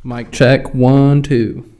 Mic check, 1, 2.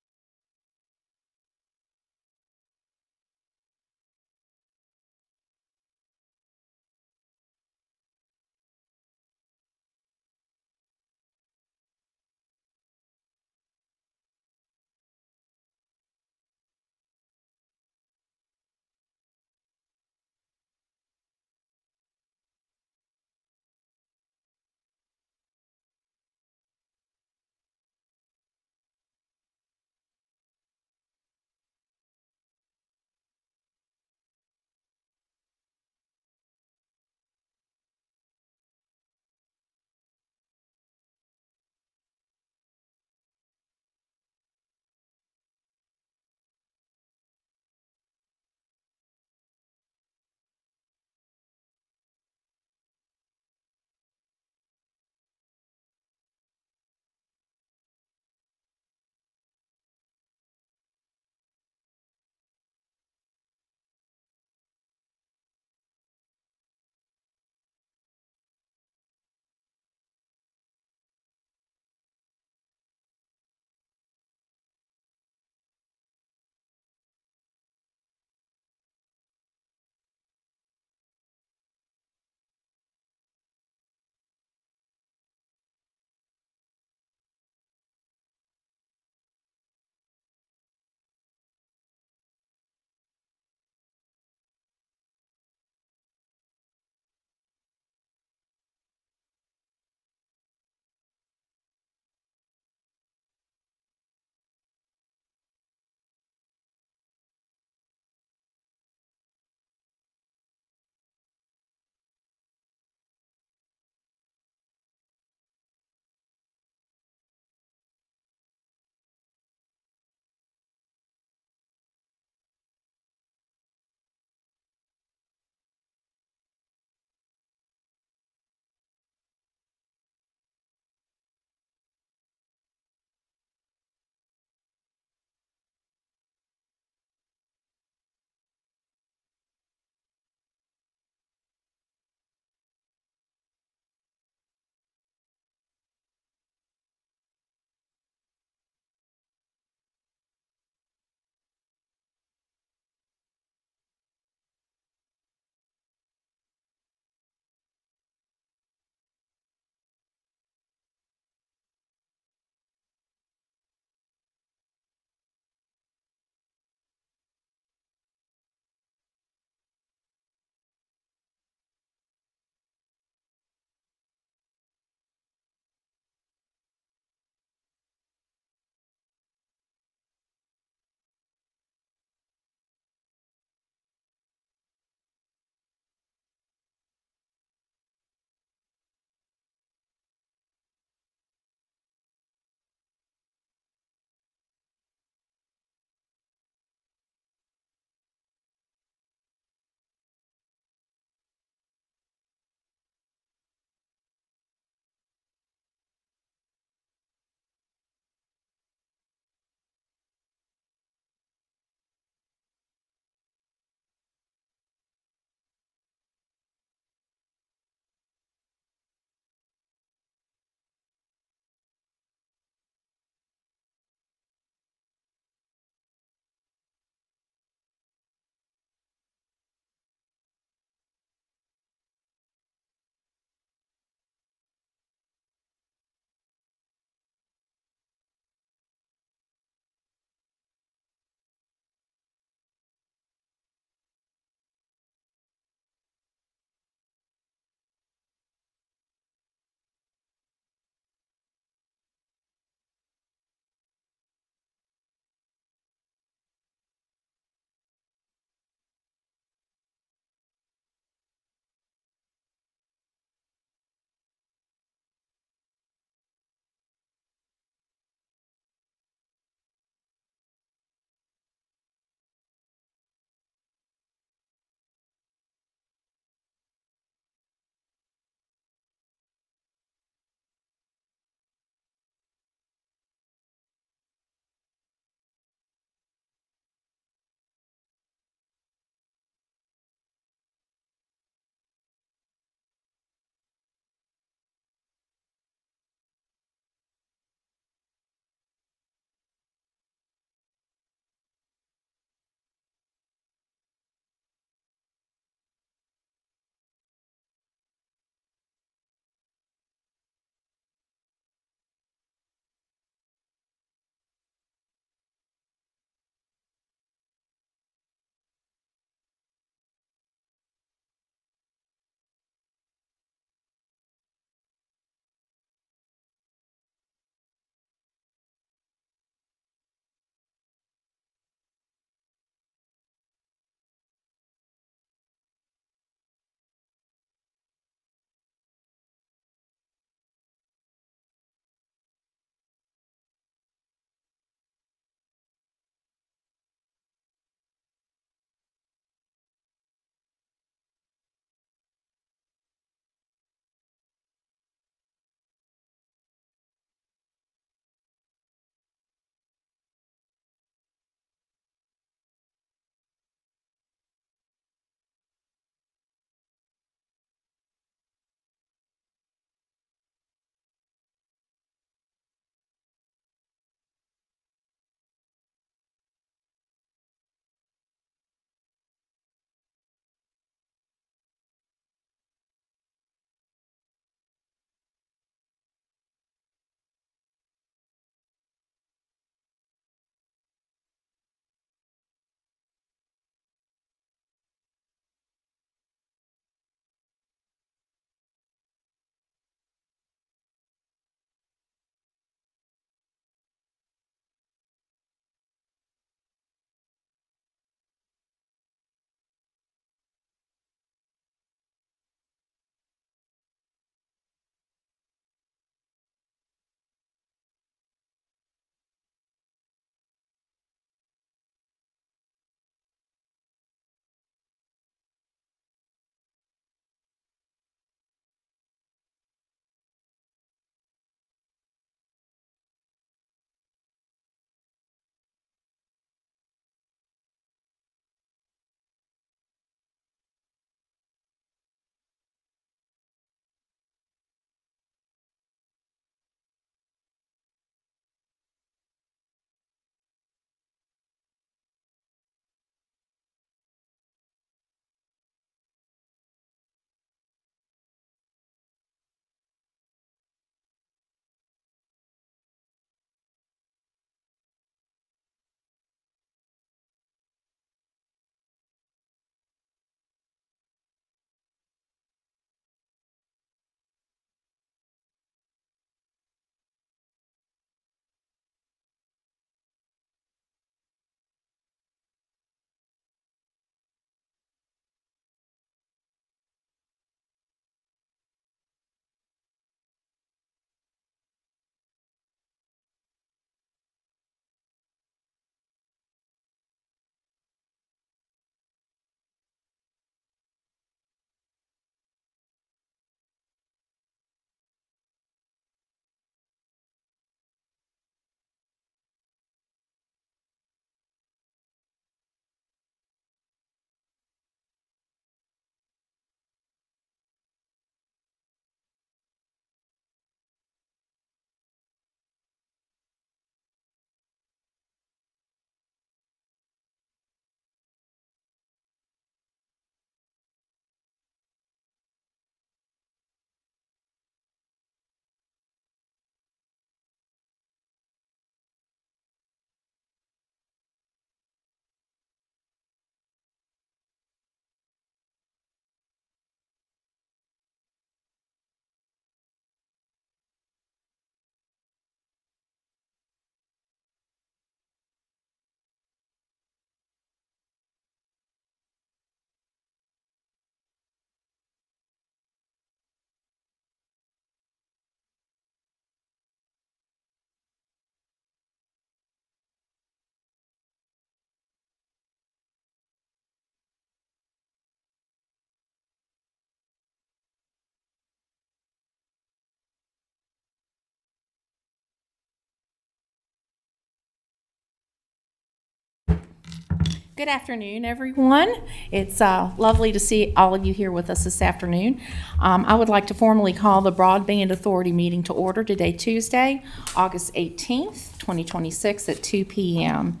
Good afternoon, everyone. It's lovely to see all of you here with us this afternoon. I would like to formally call the Broadband Authority meeting to order today, Tuesday, August 18th, 2026 at 2 p.m.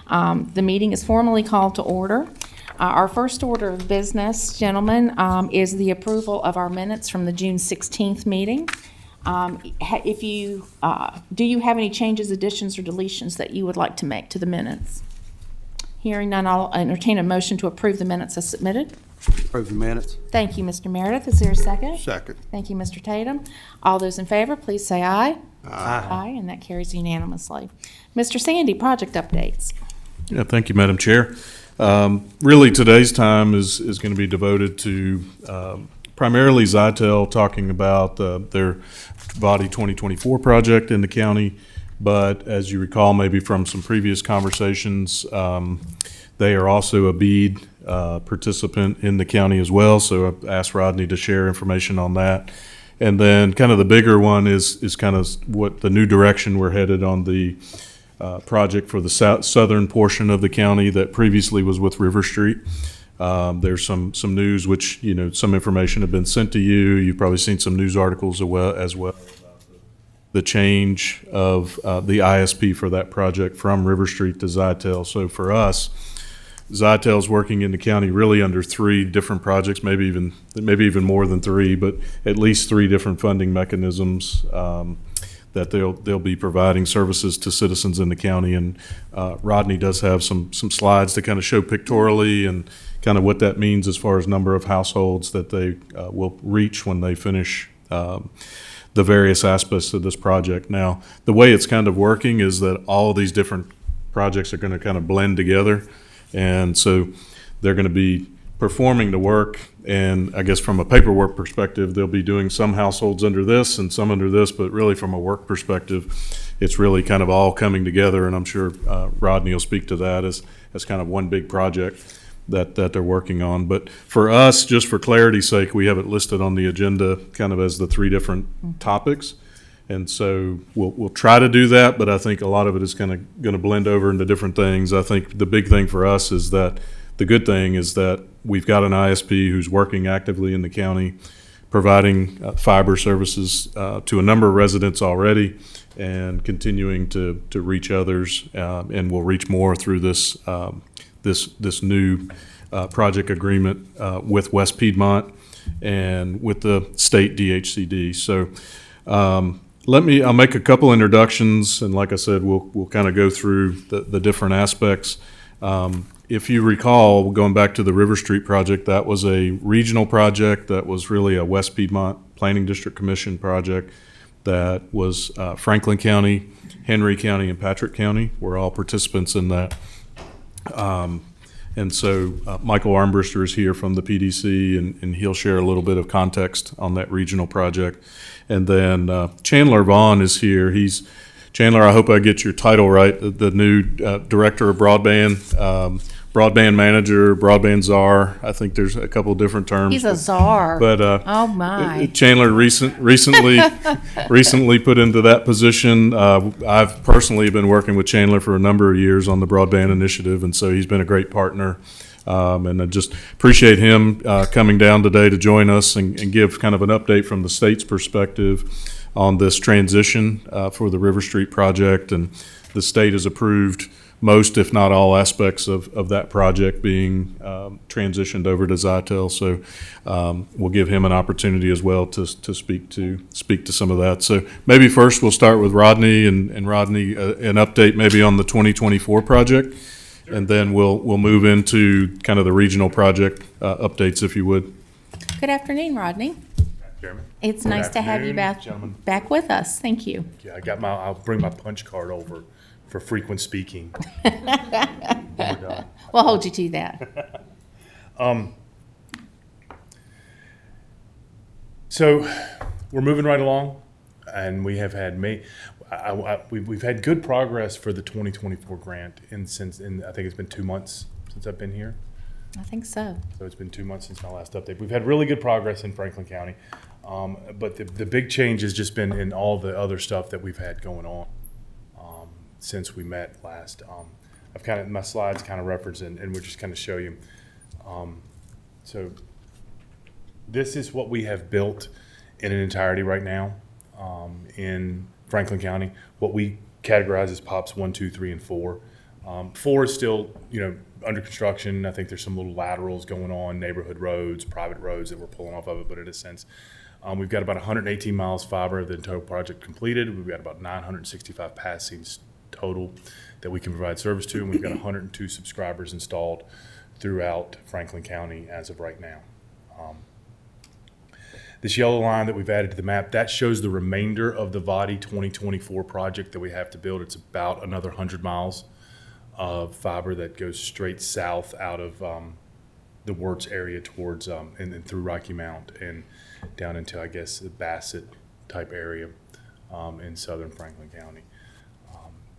The meeting is formally called to order. Our first order of business, gentlemen, is the approval of our minutes from the June 16th meeting. Do you have any changes, additions, or deletions that you would like to make to the minutes? Hearing none, I'll entertain a motion to approve the minutes as submitted. Approve the minutes. Thank you, Mr. Meredith. Is there a second? Second. Thank you, Mr. Tatum. All those in favor, please say aye. Aye. Aye, and that carries unanimously. Mr. Sandy, project updates. Yeah, thank you, Madam Chair. Really, today's time is going to be devoted to primarily Zytel talking about their Body 2024 project in the county. But as you recall, maybe from some previous conversations, they are also a BEAD participant in the county as well. So I've asked Rodney to share information on that. And then kind of the bigger one is kind of what the new direction we're headed on the project for the southern portion of the county that previously was with River Street. There's some news, which, some information have been sent to you. You've probably seen some news articles as well. The change of the ISP for that project from River Street to Zytel. So for us, Zytel's working in the county really under three different projects, maybe even more than three, but at least three different funding mechanisms that they'll be providing services to citizens in the county. And Rodney does have some slides to kind of show pictorially and kind of what that means as far as number of households that they will reach when they finish the various aspects of this project. Now, the way it's kind of working is that all of these different projects are going to kind of blend together. And so they're going to be performing the work. And I guess from a paperwork perspective, they'll be doing some households under this and some under this. But really from a work perspective, it's really kind of all coming together. And I'm sure Rodney will speak to that as kind of one big project that they're working on. But for us, just for clarity's sake, we have it listed on the agenda kind of as the three different topics. And so we'll try to do that, but I think a lot of it is kind of going to blend over into different things. I think the big thing for us is that the good thing is that we've got an ISP who's working actively in the county, providing fiber services to a number of residents already and continuing to reach others, and we'll reach more through this new project agreement with West Piedmont and with the state DHCD. So I'll make a couple introductions, and like I said, we'll kind of go through the different aspects. If you recall, going back to the River Street project, that was a regional project that was really a West Piedmont Planning District Commission project that was Franklin County, Henry County, and Patrick County were all participants in that. And so Michael Armbruster is here from the PDC, and he'll share a little bit of context on that regional project. And then Chandler Vaughn is here. Chandler, I hope I get your title right, the new Director of Broadband, Broadband Manager, Broadband Czar. I think there's a couple of different terms. He's a czar. But oh my! Chandler recently put into that position. I've personally been working with Chandler for a number of years on the Broadband Initiative, and so he's been a great partner. And I just appreciate him coming down today to join us and give kind of an update from the state's perspective on this transition for the River Street project. And the state has approved most, if not all, aspects of that project being transitioned over to Zytel. So we'll give him an opportunity as well to speak to some of that. So maybe first we'll start with Rodney, and Rodney, an update maybe on the 2024 project, and then we'll move into kind of the regional project updates, if you would. Good afternoon, Rodney. Chairman. It's nice to have you back with us. Thank you. Yeah, I'll bring my punch card over for frequent speaking. Oh, we'll hold you to that. So we're moving right along, and we have had we've had good progress for the 2024 grant since I think it's been 2 months since I've been here. I think so. So it's been 2 months since my last update. We've had really good progress in Franklin County, but the big change has just been in all the other stuff that we've had going on since we met last. my slides kind of reference and we'll just kind of show you. So this is what we have built in an entirety right now in Franklin County. What we categorize as POPs 1, 2, 3, and 4. 4 is still, under construction. I think there's some little laterals going on, neighborhood roads, private roads that we're pulling off of it, but in a sense, we've got about 118 miles fiber of the total project completed. We've got about 965 passings total that we can provide service to, and we've got 102 subscribers installed throughout Franklin County as of right now. This yellow line that we've added to the map, that shows the remainder of the VDOT 2024 project that we have to build. It's about another 100 miles of fiber that goes straight south out of the Wirtz area towards and then through Rocky Mount and down into, I guess, the Bassett type area in southern Franklin County.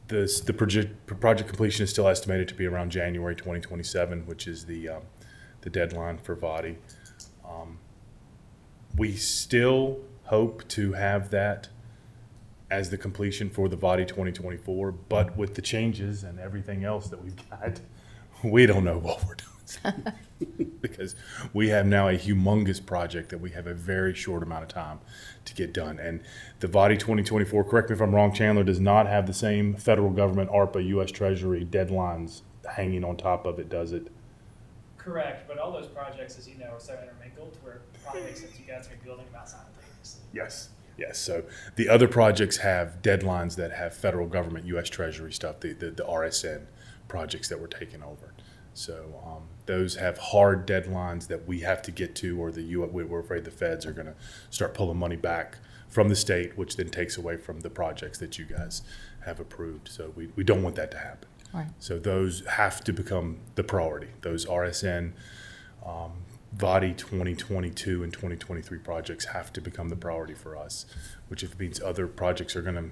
The project completion is still estimated to be around January 2027, which is the deadline for VDOT. We still hope to have that as the completion for the VDOT 2024, but with the changes and everything else that we've got, we don't know what we're doing. Because we have now a humongous project that we have a very short amount of time to get done. And the VDOT 2024, correct me if I'm wrong, Chandler, does not have the same federal government, ARPA, U.S. Treasury deadlines hanging on top of it, does it? Correct, but all those projects, as you know, are so intermingled where it probably makes sense you guys are building them out simultaneously. Yes. So the other projects have deadlines that have federal government, U.S. Treasury stuff, the RSN projects that we're taking over. So those have hard deadlines that we have to get to, or we're afraid the feds are going to start pulling money back from the state, which then takes away from the projects that you guys have approved. So we don't want that to happen. Right. So those have to become the priority. Those RSN, VDOT 2022 and 2023 projects have to become the priority for us, which if it means other projects are going to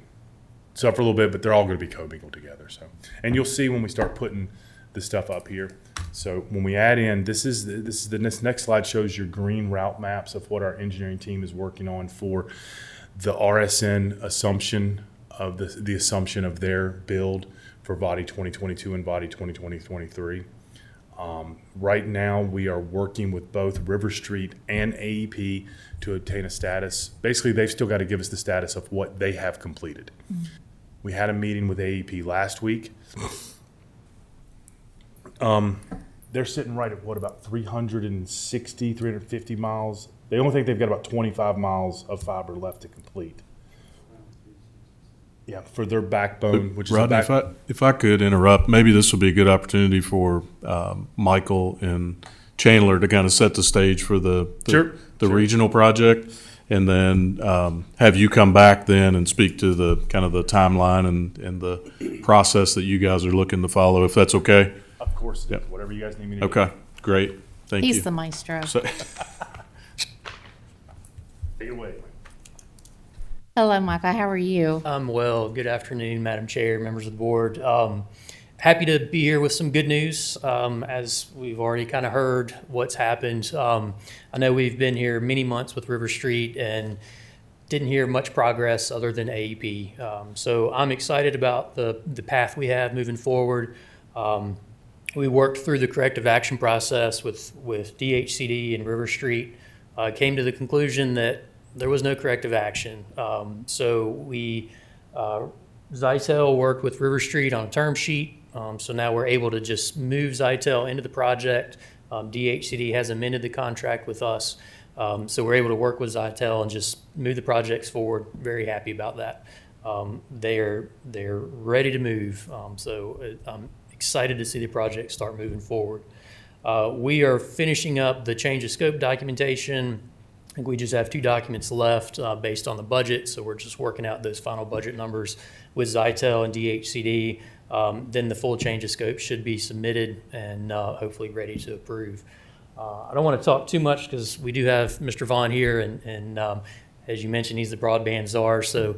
suffer a little bit, but they're all going to be commingled together. So, and you'll see when we start putting the stuff up here. So when we add in, this next slide shows your green route maps of what our engineering team is working on for the RSN assumption of the assumption of their build for VDOT 2022 and VDOT 2023. Right now, we are working with both River Street and AEP to obtain a status. Basically, they've still got to give us the status of what they have completed. Mm-hmm. We had a meeting with AEP last week. They're sitting right at about 360, 350 miles. They only think they've got about 25 miles of fiber left to complete. Yeah, for their backbone, which Rodney, is if I could interrupt, maybe this would be a good opportunity for Michael and Chandler to kind of set the stage for the Sure. regional project, and then have you come back then and speak to the kind of the timeline and the process that you guys are looking to follow, if that's okay. Of course, Yep. whatever you guys need me to do. Okay, great. Thank you. He's the maestro. So, Take it away. Hello, Micah. How are you? I'm well. Good afternoon, Madam Chair, members of the board. Happy to be here with some good news. As we've already kind of heard what's happened. I know we've been here many months with River Street and didn't hear much progress other than AEP. So I'm excited about the path we have moving forward. We worked through the corrective action process with DHCD and River Street, came to the conclusion that there was no corrective action. So we, Zytel worked with River Street on a term sheet. So now we're able to just move Zytel into the project. DHCD has amended the contract with us. So we're able to work with Zytel and just move the projects forward. Very happy about that. They're ready to move. So I'm excited to see the project start moving forward. We are finishing up the change of scope documentation. I think we just have 2 documents left based on the budget, so we're just working out those final budget numbers with Zytel and DHCD. Then the full change of scope should be submitted and hopefully ready to approve. I don't want to talk too much because we do have Mr. Vaughn here, and as you mentioned, he's the broadband czar, so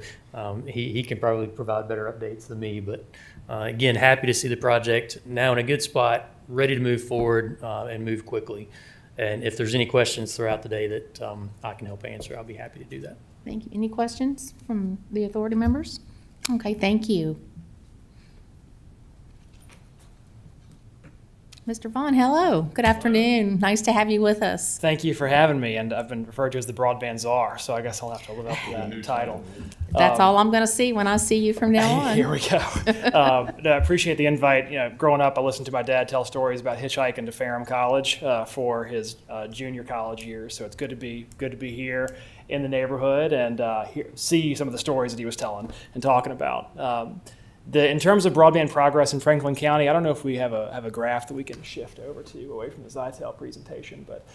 he can probably provide better updates than me. But again, happy to see the project now in a good spot, ready to move forward and move quickly. And if there's any questions throughout the day that I can help answer, I'll be happy to do that. Thank you. Any questions from the authority members? Okay, thank you. Mr. Vaughn, hello. Good afternoon. Nice to have you with us. Thank you for having me, and I've been referred to as the Broadband Czar, so I guess I'll have to live up to that title. That's all I'm going to see when I see you from now on. Here we go. No, I appreciate the invite. You know, growing up, I listened to my dad tell stories about hitchhiking to Ferrum College for his junior college years. So it's good to be here in the neighborhood and see some of the stories that he was telling and talking about. In terms of broadband progress in Franklin County, I don't know if we have a graph that we can shift over to away from the Zytel presentation, but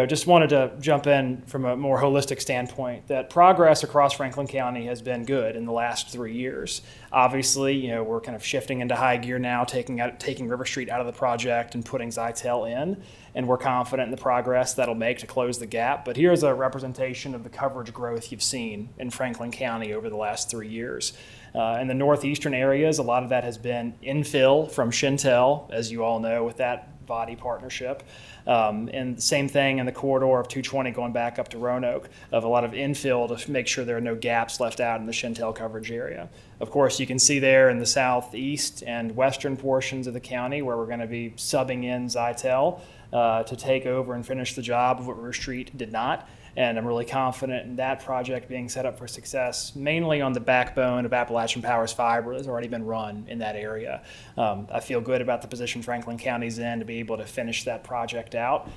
just wanted to jump in from a more holistic standpoint that progress across Franklin County has been good in the last 3 years. Obviously, we're kind of shifting into high gear now, taking River Street out of the project and putting Zytel in, and we're confident in the progress that'll make to close the gap. But here's a representation of the coverage growth you've seen in Franklin County over the last 3 years. In the northeastern areas, a lot of that has been infill from Shintel, as you all know, with that body partnership. And the same thing in the corridor of 220 going back up to Roanoke, of a lot of infill to make sure there are no gaps left out in the Shintel coverage area. Of course, you can see there in the southeast and western portions of the county where we're going to be subbing in Zytel to take over and finish the job of what River Street did not. And I'm really confident in that project being set up for success, mainly on the backbone of Appalachian Power's fiber that's already been run in that area. I feel good about the position Franklin County's in to be able to finish that project out.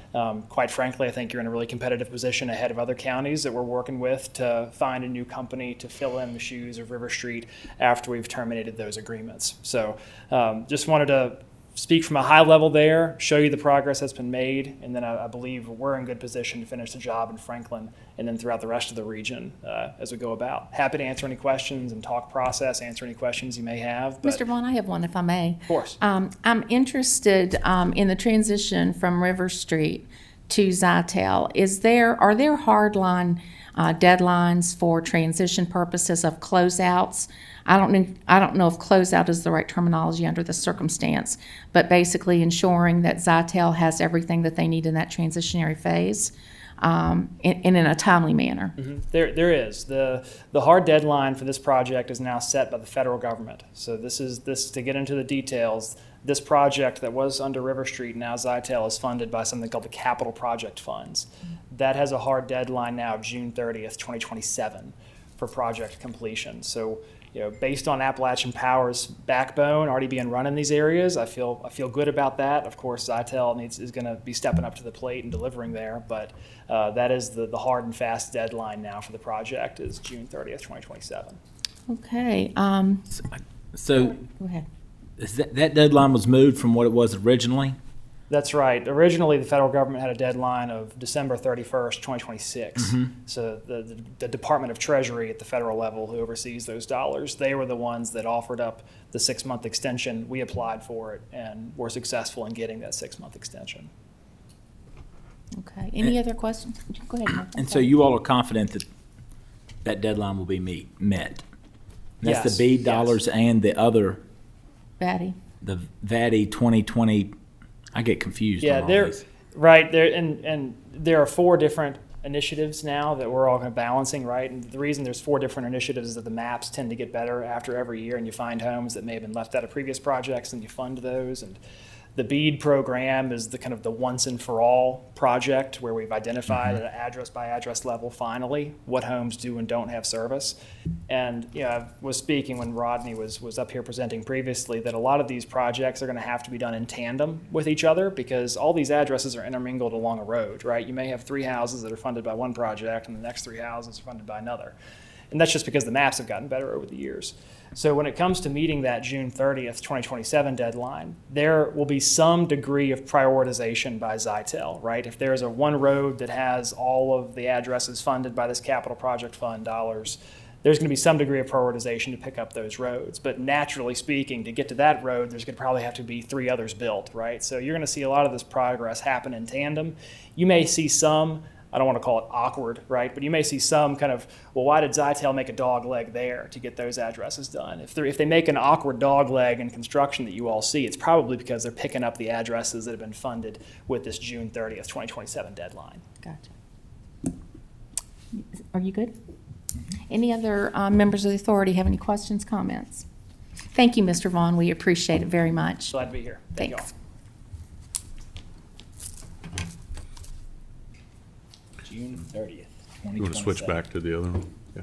Quite frankly, I think you're in a really competitive position ahead of other counties that we're working with to find a new company to fill in the shoes of River Street after we've terminated those agreements. So just wanted to speak from a high level there, show you the progress that's been made, and then I believe we're in good position to finish the job in Franklin and then throughout the rest of the region as we go about. Happy to answer any questions and talk process, answer any questions you may have. But Mr. Vaughn, I have one if I may. of course. I'm interested in the transition from River Street to Zytel. Are there hard line deadlines for transition purposes of closeouts? I don't know if closeout is the right terminology under the circumstance, but basically ensuring that Zytel has everything that they need in that transitionary phase in a timely manner. Mm-hmm. There is. The hard deadline for this project is now set by the federal government. So this to get into the details, this project that was under River Street, now Zytel, is funded by something called the Capital Project Funds. That has a hard deadline now of June 30th, 2027 for project completion. So based on Appalachian Power's backbone already being run in these areas, I feel good about that. Of course, Zytel is going to be stepping up to the plate and delivering there, but that is the hard and fast deadline now for the project is June 30th, 2027. Okay. So Go ahead. is that deadline was moved from what it was originally? That's right. Originally, the federal government had a deadline of December 31st, 2026. Mm-hmm. So the Department of Treasury at the federal level, who oversees those dollars, they were the ones that offered up the 6-month extension. We applied for it and were successful in getting that 6-month extension. Okay. Any other questions? Go ahead, Mark. And so you all are confident that that deadline will be met? That's Yes, the BEAD dollars and the other, Batty. the VATI 2020. I get confused. Yeah, on all these. right. And there are 4 different initiatives now that we're all kind of balancing, right? And the reason there's 4 different initiatives is that the maps tend to get better after every year, and you find homes that may have been left out of previous projects, and you fund those. And the BEAD program is the kind of the once and for all project where we've identified at an address by address level finally what homes do and don't have service. And I was speaking when Rodney was up here presenting previously that a lot of these projects are going to have to be done in tandem with each other because all these addresses are intermingled along a road, right? You may have 3 houses that are funded by one project and the next 3 houses are funded by another. And that's just because the maps have gotten better over the years. So when it comes to meeting that June 30th, 2027 deadline, there will be some degree of prioritization by Zytel, right? If there's one road that has all of the addresses funded by this capital project fund dollars, there's going to be some degree of prioritization to pick up those roads. But naturally speaking, to get to that road, there's going to probably have to be 3 others built, right? So you're going to see a lot of this progress happen in tandem. You may see some, I don't want to call it awkward, right? But you may see some kind of, well, why did Zytel make a dog leg there to get those addresses done? If they make an awkward dog leg in construction that you all see, it's probably because they're picking up the addresses that have been funded with this June 30th, 2027 deadline. Gotcha. Are you good? Any other members of the authority have any questions, comments? Thank you, Mr. Vaughn. We appreciate it very much. Glad to be here. Thank you all. Thanks. June 30th, 2027. You want to switch back to the other one? Yeah.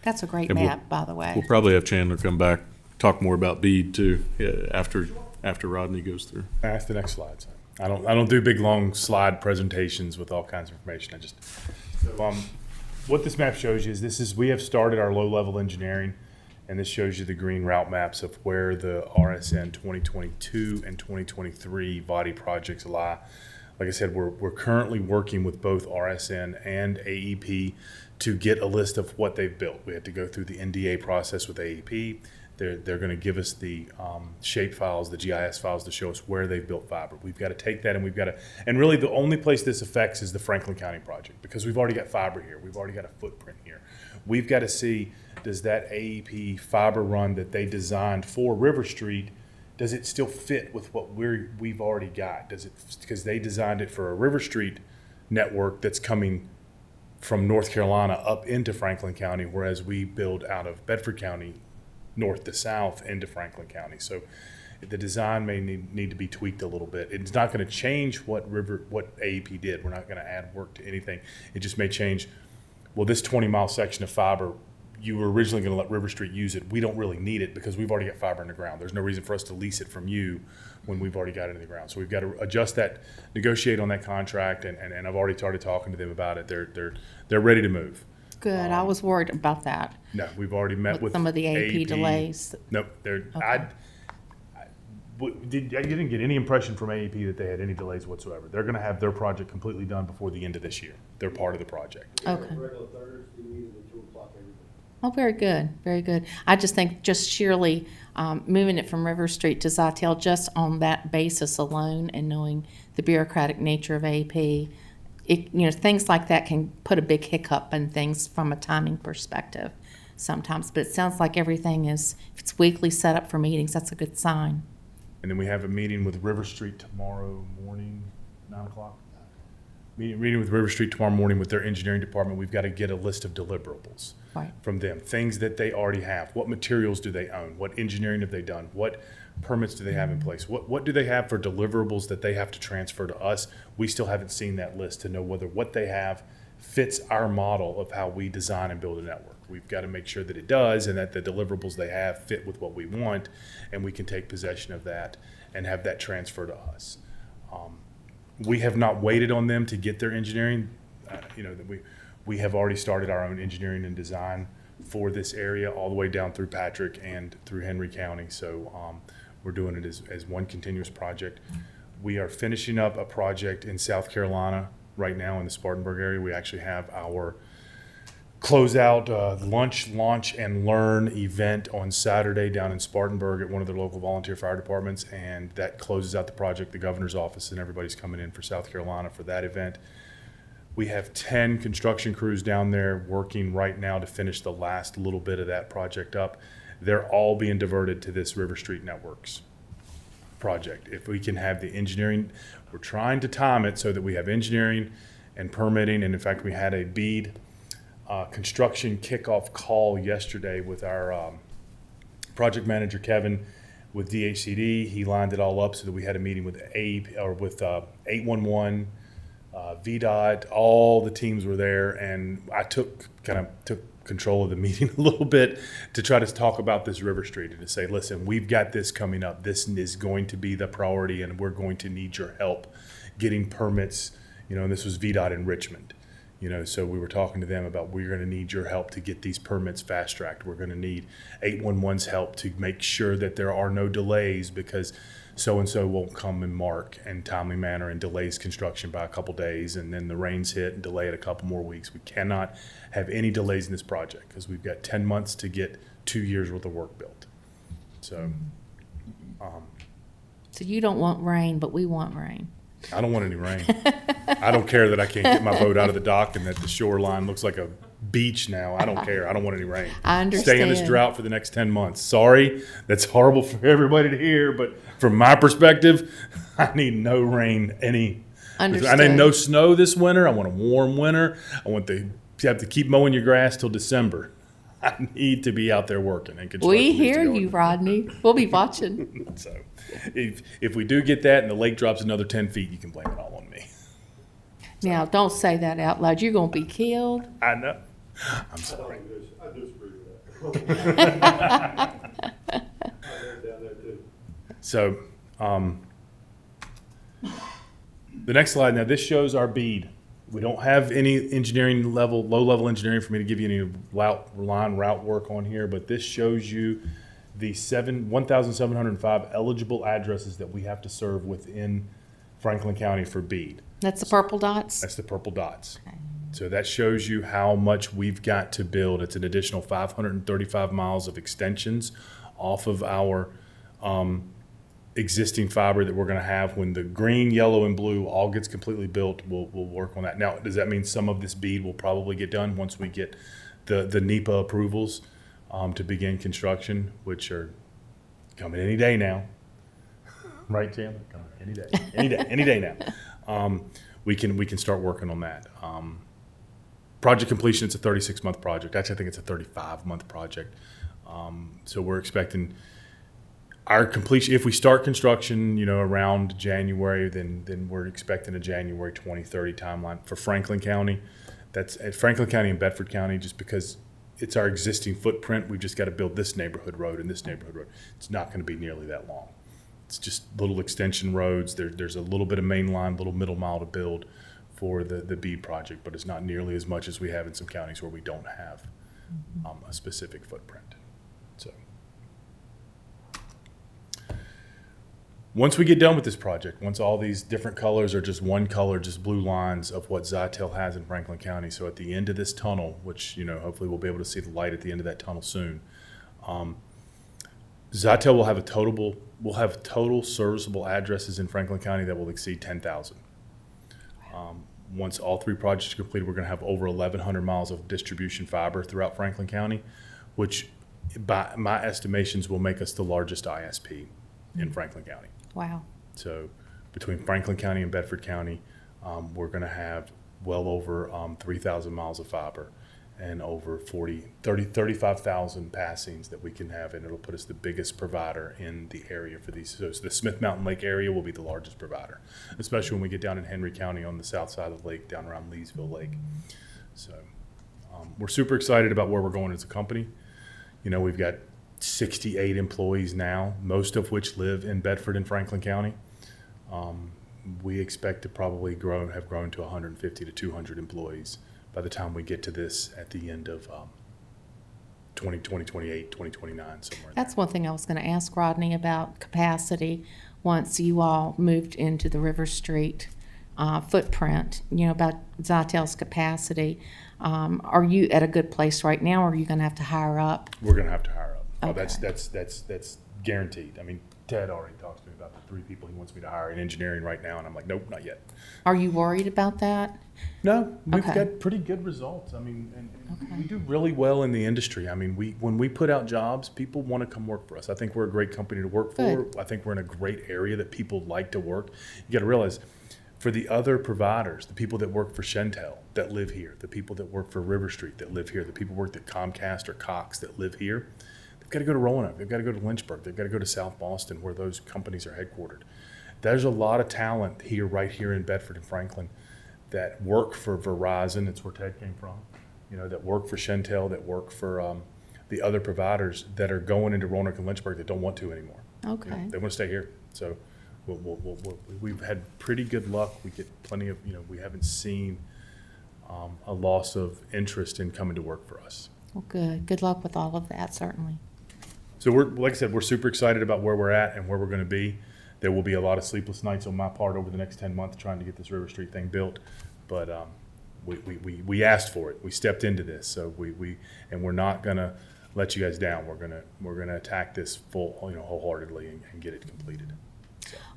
That's a great And we'll- map, by the way. We'll probably have Chandler come back, talk more about BEAD too, after Rodney goes through. That's the next slide. Son. I don't do big long slide presentations with all kinds of information. What this map shows you is we have started our low level engineering, and this shows you the green route maps of where the RSN 2022 and 2023 body projects lie. Like I said, we're currently working with both RSN and AEP to get a list of what they've built. We had to go through the NDA process with AEP. They're going to give us the shape files, the GIS files to show us where they've built fiber. We've got to take that and really the only place this affects is the Franklin County project because we've already got fiber here. We've already got a footprint here. We've got to see, does that AEP fiber run that they designed for River Street, does it still fit with what we've already got? Does it, because they designed it for a River Street network that's coming from North Carolina up into Franklin County, whereas we build out of Bedford County north to south into Franklin County. So the design may need to be tweaked a little bit. It's not going to change what AEP did. We're not going to add work to anything. It just may change, well, this 20-mile section of fiber, you were originally going to let River Street use it. We don't really need it because we've already got fiber in the ground. There's no reason for us to lease it from you when we've already got it in the ground. So we've got to adjust that, negotiate on that contract, and I've already started talking to them about it. They're ready to move. Good, I was worried about that. No, we've already met with Some of the AP delays. Nope, Okay. you didn't get any impression from AEP that they had any delays whatsoever. They're going to have their project completely done before the end of this year. They're part of the project. Okay. Oh, very good, very good. I just think just sheerly moving it from River Street to Zytel, just on that basis alone and knowing the bureaucratic nature of AP, things like that can put a big hiccup in things from a timing perspective sometimes. But it sounds like everything is, if it's weekly set up for meetings, that's a good sign. And then we have a meeting with River Street tomorrow morning, 9 o'clock. Meeting with River Street tomorrow morning with their engineering department. We've got to get a list of deliverables Right. from them, things that they already have. What materials do they own? What engineering have they done? What permits do they have in place? What do they have for deliverables that they have to transfer to us? We still haven't seen that list to know whether what they have fits our model of how we design and build a network. We've got to make sure that it does and that the deliverables they have fit with what we want, and we can take possession of that and have that transfer to us. We have not waited on them to get their engineering. We have already started our own engineering and design for this area all the way down through Patrick and through Henry County. So we're doing it as one continuous project. We are finishing up a project in South Carolina right now in the Spartanburg area. We actually have our closeout lunch, launch, and learn event on Saturday down in Spartanburg at one of their local volunteer fire departments, and that closes out the project. The governor's office and everybody's coming in for South Carolina for that event. We have 10 construction crews down there working right now to finish the last little bit of that project up. They're all being diverted to this River Street Networks project. If we can have the engineering, we're trying to time it so that we have engineering and permitting, and in fact, we had a BEAD construction kickoff call yesterday with our project manager, Kevin, with DHCD. He lined it all up so that we had a meeting with 811, VDOT, all the teams were there, and I took control of the meeting a little bit to try to talk about this River Street and to say, listen, we've got this coming up. This is going to be the priority, and we're going to need your help getting permits, and this was VDOT in Richmond. So we were talking to them about, we're going to need your help to get these permits fast-tracked. We're going to need 811's help to make sure that there are no delays because so-and-so won't come and mark in timely manner and delays construction by a couple days, and then the rains hit and delay it a couple more weeks. We cannot have any delays in this project because we've got 10 months to get 2 years worth of work built. So you don't want rain, but we want rain. I don't want any rain. I don't care that I can't get my boat out of the dock and that the shoreline looks like a beach now. I don't care. I don't want any rain. I understand. Stay in this drought for the next 10 months. Sorry, that's horrible for everybody to hear, but from my perspective, I need no rain I need no snow this winter. I want a warm winter. I want to have to keep mowing your grass till December. I need to be out there working and construction. We needs to hear go you, in. Rodney. We'll be watching. So if we do get that and the lake drops another 10 feet, you can blame it all on me. Now, don't say that out loud. You're going to be killed. I know. I'm sorry. I disagree with that. I live down there too. So the next slide, now this shows our bead. We don't have any engineering level, low-level engineering for me to give you any route work on here, but this shows you the 1,705 eligible addresses that we have to serve within Franklin County for bead. That's the purple dots? That's the purple dots. So that shows you how much we've got to build. It's an additional 535 miles of extensions off of our existing fiber that we're going to have. When the green, yellow, and blue all gets completely built, we'll work on that. Now, does that mean some of this bead will probably get done once we get the NEPA approvals to begin construction, which are coming any day now? Right, Chandler? Coming any day now. We can start working on that. Project completion, it's a 36-month project. Actually, I think it's a 35-month project. So we're expecting our completion, if we start construction, around January, then we're expecting a January 2030 timeline for Franklin County. That's at Franklin County and Bedford County, just because it's our existing footprint. We've just got to build this neighborhood road and this neighborhood road. It's not going to be nearly that long. It's just little extension roads. There's a little bit of main line, little middle mile to build for the BEAD project, but it's not nearly as much as we have in some counties where we don't have a specific footprint. So once we get done with this project, once all these different colors are just one color, just blue lines of what Zytel has in Franklin County. So at the end of this tunnel, which, hopefully we'll be able to see the light at the end of that tunnel soon, Zytel will have total serviceable addresses in Franklin County that will exceed 10,000. Once all three projects are completed, we're going to have over 1,100 miles of distribution fiber throughout Franklin County, which by my estimations will make us the largest ISP in Franklin County. Wow. So between Franklin County and Bedford County, we're going to have well over 3,000 miles of fiber and over 35,000 passings that we can have, and it'll put us the biggest provider in the area for these. So the Smith Mountain Lake area will be the largest provider, especially when we get down in Henry County on the south side of the lake, down around Leesville Lake. So we're super excited about where we're going as a company. We've got 68 employees now, most of which live in Bedford and Franklin County. We expect to probably have grown to 150 to 200 employees by the time we get to this at the end of 2028, 2029, somewhere. That's one thing I was going to ask Rodney about capacity once you all moved into the River Street footprint, about Zytel's capacity. Are you at a good place right now, or are you going to have to hire up? We're going to have to hire up. Okay. Oh, that's guaranteed. I mean, Ted already talks to me about the 3 people he wants me to hire in engineering right now, and I'm like, nope, not yet. Are you worried about that? No, we've Okay. got pretty good results. I mean, and Okay. we do really well in the industry. I mean, when we put out jobs, people want to come work for us. I think we're a great company to work for. Good. I think we're in a great area that people like to work. You got to realize, for the other providers, the people that work for Shentel that live here, the people that work for River Street that live here, the people who work at Comcast or Cox that live here, they've got to go to Roanoke, they've got to go to Lynchburg, they've got to go to South Boston, where those companies are headquartered. There's a lot of talent here, right here in Bedford and Franklin, that work for Verizon. It's where Ted came from. That work for Shentel, that work for the other providers that are going into Roanoke and Lynchburg that don't want to anymore. Okay. They want to stay here. So we've had pretty good luck. We get plenty of, we haven't seen a loss of interest in coming to work for us. Well, good. Good luck with all of that, certainly. So like I said, we're super excited about where we're at and where we're going to be. There will be a lot of sleepless nights on my part over the next 10 months trying to get this River Street thing built, but we asked for it. We stepped into this, so and we're not going to let you guys down. We're gonna attack this wholeheartedly and get it completed.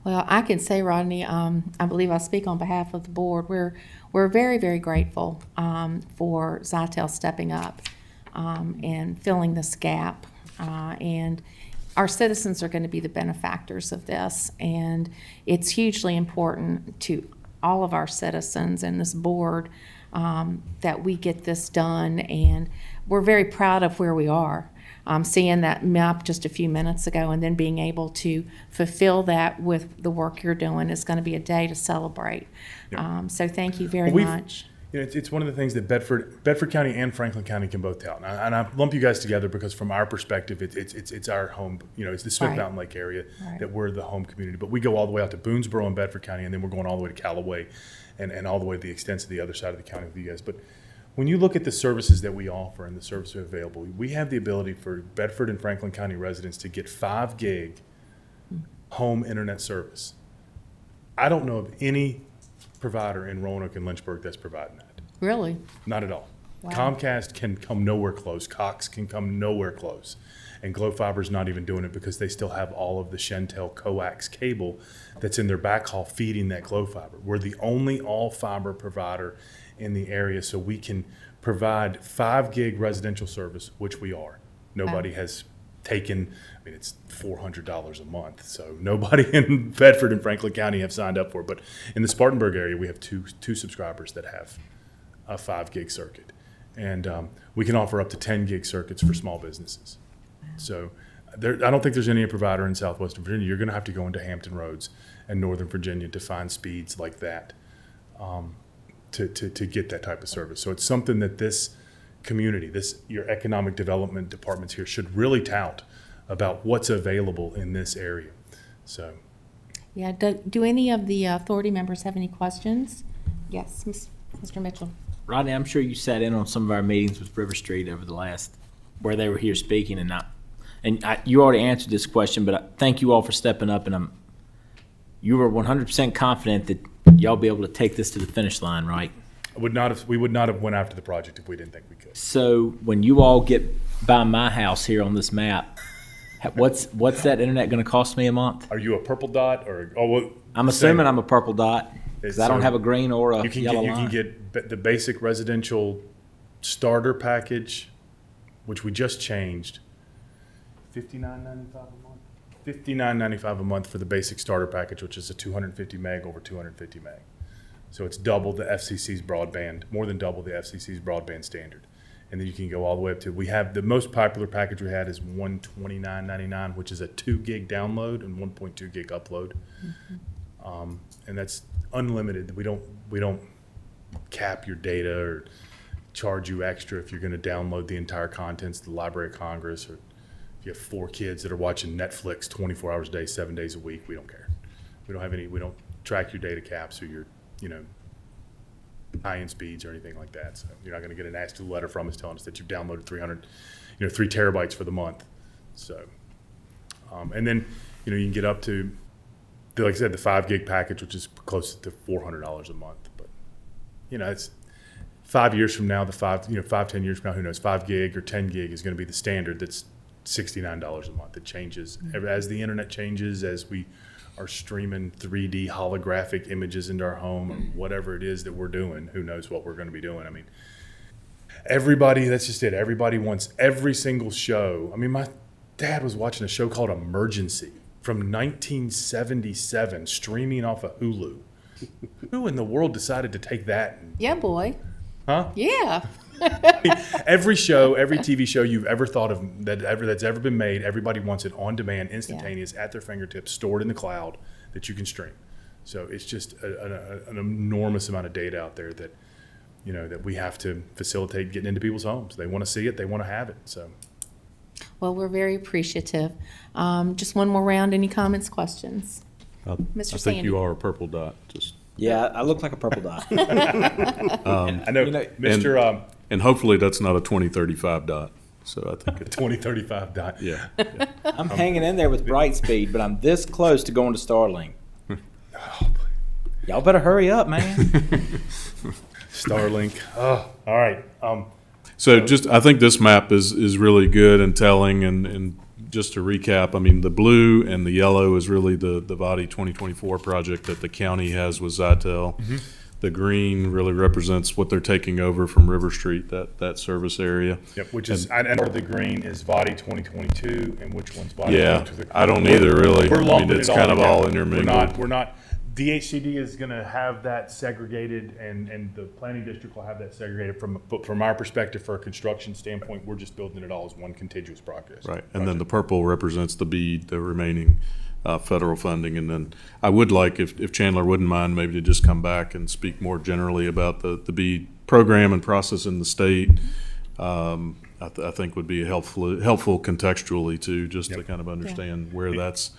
Well, I can say, Rodney, I believe I speak on behalf of the board. We're very, very grateful for Zytel stepping up and filling this gap. And our citizens are going to be the benefactors of this. And it's hugely important to all of our citizens and this board that we get this done. And we're very proud of where we are. Seeing that map just a few minutes ago and then being able to fulfill that with the work you're doing is going to be a day to celebrate. So thank you very much. You know, it's one of the things that Bedford County and Franklin County can both tout. And I lump you guys together because from our perspective, it's our home, you know, it's the Smith Right. Mountain Lake area Right. that we're the home community. But we go all the way out to Boonesboro and Bedford County, and then we're going all the way to Callaway and all the way to the extents of the other side of the county with you guys. But when you look at the services that we offer and the services available, we have the ability for Bedford and Franklin County residents to get 5 gig home internet service. I don't know of any provider in Roanoke and Lynchburg that's providing that. Really? Not at all. Wow. Comcast can come nowhere close. Cox can come nowhere close. And Glo Fiber's not even doing it because they still have all of the Shentel coax cable that's in their backhaul feeding that Glo Fiber. We're the only all fiber provider in the area, so we can provide 5 gig residential service, which we are. Nobody has taken, I mean, it's $400 a month, so nobody in Bedford and Franklin County have signed up for it. But in the Spartanburg area, we have two subscribers that have a 5 gig circuit. And we can offer up to 10 gig circuits for small businesses. So I don't think there's any provider in southwestern Virginia. You're going to have to go into Hampton Roads and northern Virginia to find speeds like that to get that type of service. So it's something that this community, your economic development departments here should really tout about what's available in this area. So. Yeah, do any of the authority members have any questions? Yes, Mr. Mitchell. Rodney, I'm sure you sat in on some of our meetings with River Street over the last, where they were here speaking, you already answered this question, but thank you all for stepping up, and you were 100% confident that y'all be able to take this to the finish line, right? We would not have went after the project if we didn't think we could. So when you all get by my house here on this map, what's that internet going to cost me a month? Are you a purple dot or? I'm assuming I'm a purple dot because I don't have a green or a yellow line. You can get the basic residential starter package, which we just changed. $59.95 a month. $59.95 a month for the basic starter package, which is a 250 meg over 250 meg. So it's double the FCC's broadband, more than double the FCC's broadband standard. And then you can go all the way up to, we have the most popular package we had is $129.99, which is a 2 gig download and 1.2 gig upload. Mm-hmm. And that's unlimited. We don't cap your data or charge you extra if you're going to download the entire contents of the Library of Congress, or if you have 4 kids that are watching Netflix 24 hours a day, 7 days a week. We don't care. We don't track your data caps or your, high-end speeds or anything like that. So you're not going to get a nasty letter from us telling us that you've downloaded 3 terabytes for the month. So, and then, you can get up to, like I said, the 5 gig package, which is close to $400 a month. But, it's 5 years from now, 10 years from now, who knows, 5 gig or 10 gig is going to be the standard. That's $69 a month. It changes as the internet changes, as we are streaming 3D holographic images into our home, or whatever it is that we're doing. Who knows what we're going to be doing? I mean, that's just it. Everybody wants every single show. I mean, my dad was watching a show called Emergency from 1977, streaming off of Hulu. Who in the world decided to take that? Yeah, boy. Huh? Yeah. Every show, every TV show you've ever thought of that's ever been made, everybody wants it on demand, instantaneous, at their fingertips, stored in the cloud that you can stream. So it's just an enormous amount of data out there that, that we have to facilitate getting into people's homes. They want to see it. They want to have it. So. Well, we're very appreciative. Just one more round. Any comments, questions? Mr. I Sandy. think you are a purple dot. Yeah, I look like a purple dot. I know, Mr. And hopefully that's not a 2035 dot. So I think it's 2035 dot. Yeah. I'm hanging in there with Brightspeed, but I'm this close to going to Starlink. Y'all better hurry up, man. Starlink. Oh, all right. So I think this map is really good and telling, and just to recap, I mean, the blue and the yellow is really the VDOT 2024 project that the county has with Zytel. Mm-hmm. The green really represents what they're taking over from River Street, that service area. Yep, which is, and the green is VDOT 2022, and which one's VDOT 2023? I don't either, really. We're lumping it's it kind of together. all intermingled. We're not DHCD is going to have that segregated, and the planning district will have that segregated. From our perspective, for a construction standpoint, we're just building it all as one contiguous project. Right, and then the purple represents the BEAD, the remaining federal funding. And then I would like, if Chandler wouldn't mind, maybe to just come back and speak more generally about the BEAD program and process in the state. I think would be helpful contextually too, just to kind of understand where that's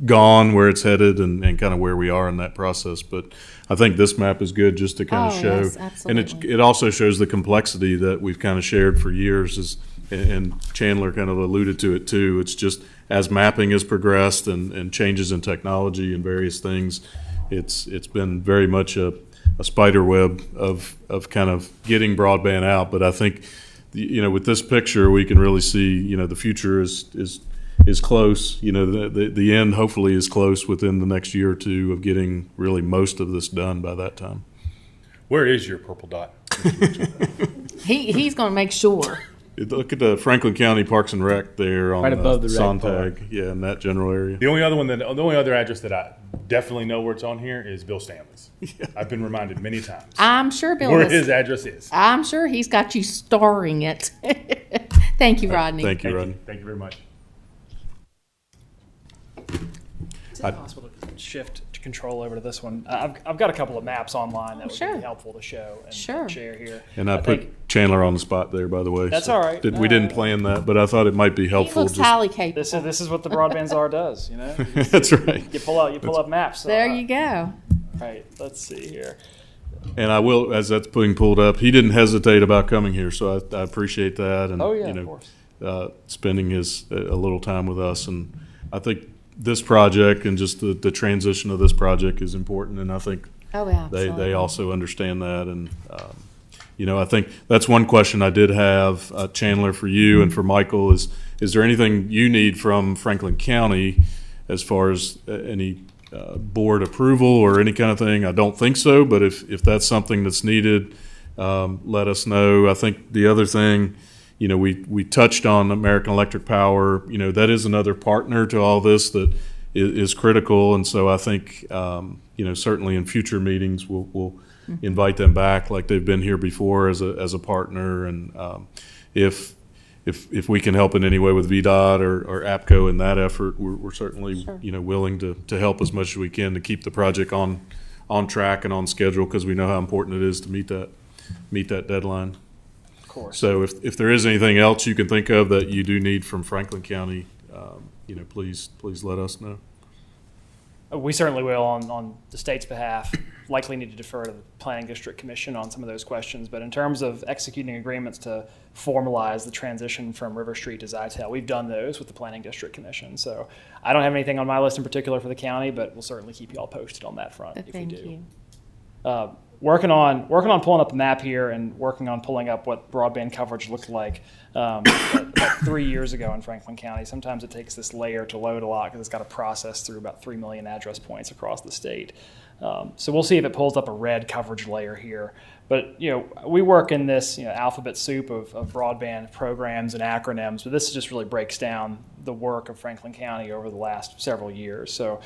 gone, where it's headed, and kind of where we are in that process. But I think this map is good just to kind of show. Yes, and it also shows the complexity that we've kind of shared for years, and Chandler kind of alluded to it too. It's just as mapping has progressed and changes in technology and various things, it's been very much a spider web of kind of getting broadband out. But I think, with this picture, we can really see, the future is close. The end hopefully is close within the next year or two of getting really most of this done by that time. Where is your purple dot? He's going to make sure. Look at the Franklin County Parks and Rec there on Right above the red Sontag, bar. in that general area. The only other address that I definitely know where it's on here is Bill Stanley's. I've been reminded many times I'm sure Bill where has- his address is. I'm sure he's got you starring it. Thank you, Rodney. Thank you, Rodney. Thank you very much. Is it possible to shift control over to this one? I've got a couple of maps online that would Sure. be helpful to show and Sure. share here. And I think put Chandler on the spot there, by the way. That's all right. We didn't plan that, but I thought it might be He helpful. looks highly capable. this is what the broadband czar does. That's right. You pull up maps. So, There you go. Right. Let's see here. And I will, as that's being pulled up, he didn't hesitate about coming here, so I appreciate that. And, Oh yeah, of course. spending a little time with us. And I think this project and just the transition of this project is important, and I think Oh, yeah. they also understand that. And I think that's one question I did have, Chandler, for you and for Michael, is there anything you need from Franklin County as far as any board approval or any kind of thing? I don't think so, but if that's something that's needed, let us know. I think the other thing, we touched on American Electric Power. That is another partner to all this that is critical. And so I think, certainly in future meetings, we'll invite them back like they've been here before as a partner. And if we can help in any way with VDOT or APCO in that effort, we're certainly, willing to help as much as we can to keep the project on track and on schedule, because we know how important it is to meet that deadline. Course. So if there is anything else you can think of that you do need from Franklin County, please let us know. We certainly will on the state's behalf. Likely need to defer to the Planning District Commission on some of those questions. But in terms of executing agreements to formalize the transition from River Street to Zytel, we've done those with the Planning District Commission. So I don't have anything on my list in particular for the county, but we'll certainly keep you all posted on that front if we Thank do. you. Working on pulling up the map here and working on pulling up what broadband coverage looked like about 3 years ago in Franklin County. Sometimes it takes this layer to load a lot because it's got to process through about 3 million address points across the state. So we'll see if it pulls up a red coverage layer here. But we work in this alphabet soup of broadband programs and acronyms, but this just really breaks down the work of Franklin County over the last several years. So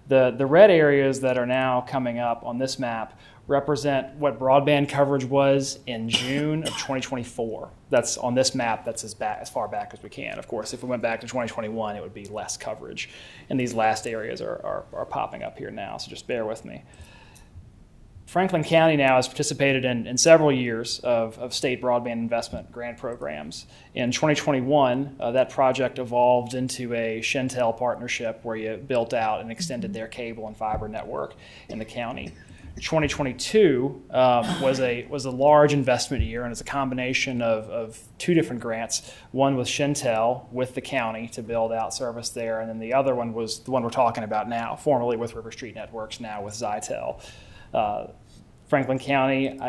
the red areas that are now coming up on this map represent what broadband coverage was in June of 2024. That's on this map. That's as far back as we can. Of course, if we went back to 2021, it would be less coverage. And these last areas are popping up here now, so just bear with me. Franklin County now has participated in several years of state broadband investment grant programs. In 2021, that project evolved into a Shentel partnership where you built out and extended their cable and fiber network in the county. 2022 was a large investment year, and it's a combination of two different grants. One was Shentel with the county to build out service there, and then the other one was the one we're talking about now, formerly with River Street Networks, now with Zytel. Franklin County,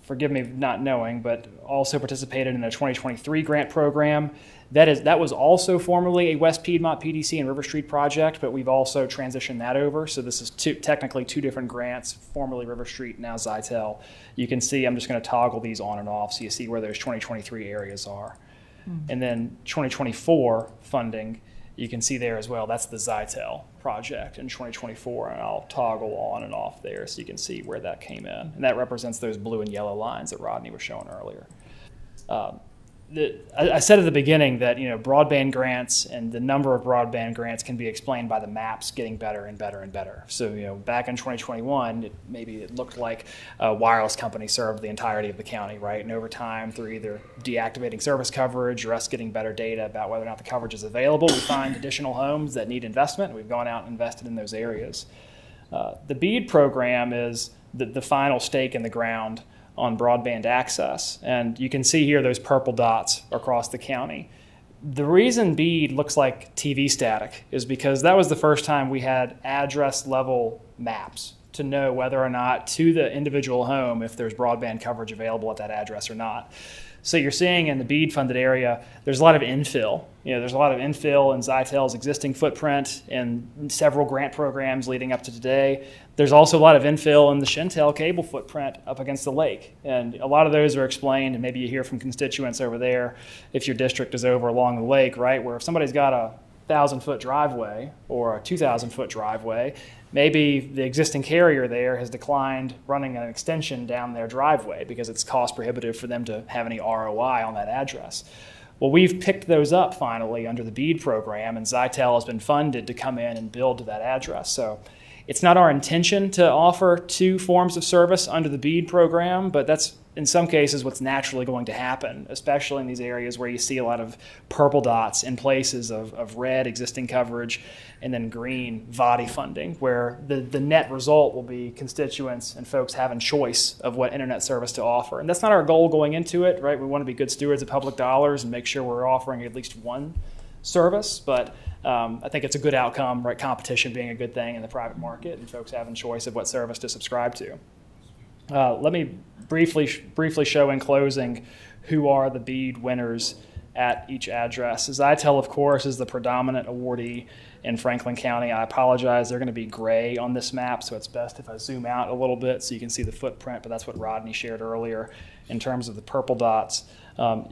forgive me not knowing, but also participated in a 2023 grant program. That was also formerly a West Piedmont PDC and River Street project, but we've also transitioned that over. So this is technically two different grants, formerly River Street, now Zytel. You can see I'm just going to toggle these on and off so you see where those 2023 areas are. And then 2024 funding, you can see there as well, that's the Zytel project in 2024, and I'll toggle on and off there so you can see where that came in. And that represents those blue and yellow lines that Rodney was showing earlier. I said at the beginning that broadband grants and the number of broadband grants can be explained by the maps getting better and better and better. So back in 2021, it looked like a wireless company served the entirety of the county, right? And over time, through either deactivating service coverage or us getting better data about whether or not the coverage is available, we find additional homes that need investment. We've gone out and invested in those areas. The BEAD program is the final stake in the ground on broadband access. And you can see here those purple dots across the county. The reason BEAD looks like TV static is because that was the first time we had address level maps to know whether or not to the individual home if there's broadband coverage available at that address or not. So you're seeing in the BEAD funded area, there's a lot of infill. There's a lot of infill in Zytel's existing footprint and several grant programs leading up to today. There's also a lot of infill in the Shentel cable footprint up against the lake. And a lot of those are explained, and maybe you hear from constituents over there if your district is over along the lake, right? Where if somebody's got a 1,000-foot driveway or a 2,000-foot driveway, maybe the existing carrier there has declined running an extension down their driveway because it's cost prohibitive for them to have any ROI on that address. Well, we've picked those up finally under the BEAD program, and Zytel has been funded to come in and build to that address. So it's not our intention to offer two forms of service under the BEAD program, but that's in some cases what's naturally going to happen, especially in these areas where you see a lot of purple dots in places of red existing coverage and then green VDOT funding, where the net result will be constituents and folks having choice of what internet service to offer. And that's not our goal going into it, right? We want to be good stewards of public dollars and make sure we're offering at least one service, but I think it's a good outcome, right? Competition being a good thing in the private market and folks having choice of what service to subscribe to. Let me briefly show in closing who are the BEAD winners at each address. Zytel, of course, is the predominant awardee in Franklin County. I apologize, they're going to be gray on this map, so it's best if I zoom out a little bit so you can see the footprint, but that's what Rodney shared earlier in terms of the purple dots.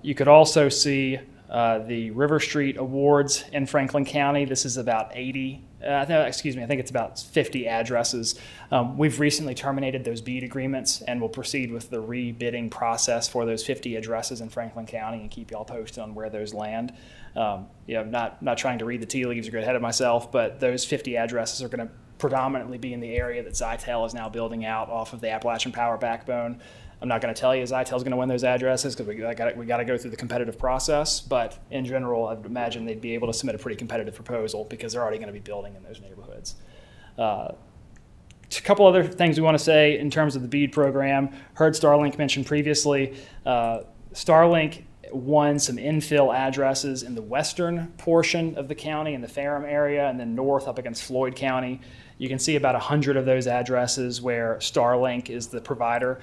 You could also see the River Street Awards in Franklin County. This is about 80, I think it's about 50 addresses. We've recently terminated those BEAD agreements and will proceed with the rebidding process for those 50 addresses in Franklin County and keep y'all posted on where those land. Not trying to read the tea leaves or get ahead of myself, but those 50 addresses are going to predominantly be in the area that Zytel is now building out off of the Appalachian Power backbone. I'm not going to tell you Zytel's going to win those addresses because we got to go through the competitive process. But in general, I'd imagine they'd be able to submit a pretty competitive proposal because they're already going to be building in those neighborhoods. A couple other things we want to say in terms of the BEAD program. Heard Starlink mentioned previously. Starlink won some infill addresses in the western portion of the county in the Ferrum area and then north up against Floyd County. You can see about 100 of those addresses where Starlink is the provider.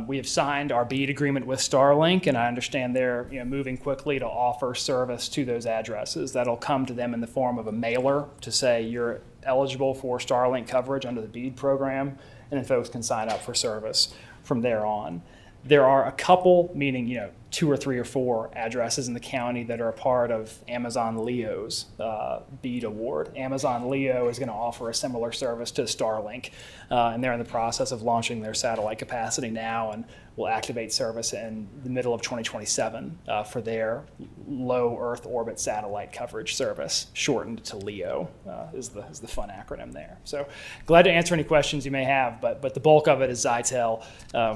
We have signed our BEAD agreement with Starlink, and I understand they're moving quickly to offer service to those addresses. That'll come to them in the form of a mailer to say you're eligible for Starlink coverage under the BEAD program, and then folks can sign up for service from there on. There are a couple, meaning 2 or 3 or 4 addresses in the county that are a part of Amazon Leo's BEAD award. Amazon Leo is going to offer a similar service to Starlink, and they're in the process of launching their satellite capacity now and will activate service in the middle of 2027 for their low Earth orbit satellite coverage service, shortened to LEO is the fun acronym there. So glad to answer any questions you may have, but the bulk of it is Zytel,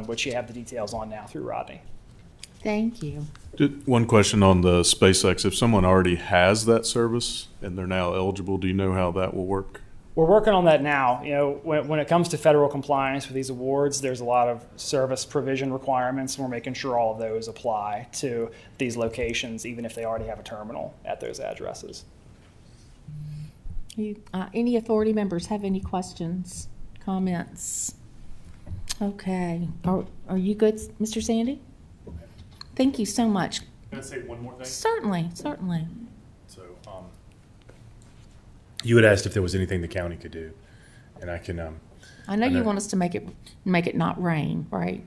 which you have the details on now through Rodney. Thank you. One question on the SpaceX. If someone already has that service and they're now eligible, do you know how that will work? We're working on that now. When it comes to federal compliance with these awards, there's a lot of service provision requirements, and we're making sure all of those apply to these locations, even if they already have a terminal at those addresses. Any authority members have any questions, comments? Okay. Are you good, Mr. Sandy? Thank you so much. Can I say one more thing? Certainly. So, you had asked if there was anything the county could do, and I can. I know you want us to make it not rain, right?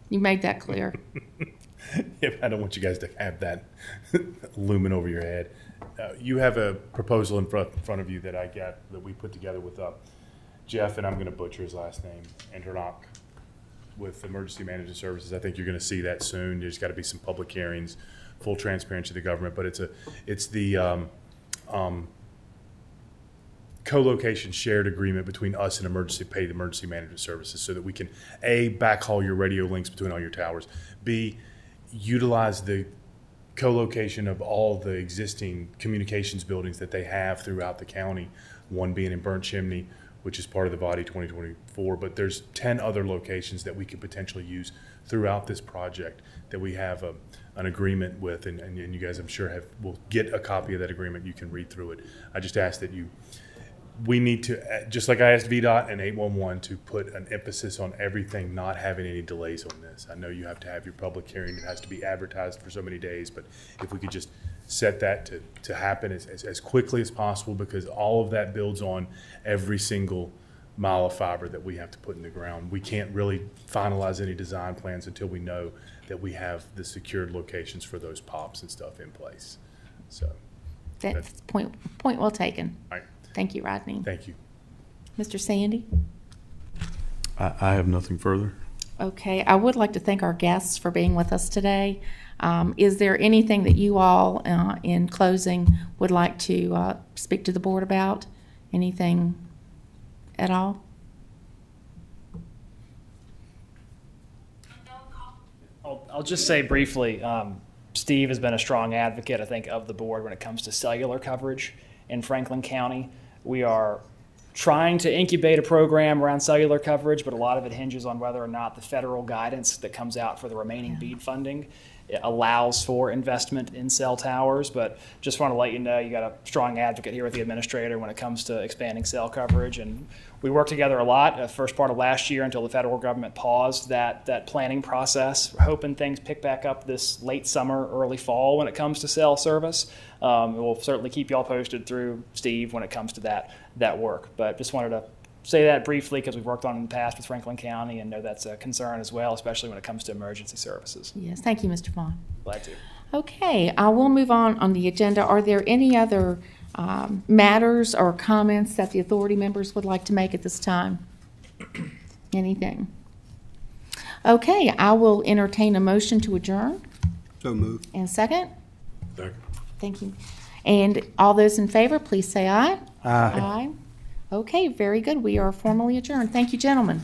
You made that clear. I don't want you guys to have that looming over your head. You have a proposal in front of you that I got, that we put together with Jeff, and I'm going to butcher his last name, Enternock, with Emergency Management Services. I think you're going to see that soon. There's got to be some public hearings, full transparency to the government, but it's the co-location shared agreement between us and paid emergency management services, so that we can A, backhaul your radio links between all your towers, B, utilize the co-location of all the existing communications buildings that they have throughout the county, one being in Burnt Chimney, which is part of the VDOT 2024, but there's 10 other locations that we could potentially use throughout this project that we have an agreement with, and you guys, I'm sure, will get a copy of that agreement. You can read through it. I just ask that we need to, just like I asked VDOT and 811, to put an emphasis on everything, not having any delays on this. I know you have to have your public hearing. It has to be advertised for so many days, but if we could just set that to happen as quickly as possible, because all of that builds on every single mile of fiber that we have to put in the ground. We can't really finalize any design plans until we know that we have the secured locations for those pops and stuff in place. So, That's point well taken. all right, Thank you, Rodney. thank you. Mr. Sandy? I have nothing further. Okay, I would like to thank our guests for being with us today. Is there anything that you all, in closing, would like to speak to the board about? Anything at all? I'll just say briefly, Steve has been a strong advocate, I think, of the board when it comes to cellular coverage in Franklin County. We are trying to incubate a program around cellular coverage, but a lot of it hinges on whether or not the federal guidance that comes out for the remaining BEAD funding allows for investment in cell towers. But just want to let you know, you got a strong advocate here with the administrator when it comes to expanding cell coverage. And we worked together a lot the first part of last year until the federal government paused that planning process. We're hoping things pick back up this late summer, early fall when it comes to cell service. We'll certainly keep y'all posted through Steve when it comes to that work. But just wanted to say that briefly because we've worked on it in the past with Franklin County and know that's a concern as well, especially when it comes to emergency services. Yes, thank you, Mr. Vaughn. Glad to. Okay, I will move on the agenda. Are there any other matters or comments that the authority members would like to make at this time? Anything? Okay, I will entertain a motion to adjourn. So moved. And second? Second. Thank you. And all those in favor, please say aye. Aye. Aye. Okay, very good. We are formally adjourned. Thank you, gentlemen.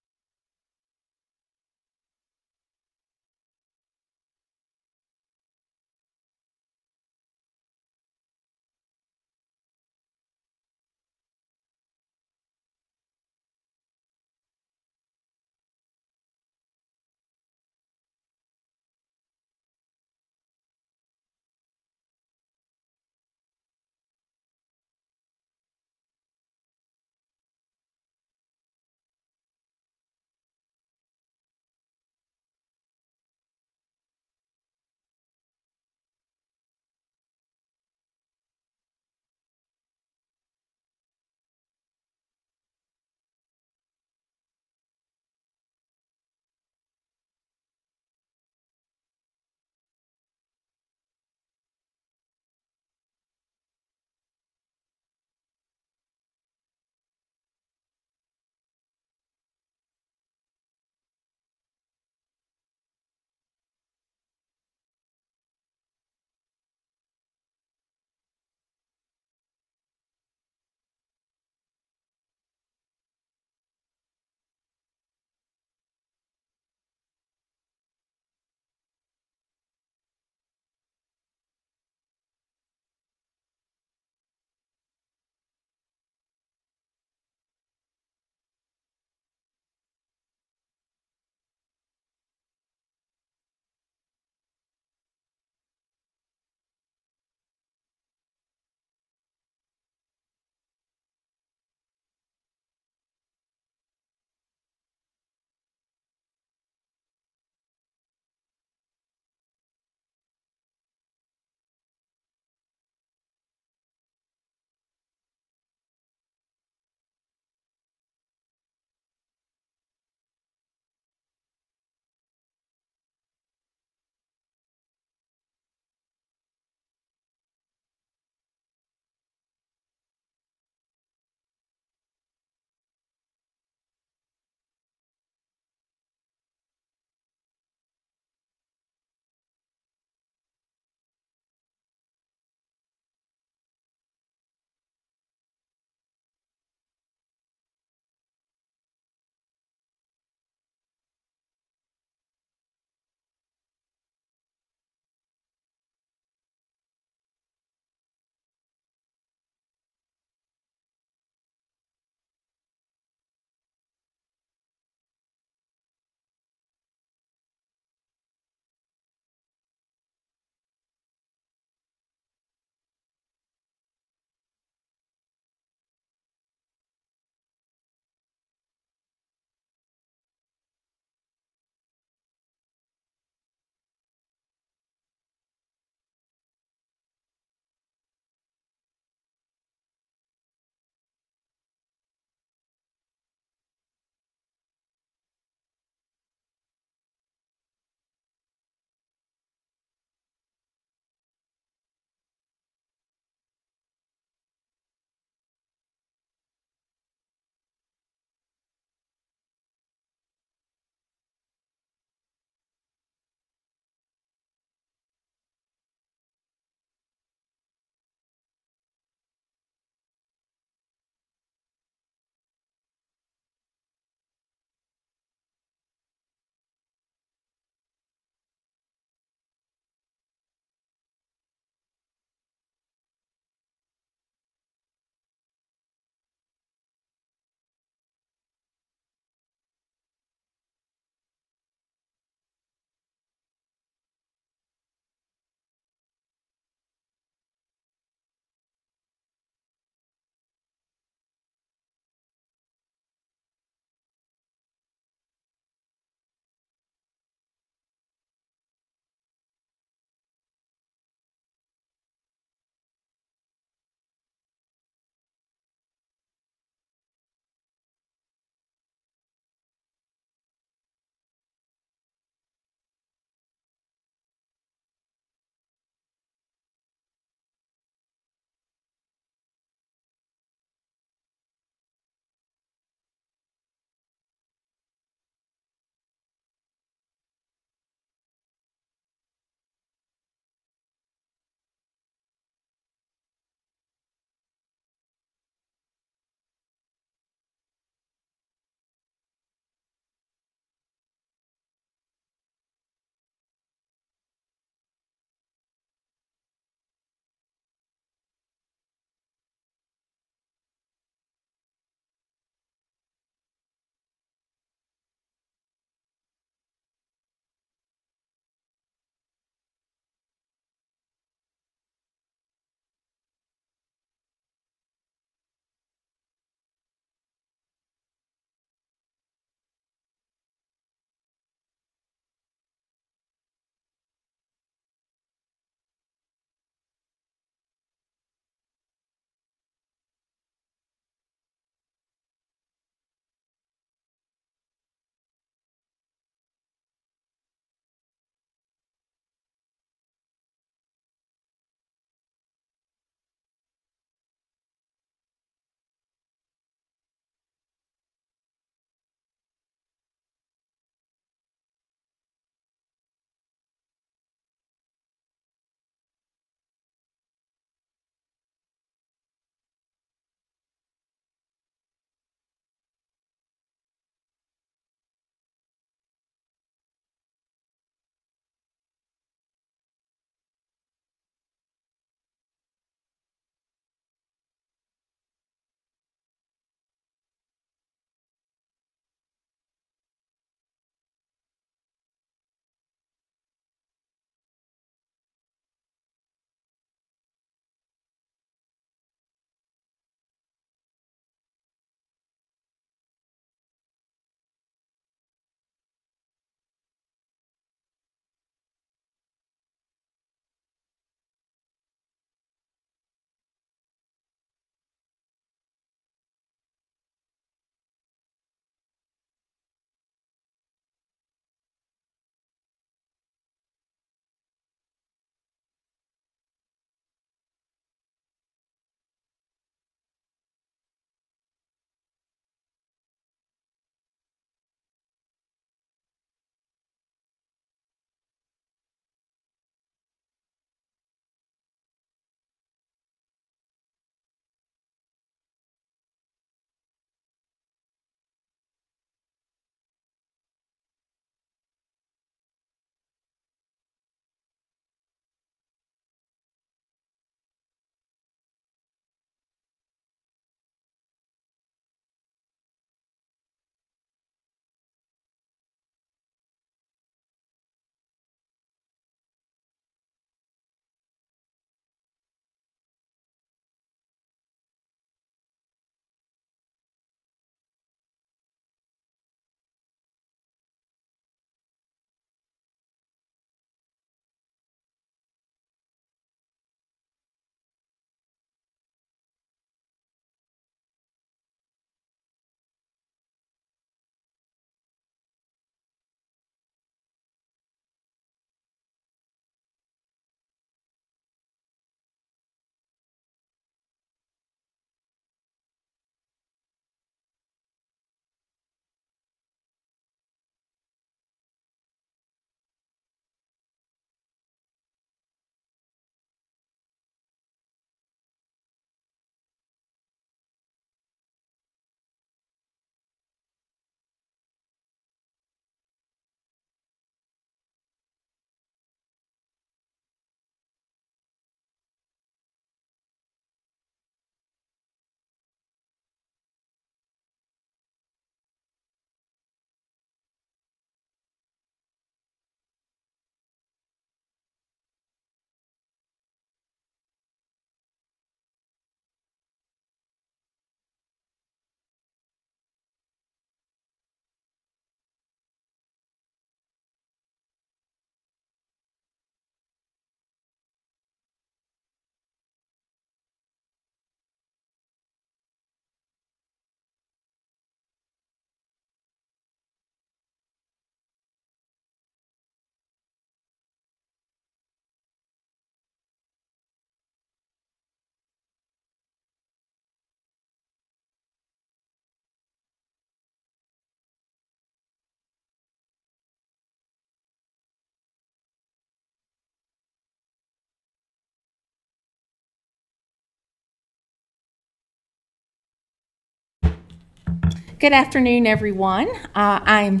Good afternoon, everyone. On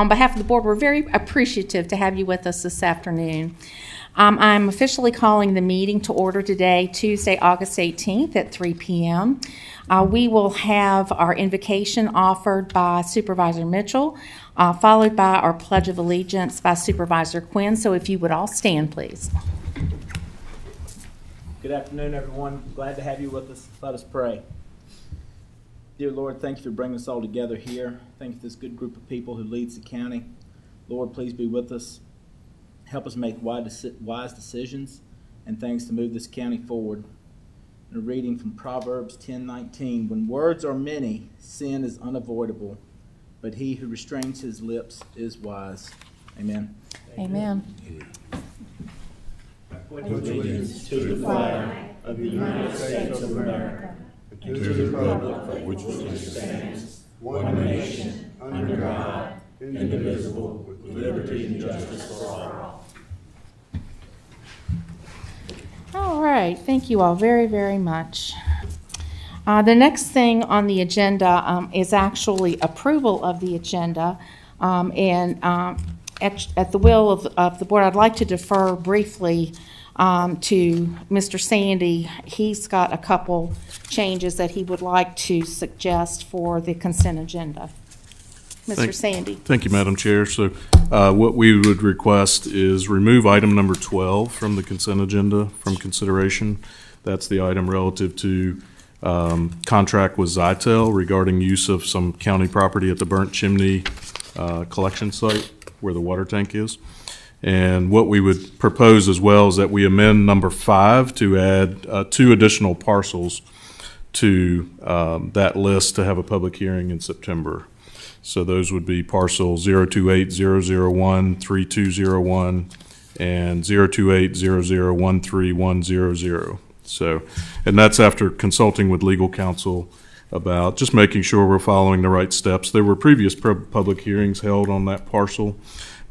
behalf of the board, we're very appreciative to have you with us this afternoon. I'm officially calling the meeting to order today, Tuesday, August 18th at 3 p.m. We will have our invocation offered by Supervisor Mitchell, followed by our Pledge of Allegiance by Supervisor Quinn. So if you would all stand, please. Good afternoon, everyone. Glad to have you with us. Let us pray. Dear Lord, thank you for bringing us all together here. Thank you for this good group of people who leads the county. Lord, please be with us. Help us make wise decisions and things to move this county forward. And a reading from Proverbs 10:19. When words are many, sin is unavoidable, but he who restrains his lips is wise. Amen. Amen. Allegiance to the flag of the United States of America, and to the republic for which it stands, one nation, under God, indivisible, with liberty and justice for all. All right, thank you all very, very much. The next thing on the agenda is actually approval of the agenda. At the will of the board, I'd like to defer briefly to Mr. Sandy. He's got a couple changes that he would like to suggest for the consent agenda. Mr. Sandy. Thank you, Madam Chair. So what we would request is remove item number 12 from the consent agenda from consideration. That's the item relative to contract with Zytel regarding use of some county property at the Burnt Chimney collection site where the water tank is. And what we would propose as well is that we amend number 5 to add 2 additional parcels to that list to have a public hearing in September. So those would be parcel 028-001-3201 and 028-0013-100. So, and that's after consulting with legal counsel about just making sure we're following the right steps. There were previous public hearings held on that parcel,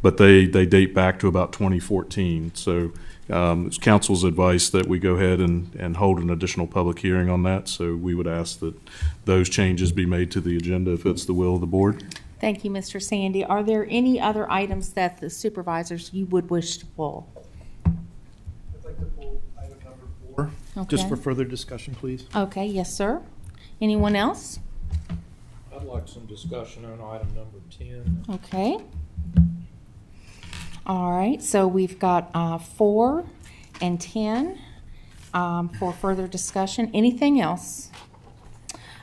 but they date back to about 2014. So it's council's advice that we go ahead and hold an additional public hearing on that. So we would ask that those changes be made to the agenda if it's the will of the board. Thank you, Mr. Sandy. Are there any other items that the supervisors you would wish to pull? I'd like to pull item number 4, just Okay. for further discussion, please. Okay, yes, sir. Anyone else? I'd like some discussion on item number 10. Okay. All right, so we've got 4 and 10 for further discussion. Anything else?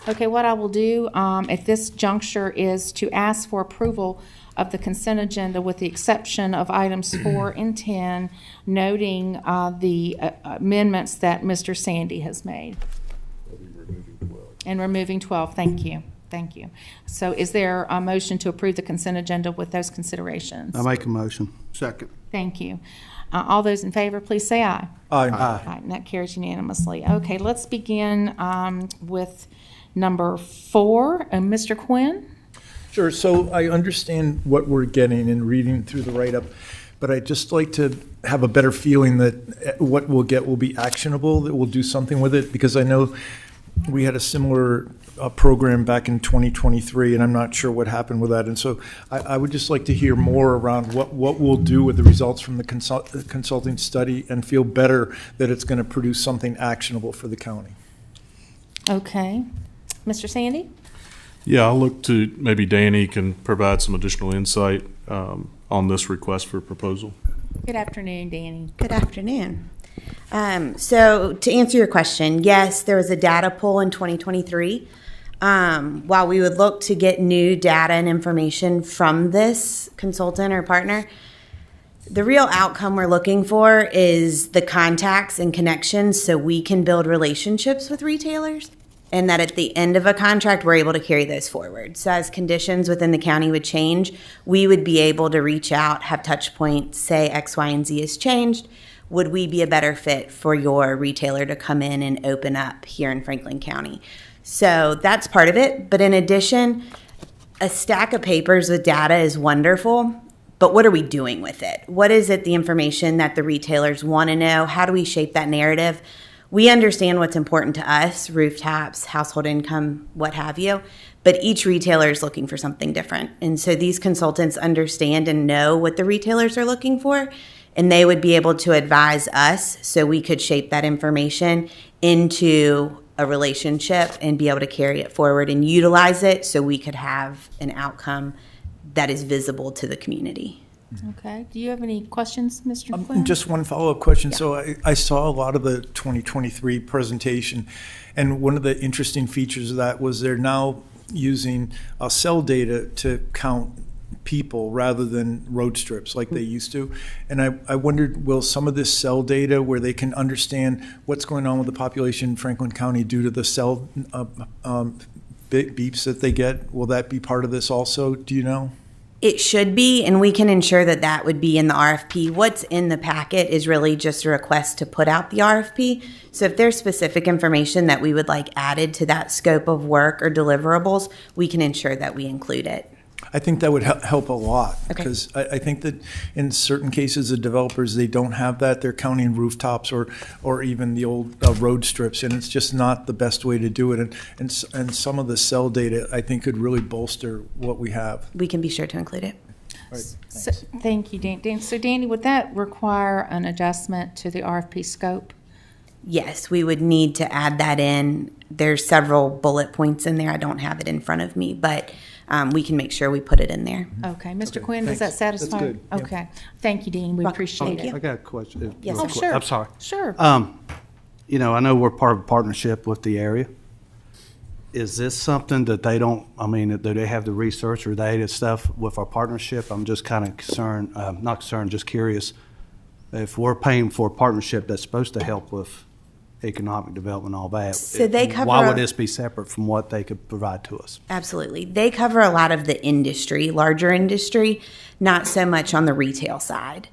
Okay, what I will do at this juncture is to ask for approval of the consent agenda with the exception of items 4 and 10, noting the amendments that Mr. Sandy has made. And removing 12, thank you. Thank you. So is there a motion to approve the consent agenda with those considerations? I make a motion. Second. Thank you. All those in favor, please say aye. Aye. Aye, and that carries unanimously. Okay, let's begin with number 4. Mr. Quinn? Sure, so I understand what we're getting in reading through the write-up, but I'd just like to have a better feeling that what we'll get will be actionable, that we'll do something with it, because I know we had a similar program back in 2023, and I'm not sure what happened with that. And so I would just like to hear more around what we'll do with the results from the consulting study and feel better that it's going to produce something actionable for the county. Okay. Mr. Sandy? Yeah, I'll look to maybe Danny can provide some additional insight on this request for proposal. Good afternoon, Danny. Good afternoon. So to answer your question, yes, there was a data pull in 2023. While we would look to get new data and information from this consultant or partner, the real outcome we're looking for is the contacts and connections so we can build relationships with retailers, and that at the end of a contract, we're able to carry those forward. So as conditions within the county would change, we would be able to reach out, have touch points, say X, Y, and Z has changed. Would we be a better fit for your retailer to come in and open up here in Franklin County? So that's part of it. But in addition, a stack of papers with data is wonderful, but what are we doing with it? What is it, the information that the retailers want to know? How do we shape that narrative? We understand what's important to us, rooftops, household income, what have you. but each retailer is looking for something different. And so these consultants understand and know what the retailers are looking for, and they would be able to advise us so we could shape that information into a relationship and be able to carry it forward and utilize it so we could have an outcome that is visible to the community. Okay. Do you have any questions, Mr. Quinn? Just one follow-up question. So I saw a lot of the 2023 presentation, and one of the interesting features of that was they're now using cell data to count people rather than road strips like they used to. And I wondered, will some of this cell data where they can understand what's going on with the population in Franklin County due to the cell beeps that they get, will that be part of this also? Do you know? It should be, and we can ensure that that would be in the RFP. What's in the packet is really just a request to put out the RFP. So if there's specific information that we would like added to that scope of work or deliverables, we can ensure that we include it. I think that would help a lot, Okay. because I think that in certain cases, the developers, they don't have that. They're counting rooftops or even the old road strips, and it's just not the best way to do it. And some of the cell data, I think, could really bolster what we have. We can be sure to include it. So, thank you, Dan. So, Danny, would that require an adjustment to the RFP scope? Yes, we would need to add that in. There's several bullet points in there. I don't have it in front of me, but we can make sure we put it in there. Okay. Mr. Quinn, does that thanks. satisfy? That's good. Yep. Okay. Thank you, Dean. We appreciate Thank it. you. I got a question. Yes, Oh, sir. sure. I'm sorry. Sure. I know we're part of a partnership with the area. Is this something that they don't, do they have the research or data stuff with our partnership? I'm just kind of concerned, not concerned, just curious. If we're paying for a partnership that's supposed to help with economic development and all that, So they cover why would a- this be separate from what they could provide to us? Absolutely. They cover a lot of the industry, larger industry, not so much on the retail side.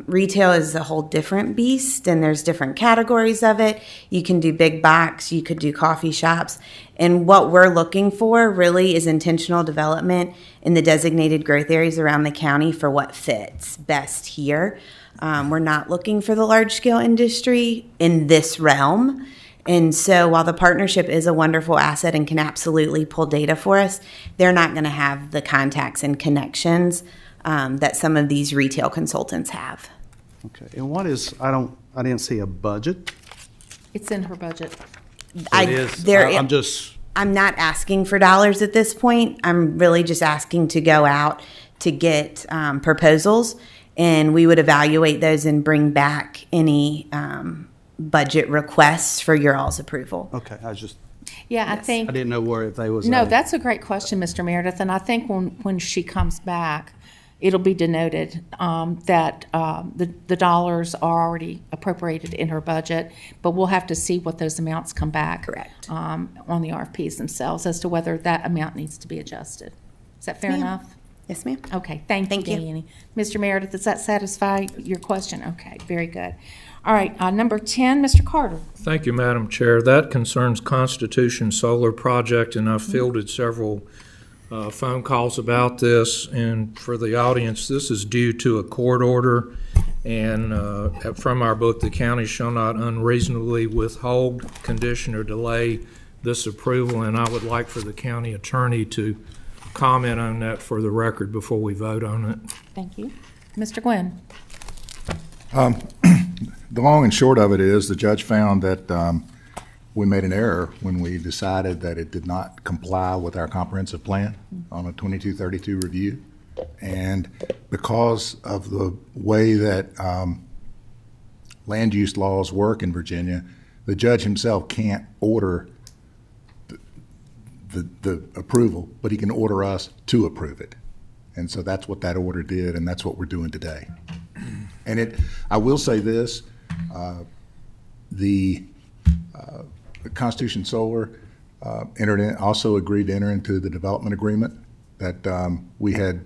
Retail is a whole different beast, and there's different categories of it. You can do big box, you could do coffee shops. And what we're looking for really is intentional development in the designated growth areas around the county for what fits best here. We're not looking for the large-scale industry in this realm. And so while the partnership is a wonderful asset and can absolutely pull data for us, they're not going to have the contacts and connections that some of these retail consultants have. Okay, and what is, I didn't see a budget. It's in her budget. It is, I'm not asking for dollars at this point. I'm really just asking to go out to get proposals, and we would evaluate those and bring back any budget requests for your all's approval. okay, I Yeah, I think. didn't know where if they was. No, that's a great question, Mr. Meredith, and I think when she comes back, it'll be denoted that the dollars are already appropriated in her budget, but we'll have to see what those amounts come back. Correct. On the RFPs themselves as to whether that amount needs to be adjusted. Is that fair Ma'am. enough? Yes, ma'am. Okay, thank you, Thank you. Danny. Mr. Meredith, does that satisfy your question? Okay, very good. All right, number 10, Mr. Carter. Thank you, Madam Chair. That concerns Constitution Solar Project, and I've fielded several phone calls about this. And for the audience, this is due to a court order, and from our book, the county shall not unreasonably withhold, condition, or delay this approval, and I would like for the county attorney to comment on that for the record before we vote on it. Thank you. Mr. Gwynn. The long and short of it is, the judge found that we made an error when we decided that it did not comply with our comprehensive plan on a 2232 review. And because of the way that land use laws work in Virginia, the judge himself can't order the approval, but he can order us to approve it. And so that's what that order did, and that's what we're doing today. And I will say this, the Constitution Solar also agreed to enter into the development agreement that we had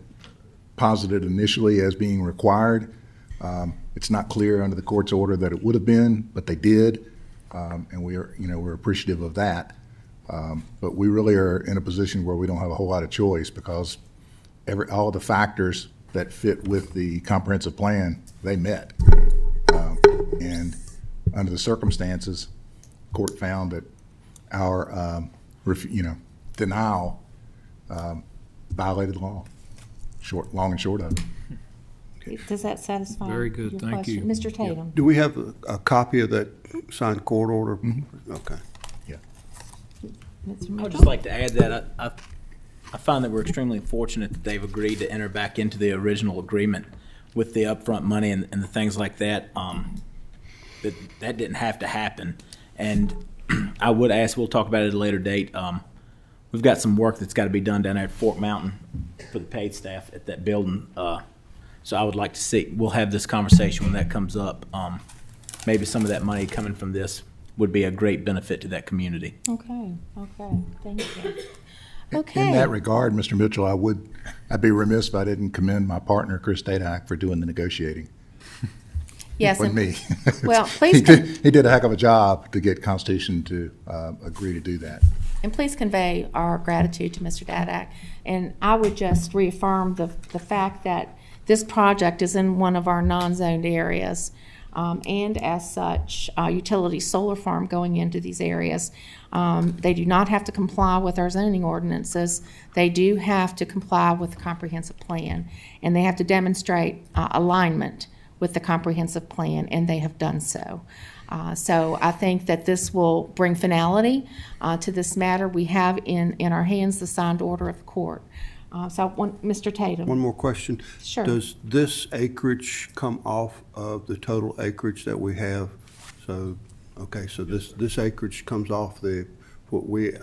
posited initially as being required. It's not clear under the court's order that it would have been, but they did, and we're appreciative of that. But we really are in a position where we don't have a whole lot of choice, because all the factors that fit with the comprehensive plan, they met. And under the circumstances, court found that our denial violated the law. Long and short of it. Does that satisfy Very good, your thank you. question? Mr. Tatum? Do we have a copy of that signed court order? Mm-hmm. Okay. Mr. I would Mitchell? just like to add that I find that we're extremely fortunate that they've agreed to enter back into the original agreement with the upfront money and the things like that. That didn't have to happen. And I would ask, we'll talk about it at a later date. We've got some work that's got to be done down there at Fort Mountain for the paid staff at that building. So I would like to see, we'll have this conversation when that comes up. Maybe some of that money coming from this would be a great benefit to that community. Okay, thank you. In Okay. that regard, Mr. Mitchell, I'd be remiss if I didn't commend my partner, Chris Dadak, for doing the negotiating Yes, with and- me. Well, please He did a heck of a job to get Constitution to agree to do that. And please convey our gratitude to Mr. Dadak. And I would just reaffirm the fact that this project is in one of our non-zoned areas. And as such, utility solar farm going into these areas, they do not have to comply with our zoning ordinances. They do have to comply with the comprehensive plan. And they have to demonstrate alignment with the comprehensive plan, and they have done so. So I think that this will bring finality to this matter. We have in our hands the signed order of the court. So I want Mr. Tatum. One more question. Sure. Does this acreage come off of the total acreage that we have? So, okay, so this acreage comes off what we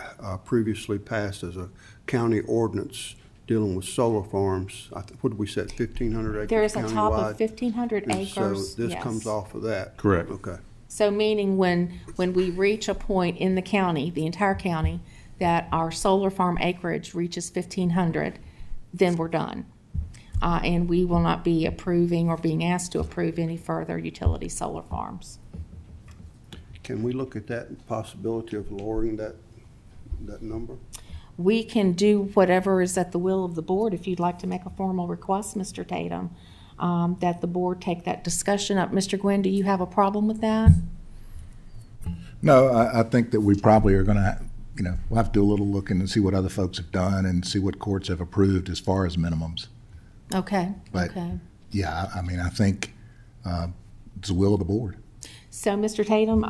previously passed as a county ordinance dealing with solar farms. What did we set, 1,500 acres There is a top of countywide? 1,500 And acres. so this yes. comes off of that? Correct. Okay. So meaning when we reach a point in the county, the entire county, that our solar farm acreage reaches 1,500, then we're done. And we will not be approving or being asked to approve any further utility solar farms. Can we look at that possibility of lowering that number? We can do whatever is at the will of the board. If you'd like to make a formal request, Mr. Tatum, that the board take that discussion up. Mr. Gwynn, do you have a problem with that? No, I think that we probably are going to, we'll have to do a little looking and see what other folks have done and see what courts have approved as far as minimums. Okay, But, okay. Yeah, I think it's the will of the board. So, Mr. Tatum,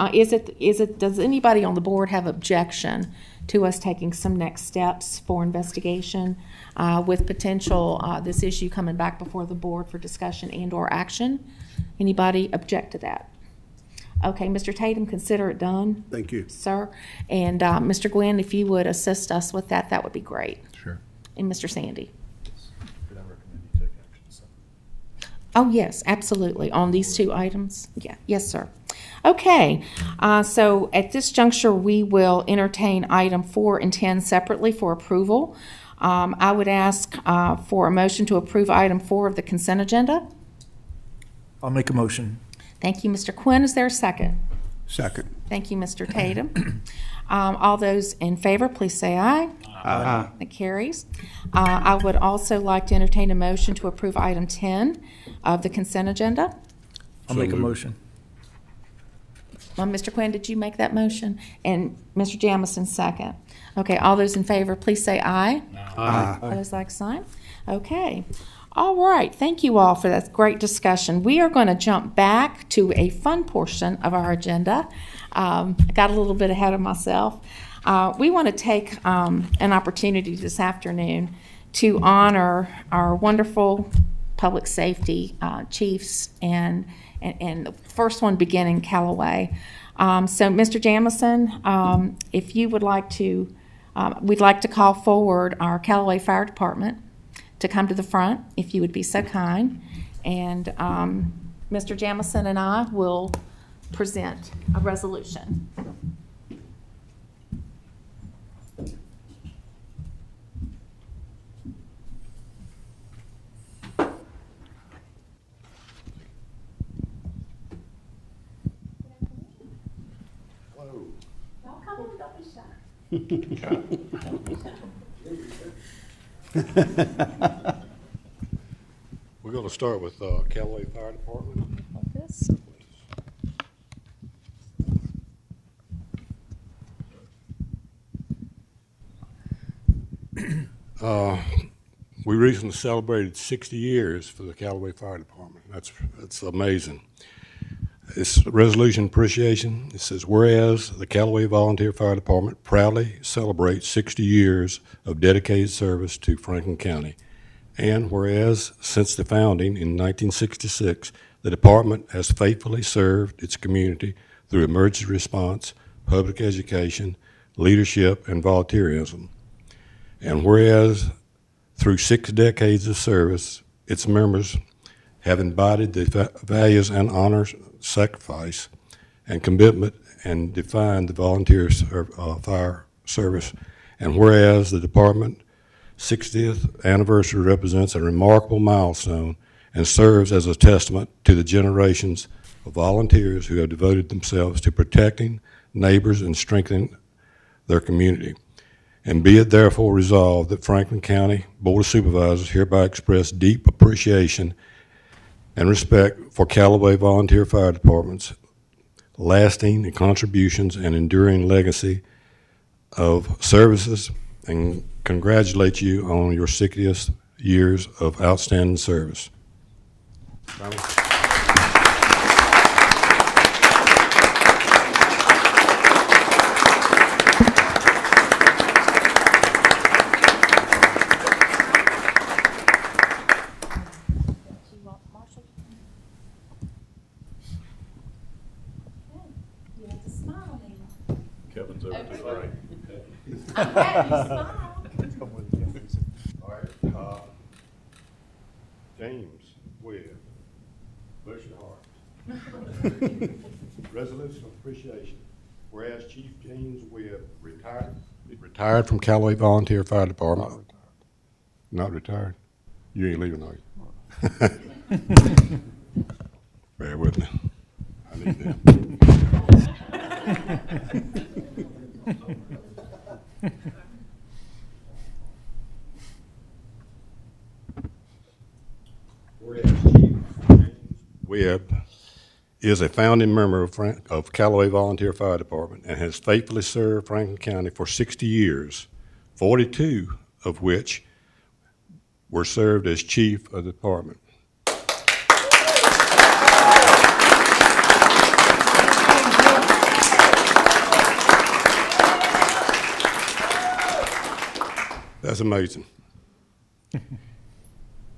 does anybody on the board have objection to us taking some next steps for investigation with potential, this issue coming back before the board for discussion and/or action? Anybody object to that? Okay, Mr. Tatum, consider it done. Thank you. Sir. And Mr. Gwynn, if you would assist us with that, that would be great. Sure. And Mr. Sandy. Could I recommend you take action? Oh, yes, absolutely. On these two items? Yeah, yes, sir. Okay, so at this juncture, we will entertain item 4 and 10 separately for approval. I would ask for a motion to approve item 4 of the consent agenda. I'll make a motion. Thank you, Mr. Quinn. Is there a second? Second. Thank you, Mr. Tatum. All those in favor, please say aye. Aye. That carries. I would also like to entertain a motion to approve item 10 of the consent agenda. I'll make a motion. Mr. Quinn, did you make that motion? And Mr. Jamison, second. Okay, all those in favor, please say aye. Aye. Opposed, like sign. Okay. All right. Thank you all for that great discussion. We are going to jump back to a fun portion of our agenda. I got a little bit ahead of myself. We want to take an opportunity this afternoon to honor our wonderful public safety chiefs and the first one beginning Callaway. So, Mr. Jamison, if you would like to, we'd like to call forward our Callaway Fire Department to come to the front, if you would be so kind. And Mr. Jamison and I will present a resolution. We're going to start with Callaway Fire Department. This. we recently celebrated 60 years for the Callaway Fire Department. That's amazing. It's resolution appreciation. It says, whereas the Callaway Volunteer Fire Department proudly celebrates 60 years of dedicated service to Franklin County. And whereas since the founding in 1966, the department has faithfully served its community through emergency response, public education, leadership, and volunteerism. And whereas through 6 decades of service, its members have embodied the values and honors, sacrifice, and commitment, and defined the volunteer fire service. And whereas the department 60th anniversary represents a remarkable milestone and serves as a testament to the generations of volunteers who have devoted themselves to protecting neighbors and strengthening their community. And be it therefore resolved that Franklin County Board of Supervisors hereby express deep appreciation and respect for Callaway Volunteer Fire Department's lasting contributions and enduring legacy of services, and congratulate you on your 60th years of outstanding service. Kevin's over to the right. All right. James Webb, bless your heart. Resolution of appreciation. Whereas Chief James Webb retired from Callaway Volunteer Fire Department. Not retired? You ain't leaving, are you? Bear with me. I need them. Whereas Chief Webb is a founding member of Callaway Volunteer Fire Department and has faithfully served Franklin County for 60 years, 42 of which were served as chief of the department. That's amazing.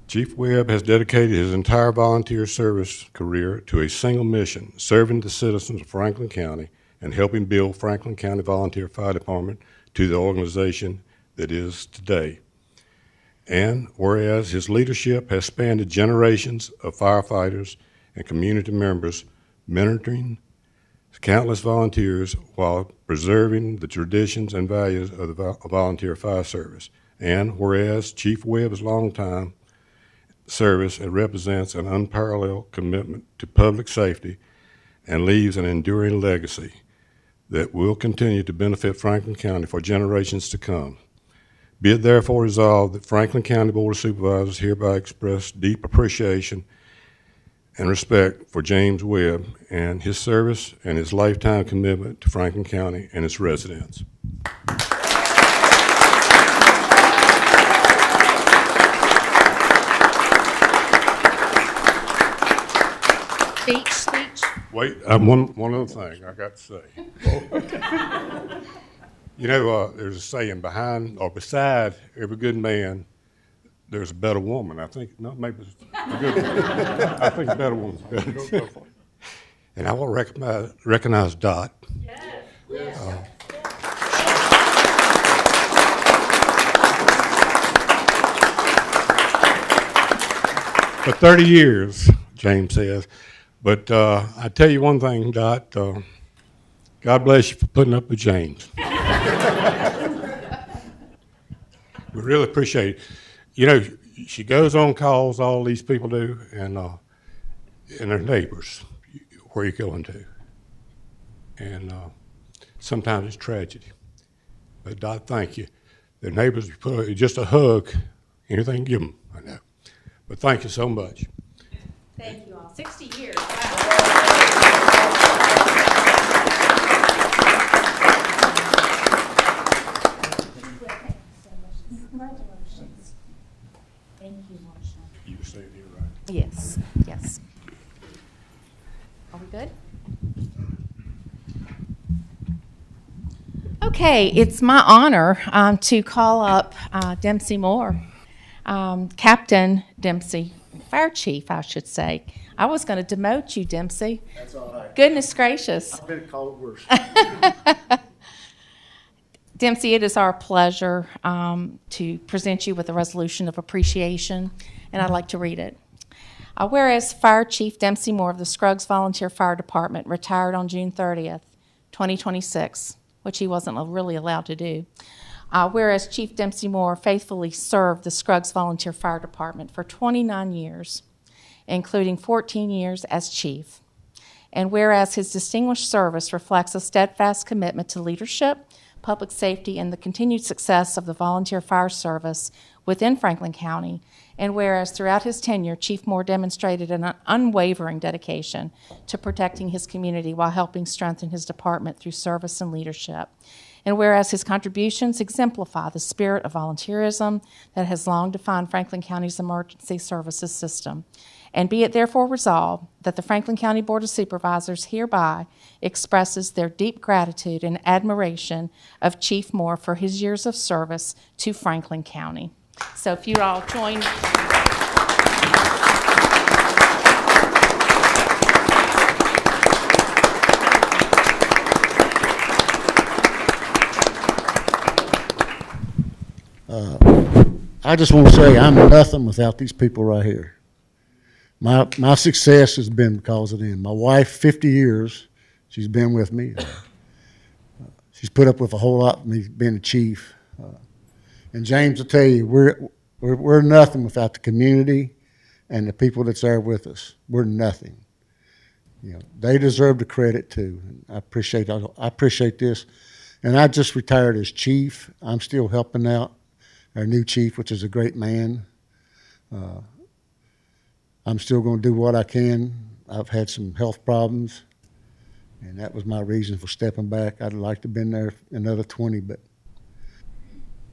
Chief Webb has dedicated his entire volunteer service career to a single mission, serving the citizens of Franklin County and helping build Franklin County Volunteer Fire Department to the organization that is today. And whereas his leadership has spanned generations of firefighters and community members, mentoring countless volunteers while preserving the traditions and values of the volunteer fire service. And whereas Chief Webb's longtime service represents an unparalleled commitment to public safety and leaves an enduring legacy that will continue to benefit Franklin County for generations to come. Be it therefore resolved that Franklin County Board of Supervisors hereby express deep appreciation and respect for James Webb and his service and his lifetime commitment to Franklin County and its residents. Speech. Wait, one other thing I got to say. You know, there's a saying, behind or beside every good man, there's a better woman. I think, no, maybe it's a good one. I think a better woman's better. And I will recognize Dot. Yes. For 30 years, James says. But I tell you one thing, Dot, God bless you for putting up with James. We really appreciate it. You know, she goes on calls, all these people do, and their neighbors, where you going to. And sometimes it's tragedy. But Dot, thank you. Their neighbors, put just a hug, anything, give them, I know. But thank you so much. Thank you all. 60 years. Wow. Stay here, right? Yes, yes. Are we good? Okay, it's my honor to call up Dempsey Moore, Captain Dempsey, Fire Chief, I should say. I was going to demote you, Dempsey. That's all right. Goodness gracious. I've been called worse. Dempsey, it is our pleasure to present you with a resolution of appreciation, and I'd like to read it. Whereas Fire Chief Dempsey Moore of the Scruggs Volunteer Fire Department retired on June 30th, 2026, which he wasn't really allowed to do. Whereas Chief Dempsey Moore faithfully served the Scruggs Volunteer Fire Department for 29 years, including 14 years as chief. And whereas his distinguished service reflects a steadfast commitment to leadership, public safety, and the continued success of the volunteer fire service within Franklin County, and whereas throughout his tenure, Chief Moore demonstrated an unwavering dedication to protecting his community while helping strengthen his department through service and leadership. And whereas his contributions exemplify the spirit of volunteerism that has long defined Franklin County's emergency services system. And be it therefore resolved that the Franklin County Board of Supervisors hereby expresses their deep gratitude and admiration of Chief Moore for his years of service to Franklin County. So if you all join. I just want to say I'm nothing without these people right here. My success has been because of them. My wife, 50 years, she's been with me. She's put up with a whole lot of me being a chief. And James will tell you, we're nothing without the community and the people that's there with us. We're nothing. You know, they deserve the credit too. I appreciate this. And I just retired as chief. I'm still helping out our new chief, which is a great man. I'm still going to do what I can. I've had some health problems, and that was my reason for stepping back. I'd like to have been there another 20, but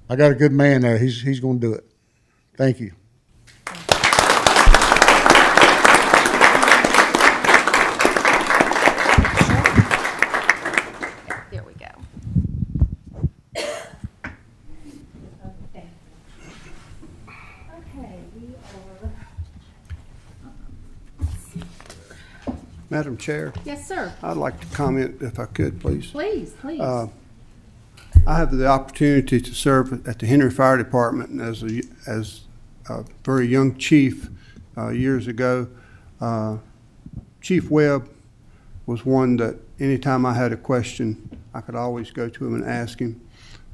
I got a good man there. He's going to do it. Thank you. There we go. Okay, we are. Madam Chair, Yes, sir. I'd like to comment if I could, please. Please, please. I have the opportunity to serve at the Henry Fire Department as a very young chief years ago. Chief Webb was one that anytime I had a question, I could always go to him and ask him.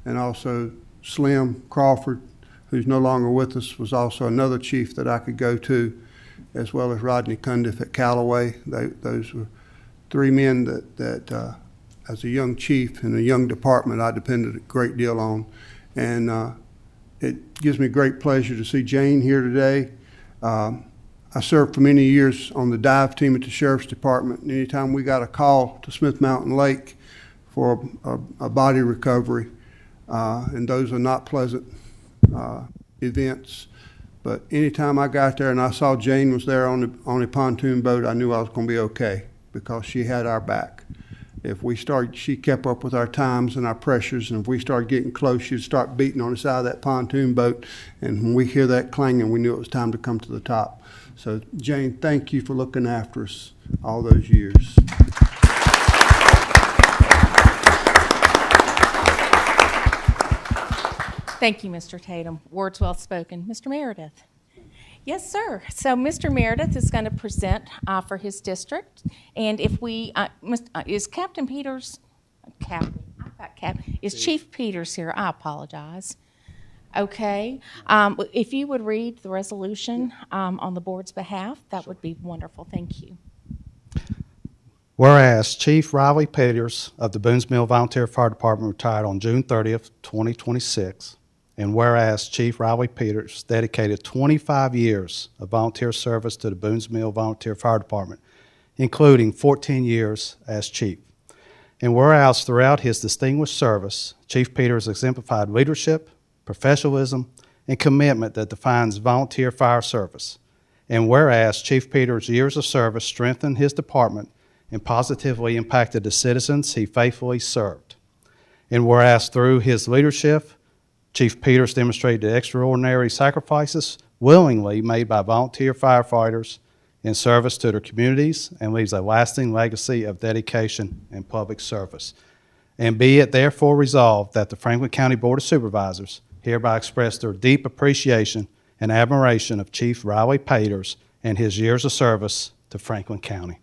And also Slim Crawford, who's no longer with us, was also another chief that I could go to, as well as Rodney Cundiff at Callaway. Those were three men that as a young chief in a young department, I depended a great deal on. And it gives me great pleasure to see Jane here today. I served for many years on the dive team at the Sheriff's Department. And anytime we got a call to Smith Mountain Lake for a body recovery, and those are not pleasant events, but anytime I got there and I saw Jane was there on a pontoon boat, I knew I was going to be okay because she had our back. She kept up with our times and our pressures, and if we started getting close, she'd start beating on the side of that pontoon boat, and when we hear that clanging, we knew it was time to come to the top. So, Jane, thank you for looking after us all those years. Thank you, Mr. Tatum. Words well spoken. Mr. Meredith. Yes, sir. So Mr. Meredith is going to present for his district. And if we, is Captain Peters, is Chief Peters here? I apologize. Okay. If you would read the resolution on the board's behalf, that would be wonderful. Thank you. Whereas Chief Riley Peters of the Boones Mill Volunteer Fire Department retired on June 30th, 2026, and whereas Chief Riley Peters dedicated 25 years of volunteer service to the Boones Mill Volunteer Fire Department, including 14 years as chief. And whereas throughout his distinguished service, Chief Peters exemplified leadership, professionalism, and commitment that defines volunteer fire service. And whereas Chief Peters' years of service strengthened his department and positively impacted the citizens he faithfully served. And whereas through his leadership, Chief Peters demonstrated the extraordinary sacrifices willingly made by volunteer firefighters in service to their communities and leaves a lasting legacy of dedication and public service. And be it therefore resolved that the Franklin County Board of Supervisors hereby express their deep appreciation and admiration of Chief Riley Peters and his years of service to Franklin County.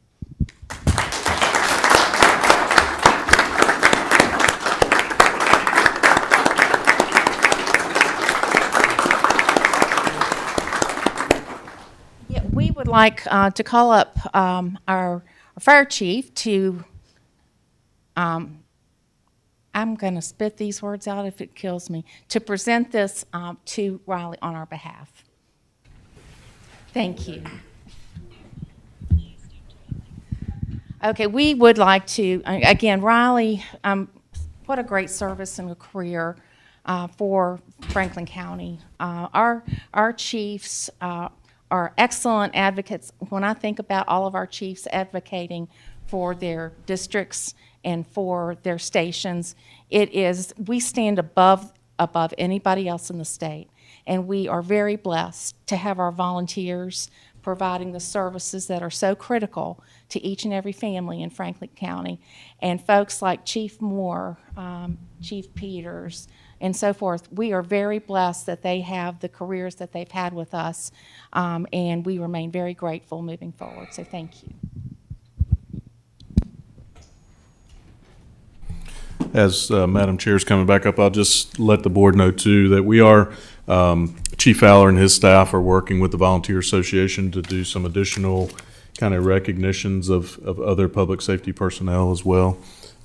Yeah, we would like to call up our fire chief to, I'm going to spit these words out if it kills me, to present this to Riley on our behalf. Thank you. Okay, we would like to, again, Riley, what a great service and a career for Franklin County. Our chiefs are excellent advocates. When I think about all of our chiefs advocating for their districts and for their stations, we stand above anybody else in the state. And we are very blessed to have our volunteers providing the services that are so critical to each and every family in Franklin County. And folks like Chief Moore, Chief Peters, and so forth, we are very blessed that they have the careers that they've had with us, and we remain very grateful moving forward. So thank you. As Madam Chair is coming back up, I'll just let the board know too that we are, Chief Fowler and his staff are working with the Volunteer Association to do some additional kind of recognitions of other public safety personnel as well.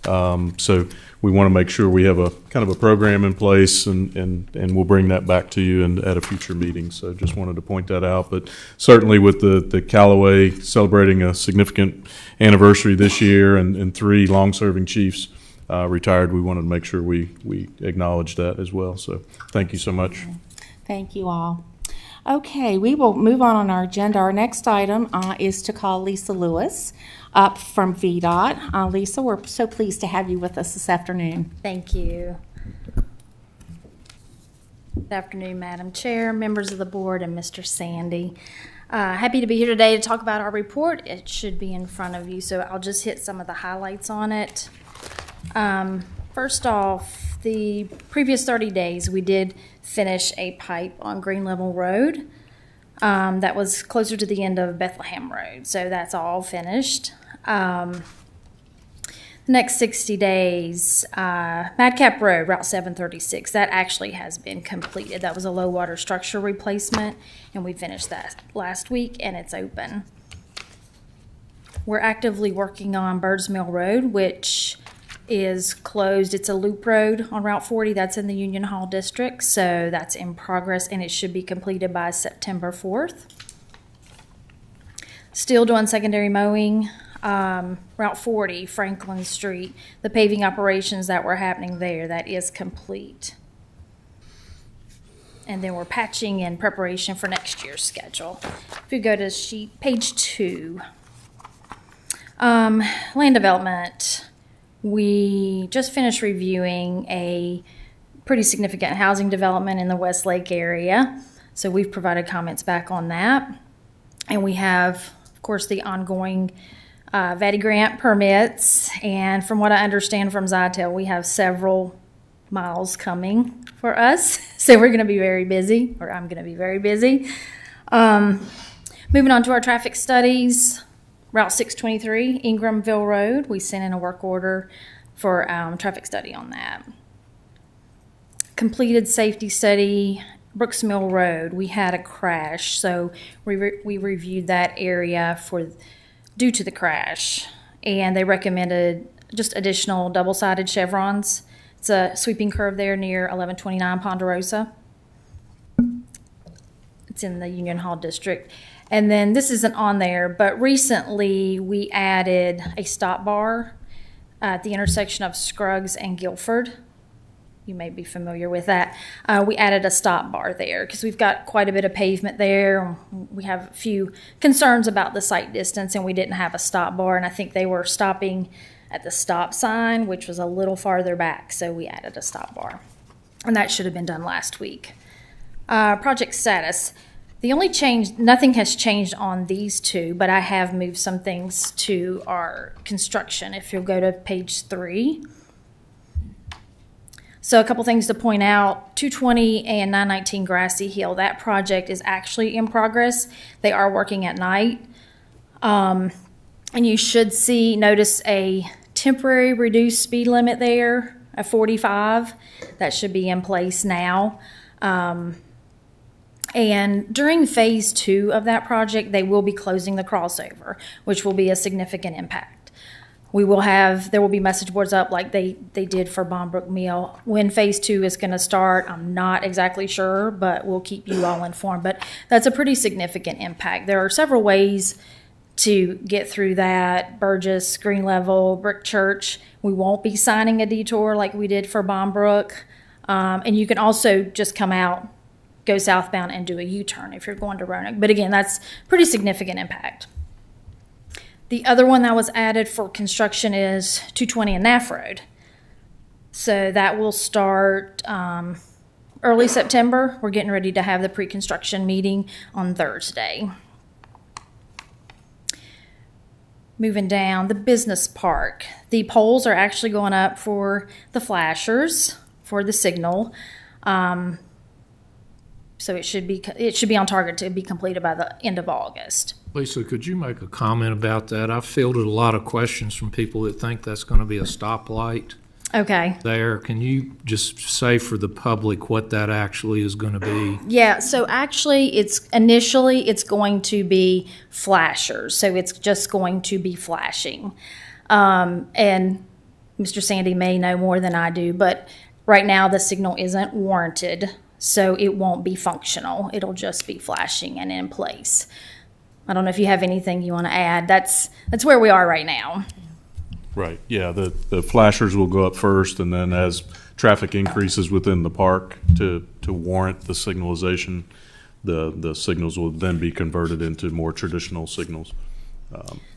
So we want to make sure we have a kind of a program in place, and we'll bring that back to you at a future meeting. So just wanted to point that out. But certainly with the Callaway celebrating a significant anniversary this year and 3 long-serving chiefs retired, we wanted to make sure we acknowledge that as well. So thank you so much. Thank you all. Okay, we will move on our agenda. Our next item is to call Lisa Lewis up from VDOT. Lisa, we're so pleased to have you with us this afternoon. Thank you. Good afternoon, Madam Chair, members of the board, and Mr. Sandy. Happy to be here today to talk about our report. It should be in front of you, so I'll just hit some of the highlights on it. First off, the previous 30 days, we did finish a pipe on Green Level Road that was closer to the end of Bethlehem Road, so that's all finished. The next 60 days, Madcap Road, Route 736, that actually has been completed. That was a low water structure replacement, and we finished that last week, and it's open. We're actively working on Birds Mill Road, which is closed. It's a loop road on Route 40. That's in the Union Hall District, so that's in progress, and it should be completed by September 4th. Still doing secondary mowing. Route 40, Franklin Street, the paving operations that were happening there, that is complete. And then we're patching in preparation for next year's schedule. If you go to page 2, land development. We just finished reviewing a pretty significant housing development in the Westlake area. So we've provided comments back on that. And we have, of course, the ongoing VDOT grant permits. And from what I understand from Zytel, we have several miles coming for us. So we're going to be very busy, or I'm going to be very busy. Moving on to our traffic studies. Route 623, Ingramville Road, we sent in a work order for traffic study on that. Completed safety study, Brooks Mill Road, we had a crash, so we reviewed that area due to the crash, and they recommended just additional double-sided chevrons. It's a sweeping curve there near 1129 Ponderosa. It's in the Union Hall District. And then this isn't on there, but recently we added a stop bar at the intersection of Scruggs and Guilford. You may be familiar with that. We added a stop bar there because we've got quite a bit of pavement there. We have a few concerns about the sight distance, and we didn't have a stop bar, and I think they were stopping at the stop sign, which was a little farther back, so we added a stop bar. And that should have been done last week. Project status. The only change, nothing has changed on these two, but I have moved some things to our construction. If you'll go to page 3. So a couple things to point out, 220 and 919 Grassy Hill, that project is actually in progress. They are working at night. And you should notice a temporary reduced speed limit there of 45. That should be in place now. And during phase 2 of that project, they will be closing the crossover, which will be a significant impact. There will be message boards up like they did for Bombrook Mill. When phase 2 is going to start, I'm not exactly sure, but we'll keep you all informed. But that's a pretty significant impact. There are several ways to get through that. Burgess, Green Level, Brick Church. We won't be signing a detour like we did for Bombrook. And you can also just come out, go southbound, and do a U-turn if you're going to Roanoke. But again, that's pretty significant impact. The other one that was added for construction is 220 and Naff Road. So that will start early September. We're getting ready to have the pre-construction meeting on Thursday. Moving down, the business park. The poles are actually going up for the flashers for the signal. So it should be on target to be completed by the end of August. Lisa, could you make a comment about that? I've fielded a lot of questions from people that think that's going to be a stoplight Okay. there. Can you just say for the public what that actually is going to be? Yeah, so actually it's going to be flashers. So it's just going to be flashing. And Mr. Sandy may know more than I do, but right now the signal isn't warranted, so it won't be functional. It'll just be flashing and in place. I don't know if you have anything you want to add. That's where we are right now. Right, yeah, the flashers will go up first, and then as traffic increases within the park to warrant the signalization, the signals will then be converted into more traditional signals,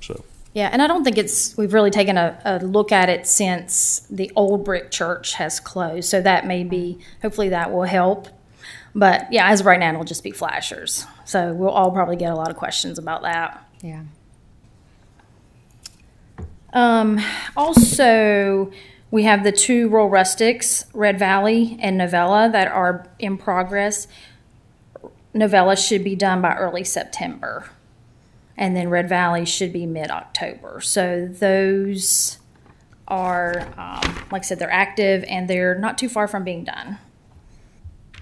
so. Yeah, and I don't think we've really taken a look at it since the old brick church has closed, so that may be, hopefully that will help. But yeah, as of right now, it'll just be flashers. So we'll all probably get a lot of questions about that. Yeah. Also, we have the 2 rural rustics, Red Valley and Novella, that are in progress. Novella should be done by early September. And then Red Valley should be mid-October. So those are, like I said, they're active and they're not too far from being done.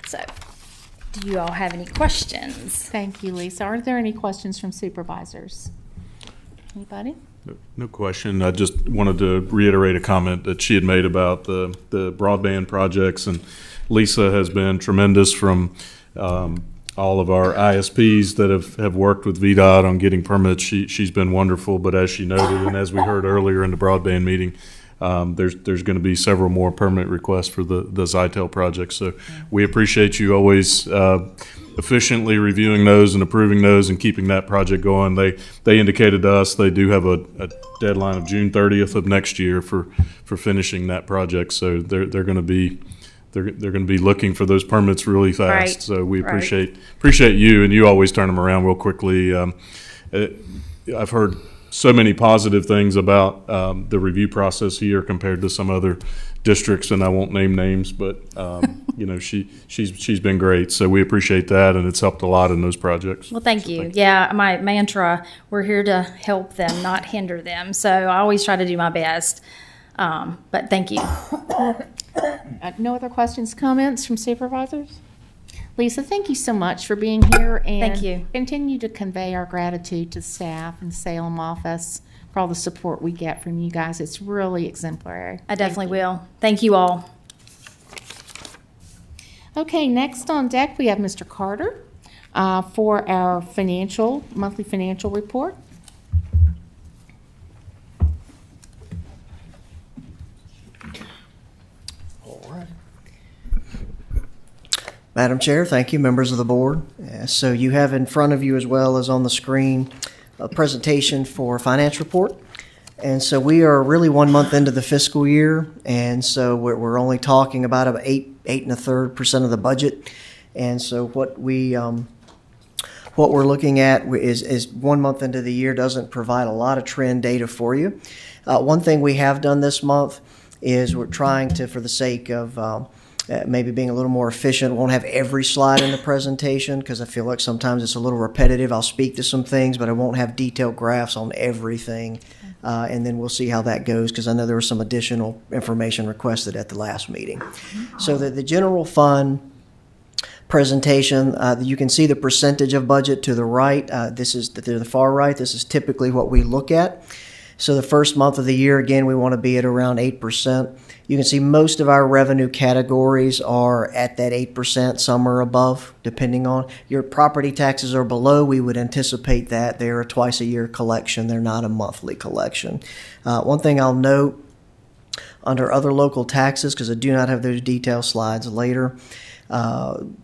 So, do you all have any questions? Thank you, Lisa. Are there any questions from supervisors? Anybody? No question. I just wanted to reiterate a comment that she had made about the broadband projects, and Lisa has been tremendous from all of our ISPs that have worked with VDOT on getting permits. She's been wonderful, but as she noted, and as we heard earlier in the broadband meeting, there's going to be several more permit requests for the Zytel project. So we appreciate you always efficiently reviewing those and approving those and keeping that project going. They indicated to us they do have a deadline of June 30th of next year for finishing that project. So they're going to be looking for those permits really fast. Right. So we appreciate you, and you always turn them around real quickly. I've heard so many positive things about the review process here compared to some other districts, and I won't name names, but she's been great. So we appreciate that, and it's helped a lot in those projects. Well, thank you. Yeah, my mantra, we're here to help them, not hinder them. So I always try to do my best. But thank you. No other questions, comments from supervisors? Lisa, thank you so much for being here, and Thank you. Continue to convey our gratitude to staff and Salem office for all the support we get from you guys. It's really exemplary. I definitely will. Thank you all. Okay, next on deck we have Mr. Carter for our monthly financial report. All right. Madam Chair, thank you, members of the board. So you have in front of you as well as on the screen a presentation for finance report. And so we are really 1 month into the fiscal year, and so we're only talking about 8.33% of the budget. And so what we're looking at is 1 month into the year doesn't provide a lot of trend data for you. One thing we have done this month is we're trying to, for the sake of maybe being a little more efficient, won't have every slide in the presentation because I feel like sometimes it's a little repetitive. I'll speak to some things, but I won't have detailed graphs on everything. And then we'll see how that goes because I know there was some additional information requested at the last meeting. So the general fund presentation, you can see the percentage of budget to the right. This is to the far right. This is typically what we look at. So the first month of the year, again, we want to be at around 8%. You can see most of our revenue categories are at that 8%, some are above, depending on. Your property taxes are below. We would anticipate that. They're a twice-a-year collection. They're not a monthly collection. One thing I'll note, under other local taxes, because I do not have those detail slides later,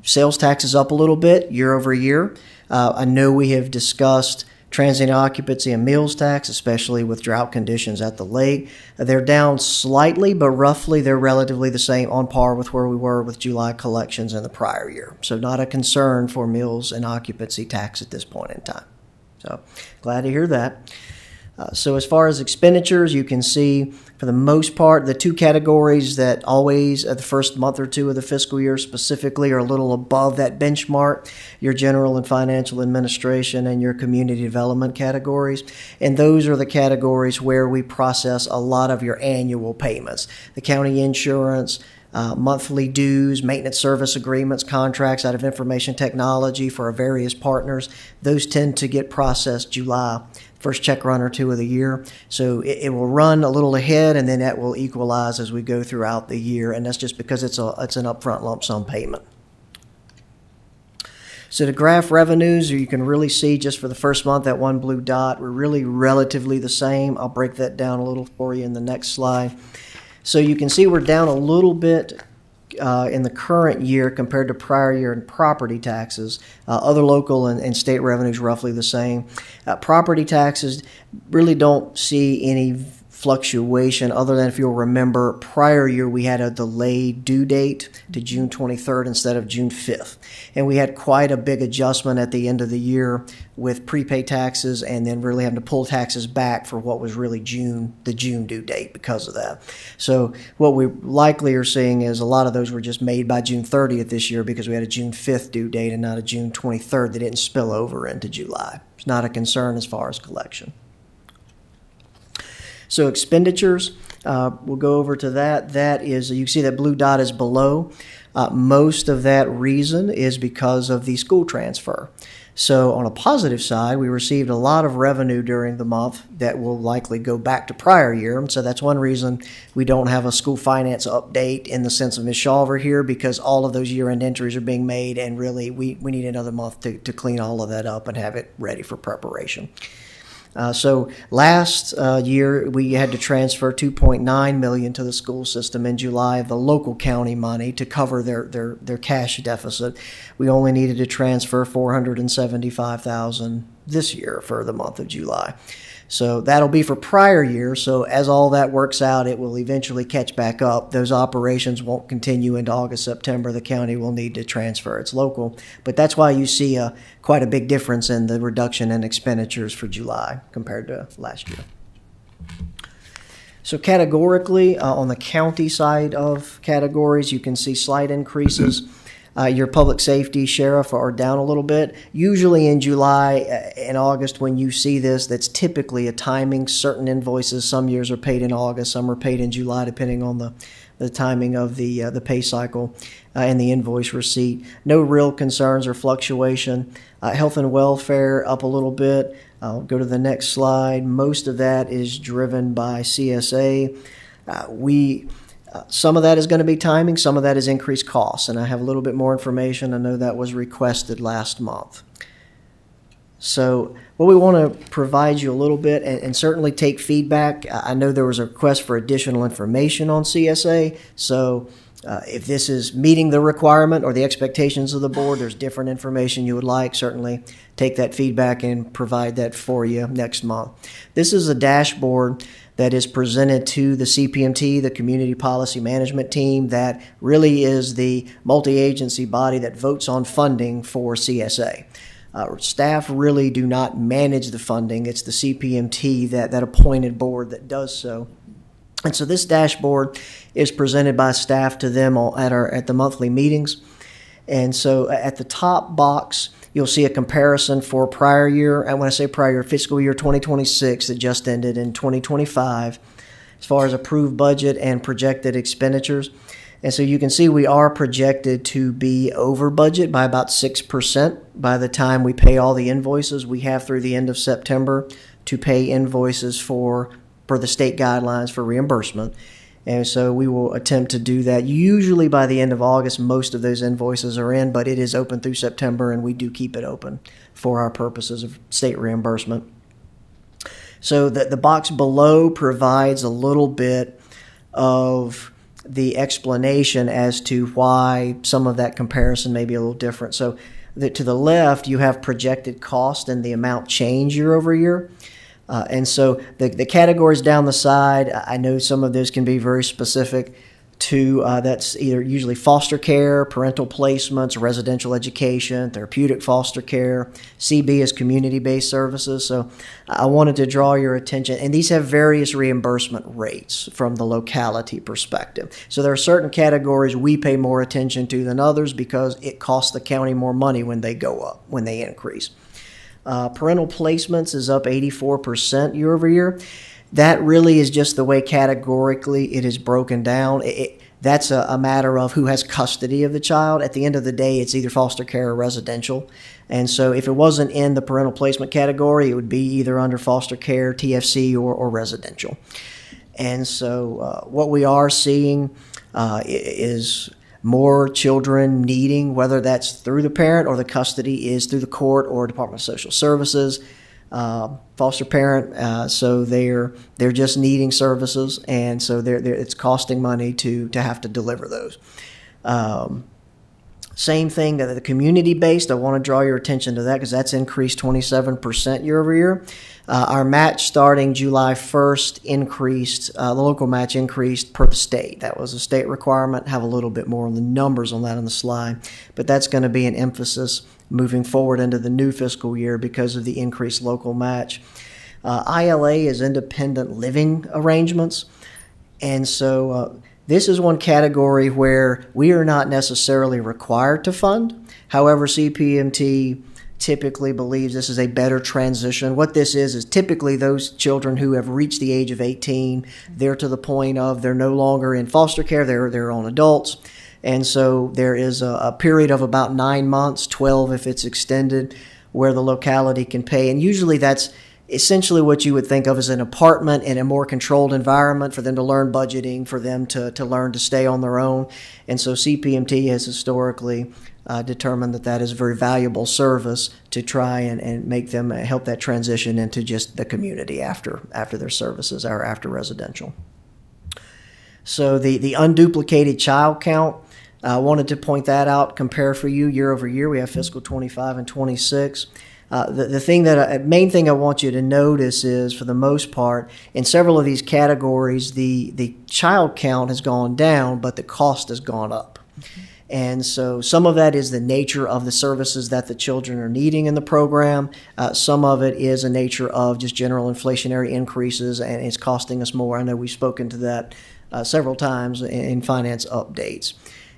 sales tax is up a little bit year over year. I know we have discussed transient occupancy and meals tax, especially with drought conditions at the lake. They're down slightly, but roughly they're relatively the same, on par with where we were with July collections in the prior year. So not a concern for meals and occupancy tax at this point in time. So glad to hear that. So as far as expenditures, you can see for the most part, the two categories that always at the first month or two of the fiscal year specifically are a little above that benchmark, your general and financial administration and your community development categories. And those are the categories where we process a lot of your annual payments. The county insurance, monthly dues, maintenance service agreements, contracts out of information technology for our various partners, those tend to get processed July, first check run or two of the year. So it will run a little ahead and then that will equalize as we go throughout the year. And that's just because it's an upfront lump sum payment. So the graph revenues, you can really see just for the first month, that one blue dot, we're really relatively the same. I'll break that down a little for you in the next slide. So you can see we're down a little bit in the current year compared to prior year in property taxes. Other local and state revenues roughly the same. Property taxes really don't see any fluctuation other than, if you'll remember, prior year we had a delayed due date to June 23rd instead of June 5th. And we had quite a big adjustment at the end of the year with prepaid taxes and then really having to pull taxes back for what was really the June due date because of that. So what we likely are seeing is a lot of those were just made by June 30th this year because we had a June 5th due date and not a June 23rd that didn't spill over into July. It's not a concern as far as collection. So expenditures, we'll go over to that. That is, you see that blue dot is below. Most of that reason is because of the school transfer. So on a positive side, we received a lot of revenue during the month that will likely go back to prior year. And so that's one reason we don't have a school finance update in the sense of Ms. Shawver here, because all of those year-end entries are being made, and really we need another month to clean all of that up and have it ready for preparation. So last year we had to transfer $2.9 million to the school system in July of the local county money to cover their cash deficit. We only needed to transfer $475,000 this year for the month of July. So that'll be for prior year. So as all that works out, it will eventually catch back up. Those operations won't continue into August, September. The county will need to transfer its local. But that's why you see quite a big difference in the reduction in expenditures for July compared to last year. So categorically, on the county side of categories, you can see slight increases. Your public safety, sheriff are down a little bit. Usually in July and August when you see this, that's typically a timing. Certain invoices, some years are paid in August, some are paid in July, depending on the timing of the pay cycle and the invoice receipt. No real concerns or fluctuation. Health and welfare up a little bit. I'll go to the next slide. Most of that is driven by CSA. Some of that is going to be timing, some of that is increased costs, and I have a little bit more information. I know that was requested last month. So what we want to provide you a little bit, and certainly take feedback. I know there was a request for additional information on CSA, so If this is meeting the requirement or the expectations of the board, there's different information you would like, certainly take that feedback and provide that for you next month. This is a dashboard that is presented to the CPMT, the Community Policy Management Team, that really is the multi-agency body that votes on funding for CSA. Staff really do not manage the funding. It's the CPMT, that appointed board, that does so. And so this dashboard is presented by staff to them at the monthly meetings. And so at the top box, you'll see a comparison for prior year, and when I say prior year, fiscal year 2026 that just ended in 2025, as far as approved budget and projected expenditures. And so you can see we are projected to be over budget by about 6% by the time we pay all the invoices. We have through the end of September to pay invoices for the state guidelines for reimbursement. And so we will attempt to do that. Usually by the end of August, most of those invoices are in, but it is open through September, and we do keep it open for our purposes of state reimbursement. So the box below provides a little bit of the explanation as to why some of that comparison may be a little different. So to the left, you have projected cost and the amount change year over year. And so the categories down the side, I know some of those can be very specific to, that's either usually foster care, parental placements, residential education, therapeutic foster care. CB is community-based services. So I wanted to draw your attention, and these have various reimbursement rates from the locality perspective. So there are certain categories we pay more attention to than others because it costs the county more money when they go up, when they increase. Parental placements is up 84% year over year. That really is just the way categorically it is broken down. That's a matter of who has custody of the child. At the end of the day, it's either foster care or residential. And so if it wasn't in the parental placement category, it would be either under foster care, TFC, or residential. And so what we are seeing is more children needing, whether that's through the parent or the custody is through the court or Department of Social Services, foster parent. So they're just needing services, and so it's costing money to have to deliver those. Same thing that the community-based, I want to draw your attention to that because that's increased 27% year over year. Our match starting July 1st increased, the local match increased per the state. That was a state requirement. Have a little bit more on the numbers on that on the slide, but that's going to be an emphasis moving forward into the new fiscal year because of the increased local match. ILA is independent living arrangements, and so this is one category where we are not necessarily required to fund. However, CPMT typically believes this is a better transition. What this is typically those children who have reached the age of 18, they're to the point of they're no longer in foster care, they're their own adults. And so there is a period of about 9 months, 12 if it's extended, where the locality can pay. And usually that's essentially what you would think of as an apartment in a more controlled environment for them to learn budgeting, for them to learn to stay on their own. And so CPMT has historically determined that is a very valuable service to try and make them help that transition into just the community after their services or after residential. So the unduplicated child count, I wanted to point that out, compare for you year over year. We have fiscal 25 and 26. The main thing I want you to notice is, for the most part, in several of these categories, the child count has gone down, but the cost has gone up. Mm-hmm. And so some of that is the nature of the services that the children are needing in the program. Some of it is a nature of just general inflationary increases, and it's costing us more. I know we've spoken to that several times in finance updates.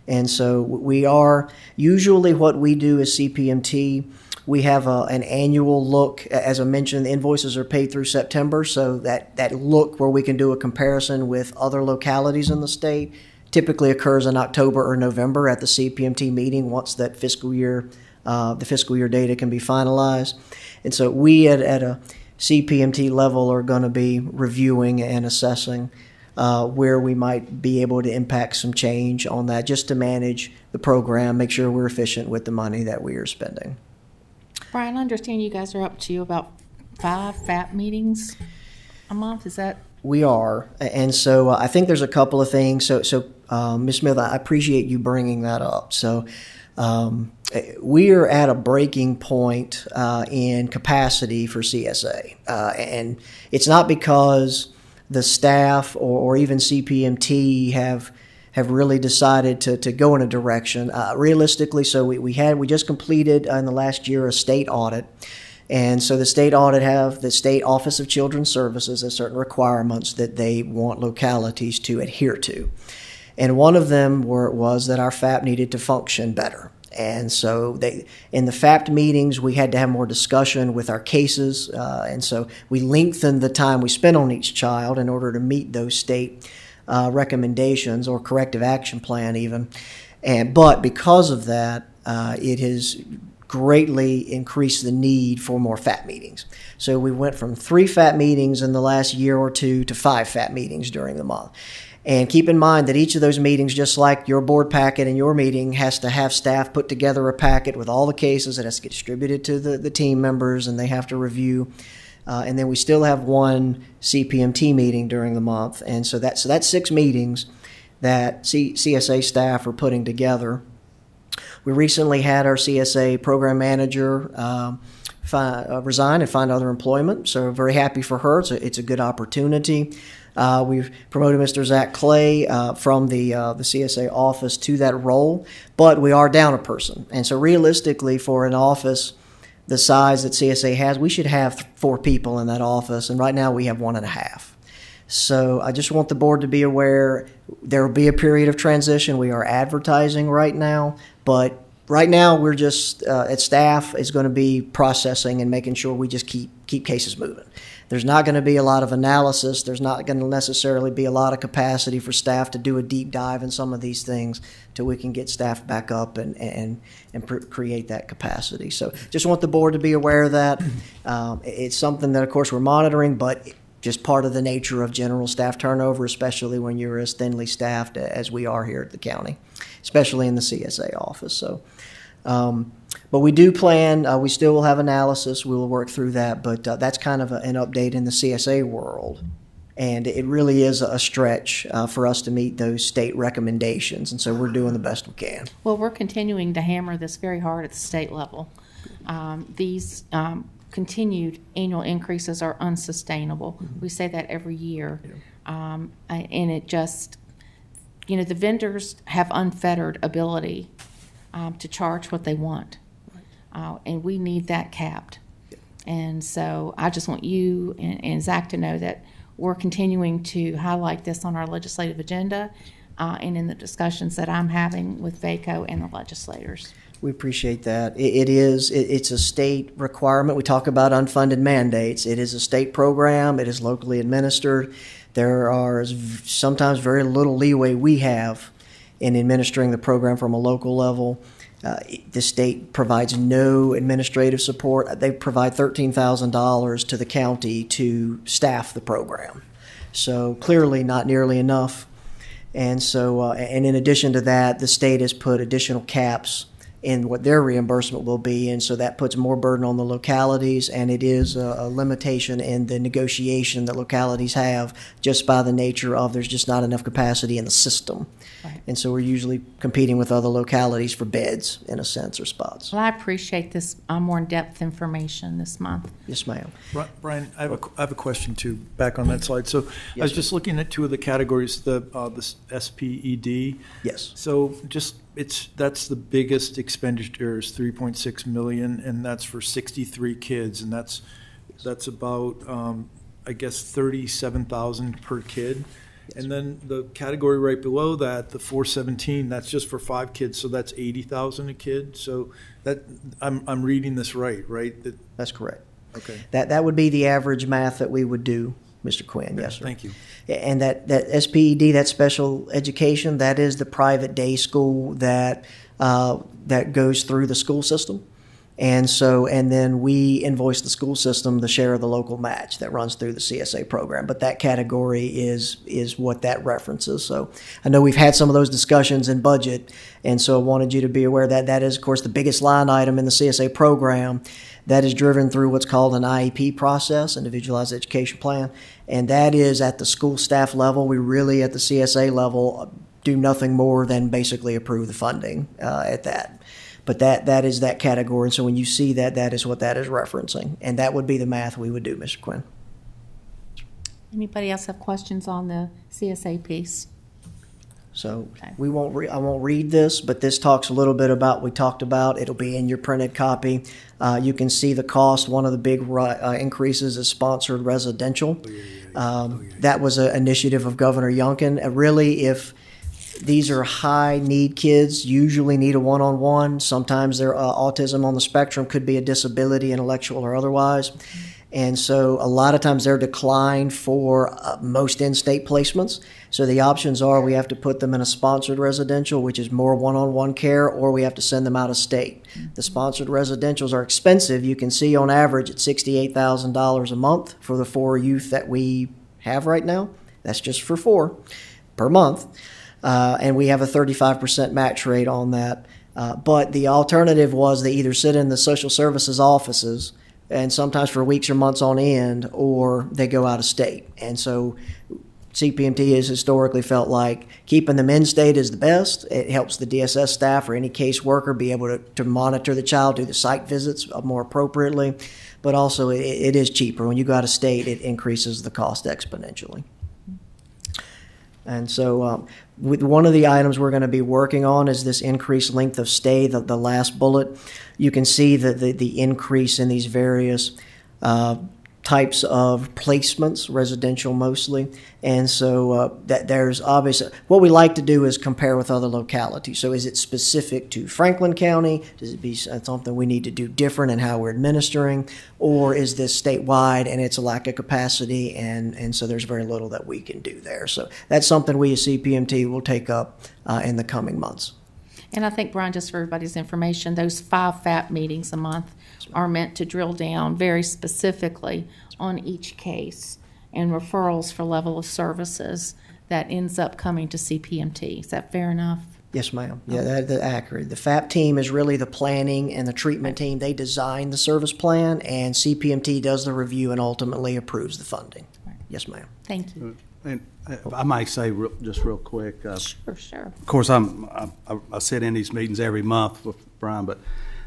And so we are, usually what we do as CPMT, we have an annual look. As I mentioned, the invoices are paid through September, so that look where we can do a comparison with other localities in the state typically occurs in October or November at the CPMT meeting once that fiscal year, the fiscal year data can be finalized. And so we at a CPMT level are going to be reviewing and assessing where we might be able to impact some change on that, just to manage the program, make sure we're efficient with the money that we are spending. Brian, I understand you guys are up to about 5 FAP meetings a month. Is that? We are, and so I think there's a couple of things. So Ms. Smith, I appreciate you bringing that up. So we are at a breaking point in capacity for CSA. And it's not because the staff or even CPMT have really decided to go in a direction. Realistically, so we just completed in the last year a state audit. And so the state audit the State Office of Children's Services has certain requirements that they want localities to adhere to. And one of them was that our FAP needed to function better. And so in the FAPT meetings, we had to have more discussion with our cases. And so we lengthened the time we spent on each child in order to meet those state recommendations or corrective action plan even. But because of that, it has greatly increased the need for more FAP meetings. So we went from 3 FAP meetings in the last year or two to 5 FAP meetings during the month. And keep in mind that each of those meetings, just like your board packet and your meeting, has to have staff put together a packet with all the cases. It has to get distributed to the team members, and they have to review. And then we still have 1 CPMT meeting during the month. And so that's 6 meetings that CSA staff are putting together. We recently had our CSA program manager resign and find other employment, so we're very happy for her. It's a good opportunity. We've promoted Mr. Zach Clay from the CSA office to that role, but we are down a person. And so realistically, for an office the size that CSA has, we should have 4 people in that office, and right now we have 1.5. So I just want the board to be aware there will be a period of transition. We are advertising right now, but right now we're just at staff is going to be processing and making sure we just keep cases moving. There's not going to be a lot of analysis. There's not going to necessarily be a lot of capacity for staff to do a deep dive in some of these things till we can get staff back up and create that capacity. So just want the board to be aware of that. It's something that, of course, we're monitoring, but just part of the nature of general staff turnover, especially when you're as thinly staffed as we are here at the county, especially in the CSA office. So, but we do plan, we still will have analysis, we will work through that, but that's kind of an update in the CSA world. And it really is a stretch for us to meet those state recommendations, and so we're doing the best we can. Well, we're continuing to hammer this very hard at the state level. These continued annual increases are unsustainable. We say that every year. And it just, the vendors have unfettered ability to charge what they want. And we need that capped. And so I just want you and Zach to know that we're continuing to highlight this on our legislative agenda and in the discussions that I'm having with VACO and the legislators. We appreciate that. It's a state requirement. We talk about unfunded mandates. It is a state program. It is locally administered. There are sometimes very little leeway we have in administering the program from a local level. The state provides no administrative support. They provide $13,000 to the county to staff the program. So clearly not nearly enough. And so, and in addition to that, the state has put additional caps in what their reimbursement will be, and so that puts more burden on the localities, and it is a limitation in the negotiation that localities have just by the nature of there's just not enough capacity in the system. Right. And so we're usually competing with other localities for beds, in a sense, or spots. Well, I appreciate this more in-depth information this month. Yes, ma'am. Brian, I have a question too, back on that slide. So yes, I was just looking at 2 of the categories, the SPED. Yes. So that's the biggest expenditure is $3.6 million, and that's for 63 kids, and that's about I guess $37,000 per kid. Yes. And then the category right below that, the 417, that's just for 5 kids, so that's $80,000 a kid. So that I'm reading this right? That's correct. Okay. That would be the average math that we would do, Mr. Quinn. Yes, sir. Thank you. And that SPED, that special education, that is the private day school that goes through the school system. And then we invoice the school system the share of the local match that runs through the CSA program. But that category is what that references. So I know we've had some of those discussions in budget, and so I wanted you to be aware that that is, of course, the biggest line item in the CSA program. That is driven through what's called an IEP process, Individualized Education Plan, and that is at the school staff level. We really, at the CSA level, do nothing more than basically approve the funding at that. But that is that category. And so when you see that, that is what that is referencing. And that would be the math we would do, Mr. Quinn. Anybody else have questions on the CSA piece? So Okay. I won't read this, but this talks a little bit about what we talked about. It'll be in your printed copy. You can see the cost. One of the big increases is sponsored residential. That was an initiative of Governor Youngkin. Really, if these are high-need kids, usually need a one-on-one. Sometimes their autism on the spectrum could be a disability, intellectual or otherwise. And so a lot of times they're declined for most in-state placements. So the options are we have to put them in a sponsored residential, which is more one-on-one care, or we have to send them out of state. The sponsored residentials are expensive. You can see on average it's $68,000 a month for the 4 youth that we have right now. That's just for 4 per month. And we have a 35% match rate on that. But the alternative was they either sit in the social services offices and sometimes for weeks or months on end, or they go out of state. And so CPMT has historically felt like keeping them in state is the best. It helps the DSS staff or any caseworker be able to monitor the child, do the site visits more appropriately. But also it is cheaper. When you go out of state, it increases the cost exponentially. And so with one of the items we're going to be working on is this increased length of stay, the last bullet. You can see the increase in these various types of placements, residential mostly. And so that there's obviously, what we like to do is compare with other localities. So is it specific to Franklin County? Does it be something we need to do different in how we're administering? Or is this statewide and it's a lack of capacity and so there's very little that we can do there. So that's something we as CPMT will take up in the coming months. And I think, Brian, just for everybody's information, those 5 FAP meetings a month are meant to drill down very specifically on each case and referrals for level of services that ends up coming to CPMT. Is that fair enough? Yes, ma'am. Yeah, that's accurate. The FAP team is really the planning and the treatment team. They design the service plan, and CPMT does the review and ultimately approves the funding. Right. Yes, ma'am. Thank you. And I might say just real quick. Sure. Of course, I sit in these meetings every month with Brian, but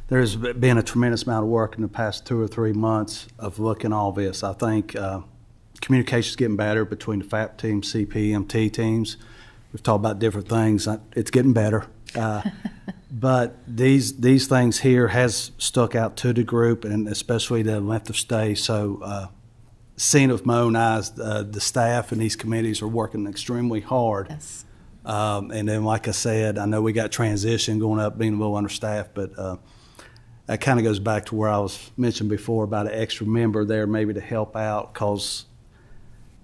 there's been a tremendous amount of work in the past 2 or 3 months of looking at all this. I think communication's getting better between the FAP team, CPMT teams. We've talked about different things. It's getting better. But these things here has stuck out to the group, and especially the length of stay. So seen with my own eyes, the staff and these committees are working extremely hard. Yes. And then, like I said, I know we got transition going up, being a little understaffed, but that kind of goes back to where I was mentioned before about an extra member there maybe to help out, because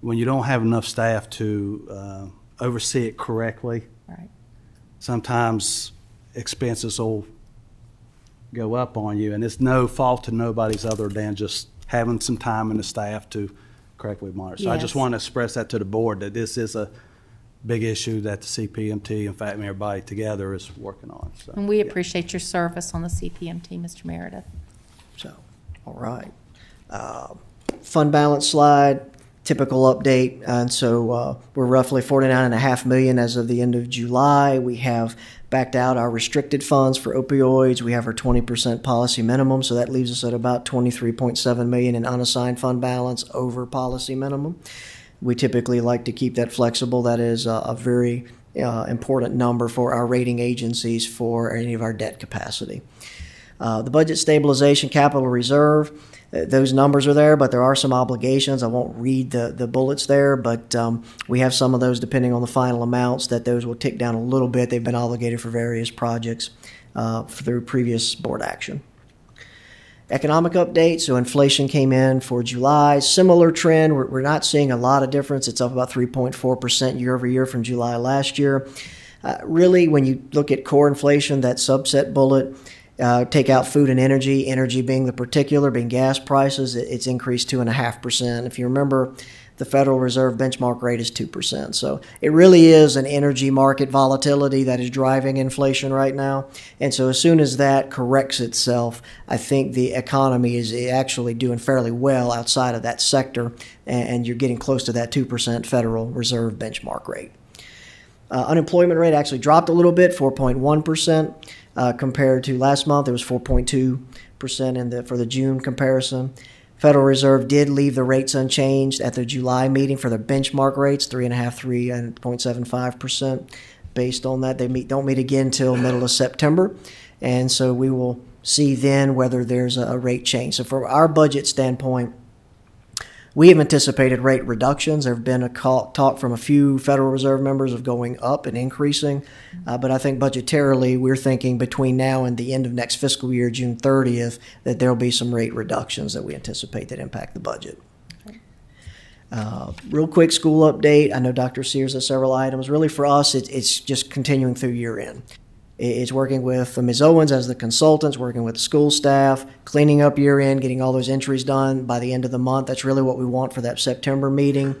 when you don't have enough staff to oversee it correctly, Right. sometimes expenses will go up on you, and it's no fault to nobody's other than just having some time in the staff to correctly monitor. So I just Yes. want to express that to the board, that this is a big issue that the CPMT and FATMA, everybody together is working on. So, And we appreciate your service on the CPMT, Mr. Meredith. So, all right. Fund balance slide, typical update. And so we're roughly $49.5 million as of the end of July. We have backed out our restricted funds for opioids. We have our 20% policy minimum, so that leaves us at about $23.7 million in unassigned fund balance over policy minimum. We typically like to keep that flexible. That is a very important number for our rating agencies for any of our debt capacity. The budget stabilization capital reserve, those numbers are there, but there are some obligations. I won't read the bullets there, but we have some of those depending on the final amounts, that those will tick down a little bit. They've been obligated for various projects through previous board action. Economic update, so inflation came in for July. Similar trend, we're not seeing a lot of difference. It's up about 3.4% year over year from July last year. Really, when you look at core inflation, that subset bullet, take out food and energy being the particular, being gas prices, it's increased 2.5%. If you remember, the Federal Reserve benchmark rate is 2%. So it really is an energy market volatility that is driving inflation right now. And so as soon as that corrects itself, I think the economy is actually doing fairly well outside of that sector, and you're getting close to that 2% Federal Reserve benchmark rate. Unemployment rate actually dropped a little bit, 4.1%, compared to last month. It was 4.2% for the June comparison. Federal Reserve did leave the rates unchanged at their July meeting for the benchmark rates, 3.5%, 3.75%. Based on that, they don't meet again until middle of September, and so we will see then whether there's a rate change. So from our budget standpoint, we have anticipated rate reductions. There have been a talk from a few Federal Reserve members of going up and increasing, but I think budgetarily we're thinking between now and the end of next fiscal year, June 30th, that there will be some rate reductions that we anticipate that impact the budget. Real quick school update. I know Dr. Sears has several items. Really for us, it's just continuing through year end. It's working with Ms. Owens as the consultants, working with the school staff, cleaning up year end, getting all those entries done by the end of the month. That's really what we want for that September meeting.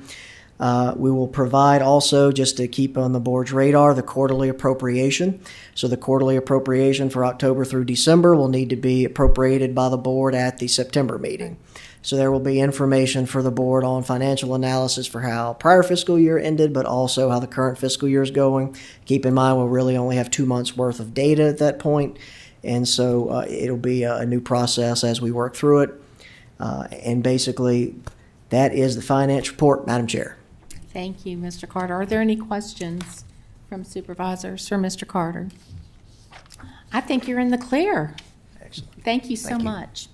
We will provide also, just to keep on the board's radar, the quarterly appropriation. So the quarterly appropriation for October through December will need to be appropriated by the board at the September meeting. So there will be information for the board on financial analysis for how prior fiscal year ended, but also how the current fiscal year is going. Keep in mind, we'll really only have 2 months worth of data at that point. And so it'll be a new process as we work through it. And basically, that is the finance report, Madam Chair. Thank you, Mr. Carter. Are there any questions from supervisors for Mr. Carter? I think you're in the clear. Excellent. Thank you so much.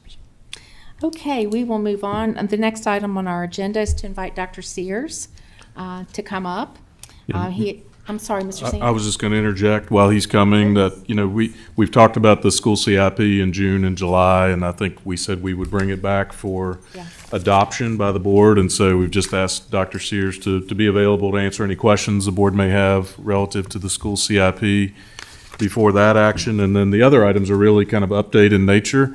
Okay, we will move on. The next item on our agenda is to invite Dr. Sears to come up. I'm sorry, Mr. Sanders. I was just going to interject while he's coming that, we've talked about the school CIP in June and July, and I think we said we would bring it back for adoption by the board. And so we've just asked Dr. Sears to be available to answer any questions the board may have relative to the school CIP before that action. And then the other items are really kind of update in nature.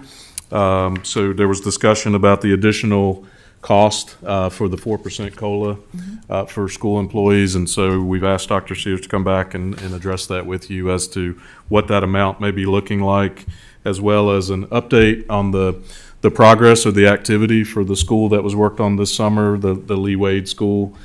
So there was discussion about the additional cost for the 4% COLA for school employees. And so we've asked Dr. Sears to come back and address that with you as to what that amount may be looking like, as well as an update on the progress or the activity for the school that was worked on this summer, the Lee Wade School,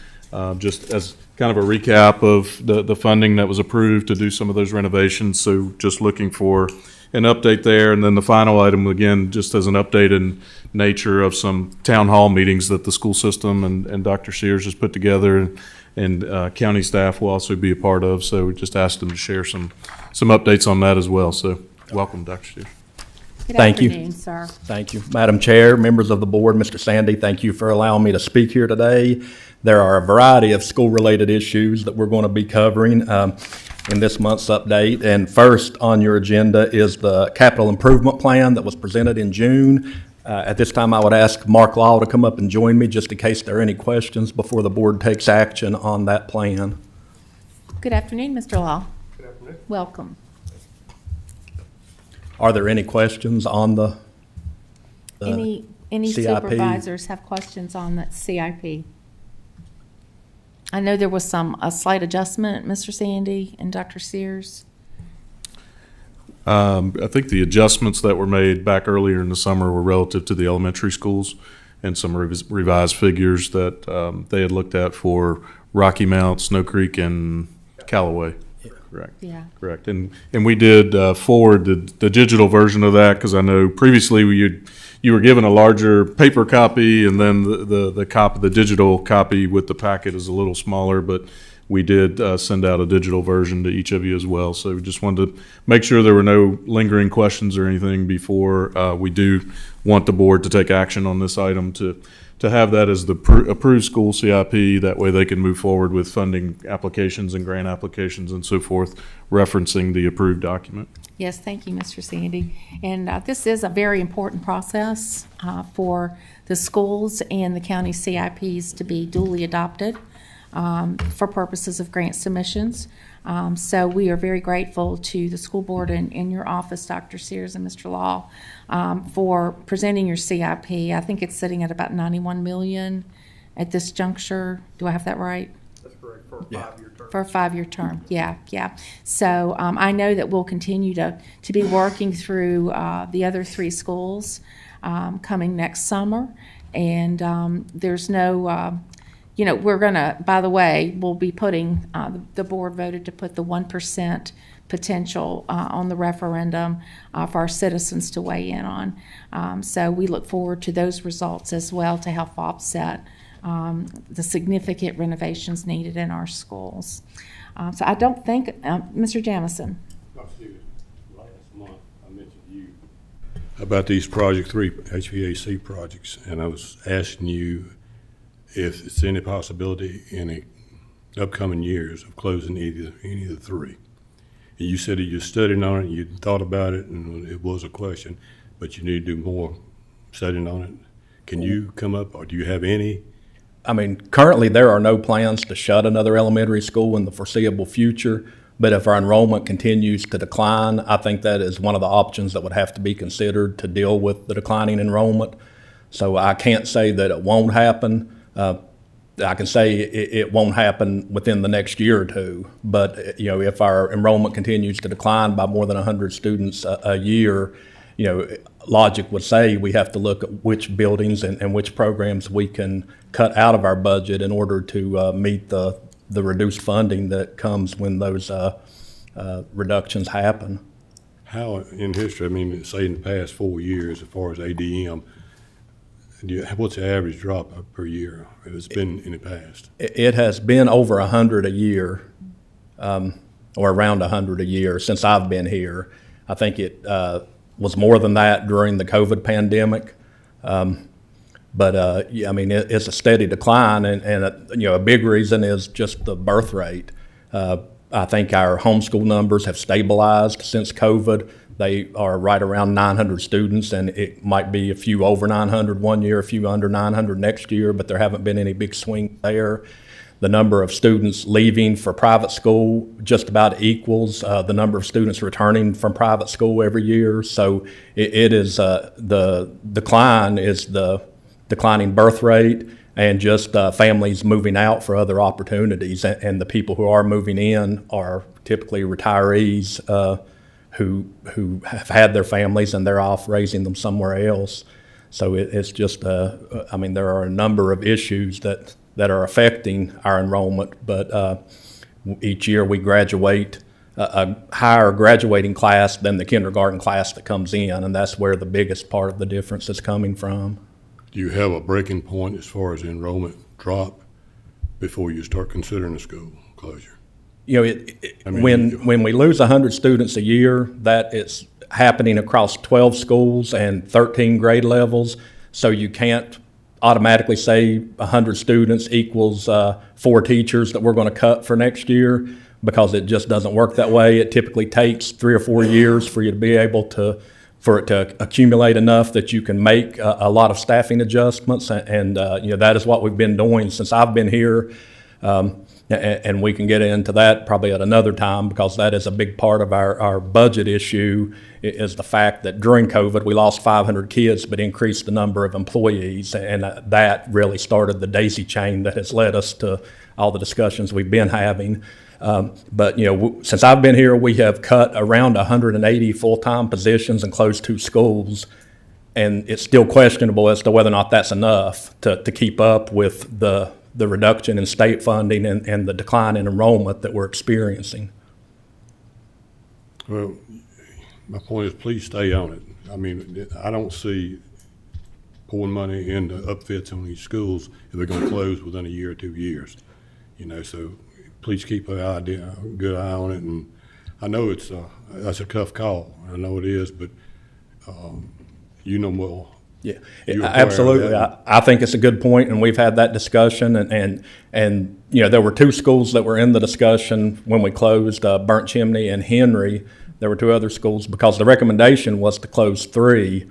just as kind of a recap of the funding that was approved to do some of those renovations. So just looking for an update there. And then the final item, again, just as an update in nature of some town hall meetings that the school system and Dr. Sears has put together, and county staff will also be a part of. So we just asked them to share some updates on that as well. So welcome, Dr. Sears. Good Thank afternoon, you. sir. Thank you. Madam Chair, members of the board, Mr. Sandy, thank you for allowing me to speak here today. There are a variety of school-related issues that we're going to be covering in this month's update. And first on your agenda is the capital improvement plan that was presented in June. At this time, I would ask Mark Law to come up and join me just in case there are any questions before the board takes action on that plan. Good afternoon, Mr. Law. Good afternoon. Welcome. Are there any questions on the Any CIP? supervisors have questions on the CIP? I know there was a slight adjustment, Mr. Sandy and Dr. Sears. I think the adjustments that were made back earlier in the summer were relative to the elementary schools and some revised figures that they had looked at for Rocky Mount, Snow Creek, and Callaway. Correct. Yeah. Correct. And we did forward the digital version of that, because I know previously you were given a larger paper copy, and then the digital copy with the packet is a little smaller, but we did send out a digital version to each of you as well. So we just wanted to make sure there were no lingering questions or anything before we do want the board to take action on this item to have that as the approved school CIP. That way they can move forward with funding applications and grant applications and so forth, referencing the approved document. Yes, thank you, Mr. Sandy. And this is a very important process for the schools and the county CIPs to be duly adopted for purposes of grant submissions. So we are very grateful to the school board and in your office, Dr. Sears and Mr. Law, for presenting your CIP. I think it's sitting at about $91 million at this juncture. Do I have that right? That's correct, for a 5-year term. For a 5-year term, yeah. So I know that we'll continue to be working through the other 3 schools coming next summer, and there's no you know, we're gonna, by the way, we'll be putting, the board voted to put the 1% potential on the referendum for our citizens to weigh in on. So we look forward to those results as well to help offset the significant renovations needed in our schools. So I don't think, Mr. Jamison. Last month, I mentioned you about these project 3 HVAC projects, and I was asking you if it's any possibility in the upcoming years of closing any of the 3. And you said that you're studying on it, you thought about it, and it was a question, but you need to do more studying on it. Can you come up, or do you have any? I mean, currently there are no plans to shut another elementary school in the foreseeable future, but if our enrollment continues to decline, I think that is one of the options that would have to be considered to deal with the declining enrollment. So I can't say that it won't happen. I can say it won't happen within the next year or two, but you know, if our enrollment continues to decline by more than 100 students a year, you know, logic would say we have to look at which buildings and which programs we can cut out of our budget in order to meet the reduced funding that comes when those reductions happen. How in history, I mean, say in the past 4 years, as far as ADM, what's the average drop per year? It's been in the past. It has been over 100 a year, or around 100 a year since I've been here. I think it was more than that during the COVID pandemic. But yeah, I mean, it's a steady decline, and you know, a big reason is just the birth rate. I think our homeschool numbers have stabilized since COVID. They are right around 900 students, and it might be a few over 900 one year, a few under 900 next year, but there haven't been any big swing there. The number of students leaving for private school just about equals the number of students returning from private school every year. So it is the decline is the declining birth rate and just families moving out for other opportunities. And the people who are moving in are typically retirees who have had their families and they're off raising them somewhere else. So it's just, I mean, there are a number of issues that are affecting our enrollment, but each year we graduate a higher graduating class than the kindergarten class that comes in, and that's where the biggest part of the difference is coming from. Do you have a breaking point as far as enrollment drop before you start considering a school closure? You know, when we lose 100 students a year, that is happening across 12 schools and 13 grade levels, so you can't automatically say 100 students equals 4 teachers that we're going to cut for next year, because it just doesn't work that way. It typically takes 3 or 4 years for you to be able to, for it to accumulate enough that you can make a lot of staffing adjustments, and you know, that is what we've been doing since I've been here. And we can get into that probably at another time, because that is a big part of our budget issue, is the fact that during COVID we lost 500 kids but increased the number of employees, and that really started the daisy chain that has led us to all the discussions we've been having. But you know, since I've been here, we have cut around 180 full-time positions and closed 2 schools, and it's still questionable as to whether or not that's enough to keep up with the reduction in state funding and the decline in enrollment that we're experiencing. Well, my point is, please stay on it. I mean, I don't see pouring money into upfits on these schools if they're going to close within a year or 2 years. You know, so please keep a good eye on it. And I know that's a tough call. I know it is, but you know more. Yeah, absolutely. I think it's a good point, and we've had that discussion. And you know, there were 2 schools that were in the discussion when we closed, Burnt Chimney and Henry. There were 2 other schools because the recommendation was to close 3.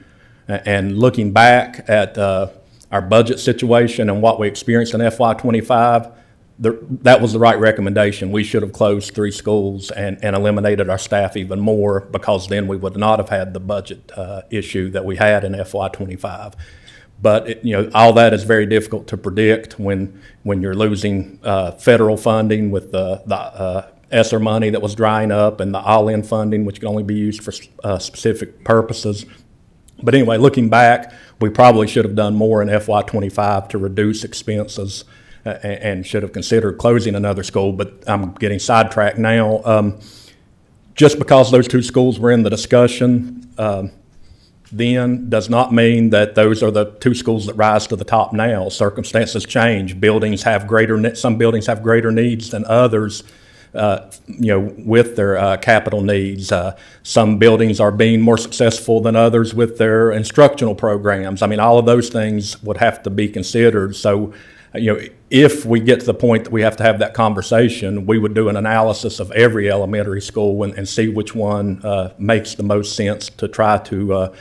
And looking back at our budget situation and what we experienced in FY25, that was the right recommendation. We should have closed 3 schools and eliminated our staff even more, because then we would not have had the budget issue that we had in FY25. But you know, all that is very difficult to predict when you're losing federal funding with the ESSER money that was drying up, and the all-in funding, which can only be used for specific purposes. But anyway, looking back, we probably should have done more in FY25 to reduce expenses and should have considered closing another school, but I'm getting sidetracked now. Just because those two schools were in the discussion then does not mean that those are the two schools that rise to the top now. Circumstances change. Some buildings have greater needs than others, with their capital needs. Some buildings are being more successful than others with their instructional programs. I mean, all of those things would have to be considered. So, if we get to the point that we have to have that conversation, we would do an analysis of every elementary school and see which one makes the most sense to try to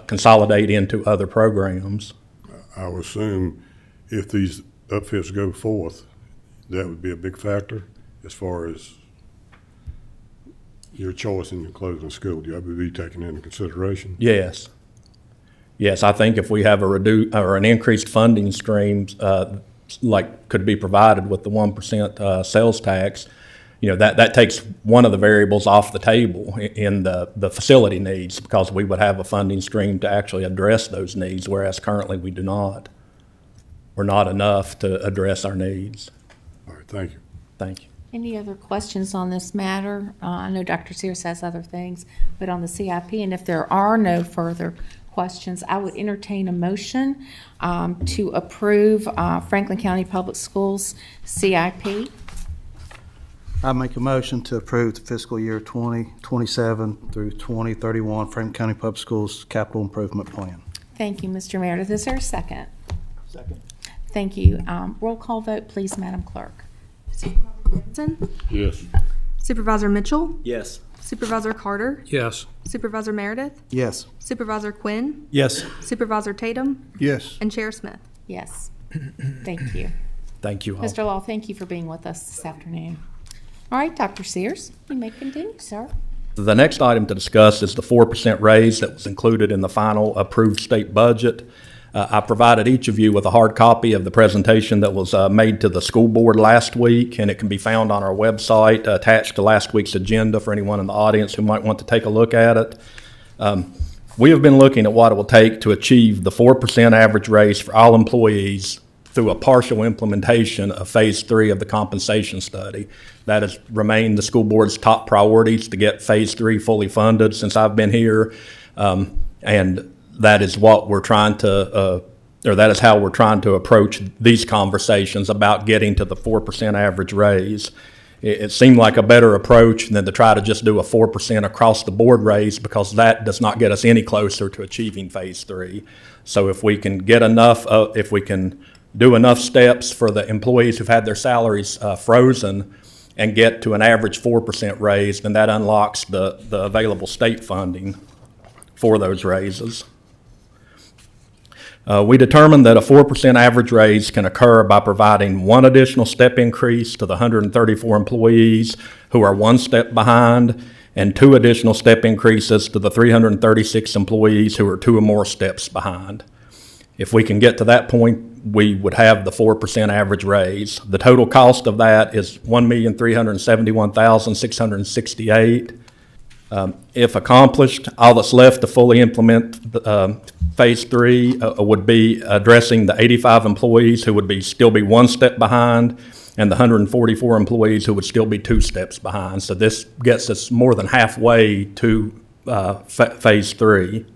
consolidate into other programs. I would assume if these upfits go forth, that would be a big factor as far as your choice in your closing school. That would be taken into consideration. Yes. Yes, I think if we have an increased funding stream, like could be provided with the 1% sales tax, that takes one of the variables off the table in the facility needs, because we would have a funding stream to actually address those needs, whereas currently we do not. We're not enough to address our needs. All right, thank you. Thank you. Any other questions on this matter? I know Dr. Sears has other things, but on the CIP, and if there are no further questions, I would entertain a motion to approve Franklin County Public Schools CIP. I make a motion to approve the fiscal year 2027 through 2031 Franklin County Public Schools Capital Improvement Plan. Thank you, Mr. Meredith. Is there a second? Second. Thank you. Roll call vote, please, Madam Clerk. Jensen? Yes. Supervisor Mitchell? Yes. Supervisor Carter? Yes. Supervisor Meredith? Yes. Supervisor Quinn? Yes. Supervisor Tatum? Yes. And Chair Smith? Yes. Thank you. Thank you all. Mr. Law, thank you for being with us this afternoon. All right, Dr. Sears, you may continue, sir. The next item to discuss is the 4% raise that was included in the final approved state budget. I provided each of you with a hard copy of the presentation that was made to the school board last week, and it can be found on our website attached to last week's agenda for anyone in the audience who might want to take a look at it. We have been looking at what it will take to achieve the 4% average raise for all employees through a partial implementation of Phase 3 of the compensation study. That has remained the school board's top priorities to get Phase 3 fully funded since I've been here, and that is what we're trying to, or that is how we're trying to approach these conversations about getting to the 4% average raise. It seemed like a better approach than to try to just do a 4% across the board raise, because that does not get us any closer to achieving Phase 3. So if we can get enough, if we can do enough steps for the employees who've had their salaries frozen and get to an average 4% raise, then that unlocks the available state funding for those raises. We determined that a 4% average raise can occur by providing one additional step increase to the 134 employees who are one step behind, and two additional step increases to the 336 employees who are two or more steps behind. If we can get to that point, we would have the 4% average raise. The total cost of that is $1,371,668. If accomplished, all that's left to fully implement Phase 3 would be addressing the 85 employees who would still be one step behind, and the 144 employees who would still be two steps behind. So this gets us more than halfway to Phase 3.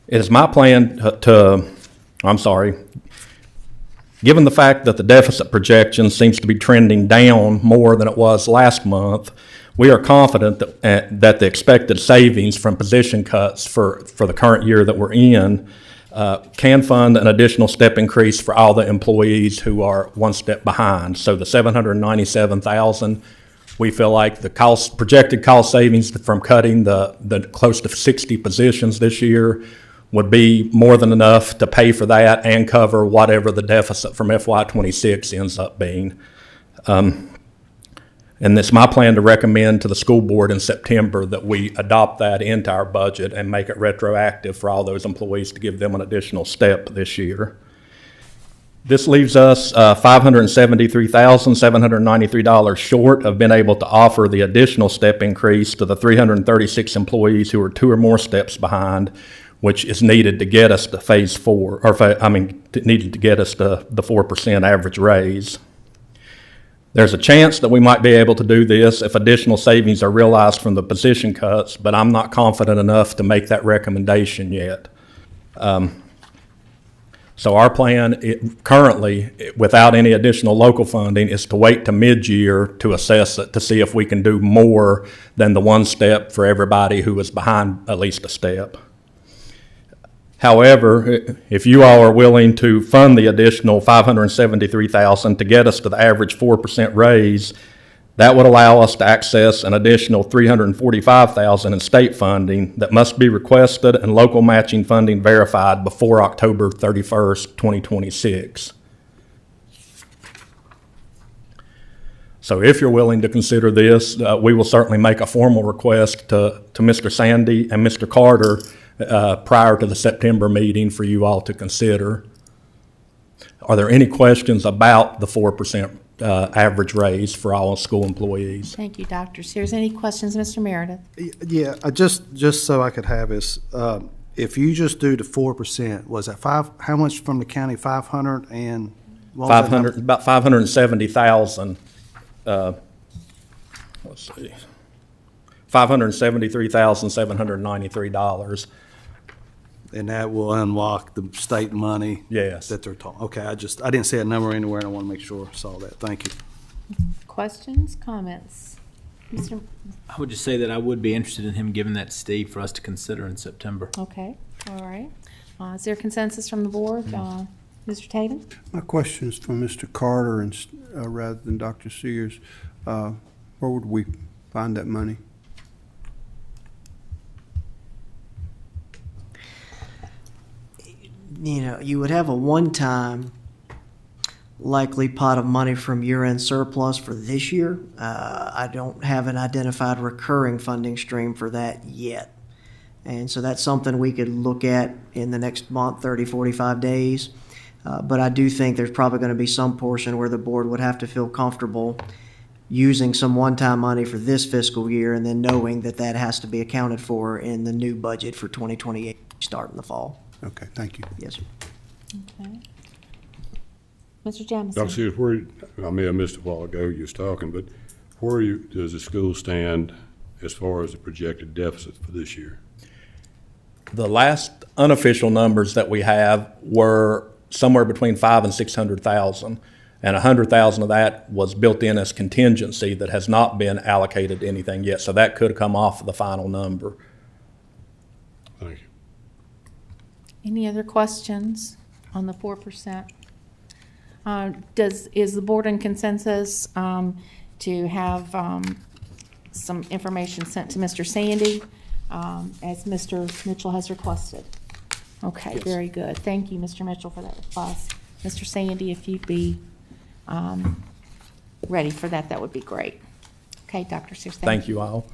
It is my plan given the fact that the deficit projection seems to be trending down more than it was last month, we are confident that the expected savings from position cuts for the current year that we're in can fund an additional step increase for all the employees who are one step behind. So the $797,000, we feel like the projected cost savings from cutting the close to 60 positions this year would be more than enough to pay for that and cover whatever the deficit from FY26 ends up being. And it's my plan to recommend to the school board in September that we adopt that into our budget and make it retroactive for all those employees to give them an additional step this year. This leaves us $573,793 short of being able to offer the additional step increase to the 336 employees who are two or more steps behind, which is needed to get us to phase 4, needed to get us to the 4% average raise. There's a chance that we might be able to do this if additional savings are realized from the position cuts, but I'm not confident enough to make that recommendation yet. So our plan currently, without any additional local funding, is to wait to mid-year to assess it to see if we can do more than the one step for everybody who is behind at least a step. However, if you all are willing to fund the additional $573,000 to get us to the average 4% raise, that would allow us to access an additional $345,000 in state funding that must be requested and local matching funding verified before October 31st, 2026. So if you're willing to consider this, we will certainly make a formal request to Mr. Sandy and Mr. Carter prior to the September meeting for you all to consider. Are there any questions about the 4% average raise for all school employees? Thank you, Dr. Sears. Any questions, Mr. Meredith? Yeah, just so I could have this, if you just do the 4%, was that how much from the county, 500 and? What was that number? About 570,000, let's see, $573,793. And that will unlock the state money? Yes. That they're talking, okay, I didn't see that number anywhere, and I want to make sure I saw that, thank you. Questions, comments? Mr. I would just say that I would be interested in him giving that to Steve for us to consider in September. Okay, all right. Is there consensus from the board? Mr. Tatum? My question is for Mr. Carter and rather than Dr. Sears. Where would we find that money? You would have a one-time likely pot of money from year-end surplus for this year. I don't have an identified recurring funding stream for that yet. And so that's something we could look at in the next month, 30, 45 days. But I do think there's probably going to be some portion where the board would have to feel comfortable using some one-time money for this fiscal year and then knowing that that has to be accounted for in the new budget for 2028 start in the fall. Okay, thank you. Yes, sir. Okay. Mr. Jamison? Dr. Sears, I may have missed a while ago you was talking, but does the school stand as far as the projected deficit for this year? The last unofficial numbers that we have were somewhere between $500,000 and $600,000, and $100,000 of that was built in as contingency that has not been allocated to anything yet. So that could come off of the final number. Thank you. Any other questions on the 4%? Is the board in consensus to have some information sent to Mr. Sandy as Mr. Mitchell has requested? Okay, yes. Very good. Thank you, Mr. Mitchell, for that request. Mr. Sandy, if you'd be ready for that, that would be great. Okay, Dr. Sears. Thank you all.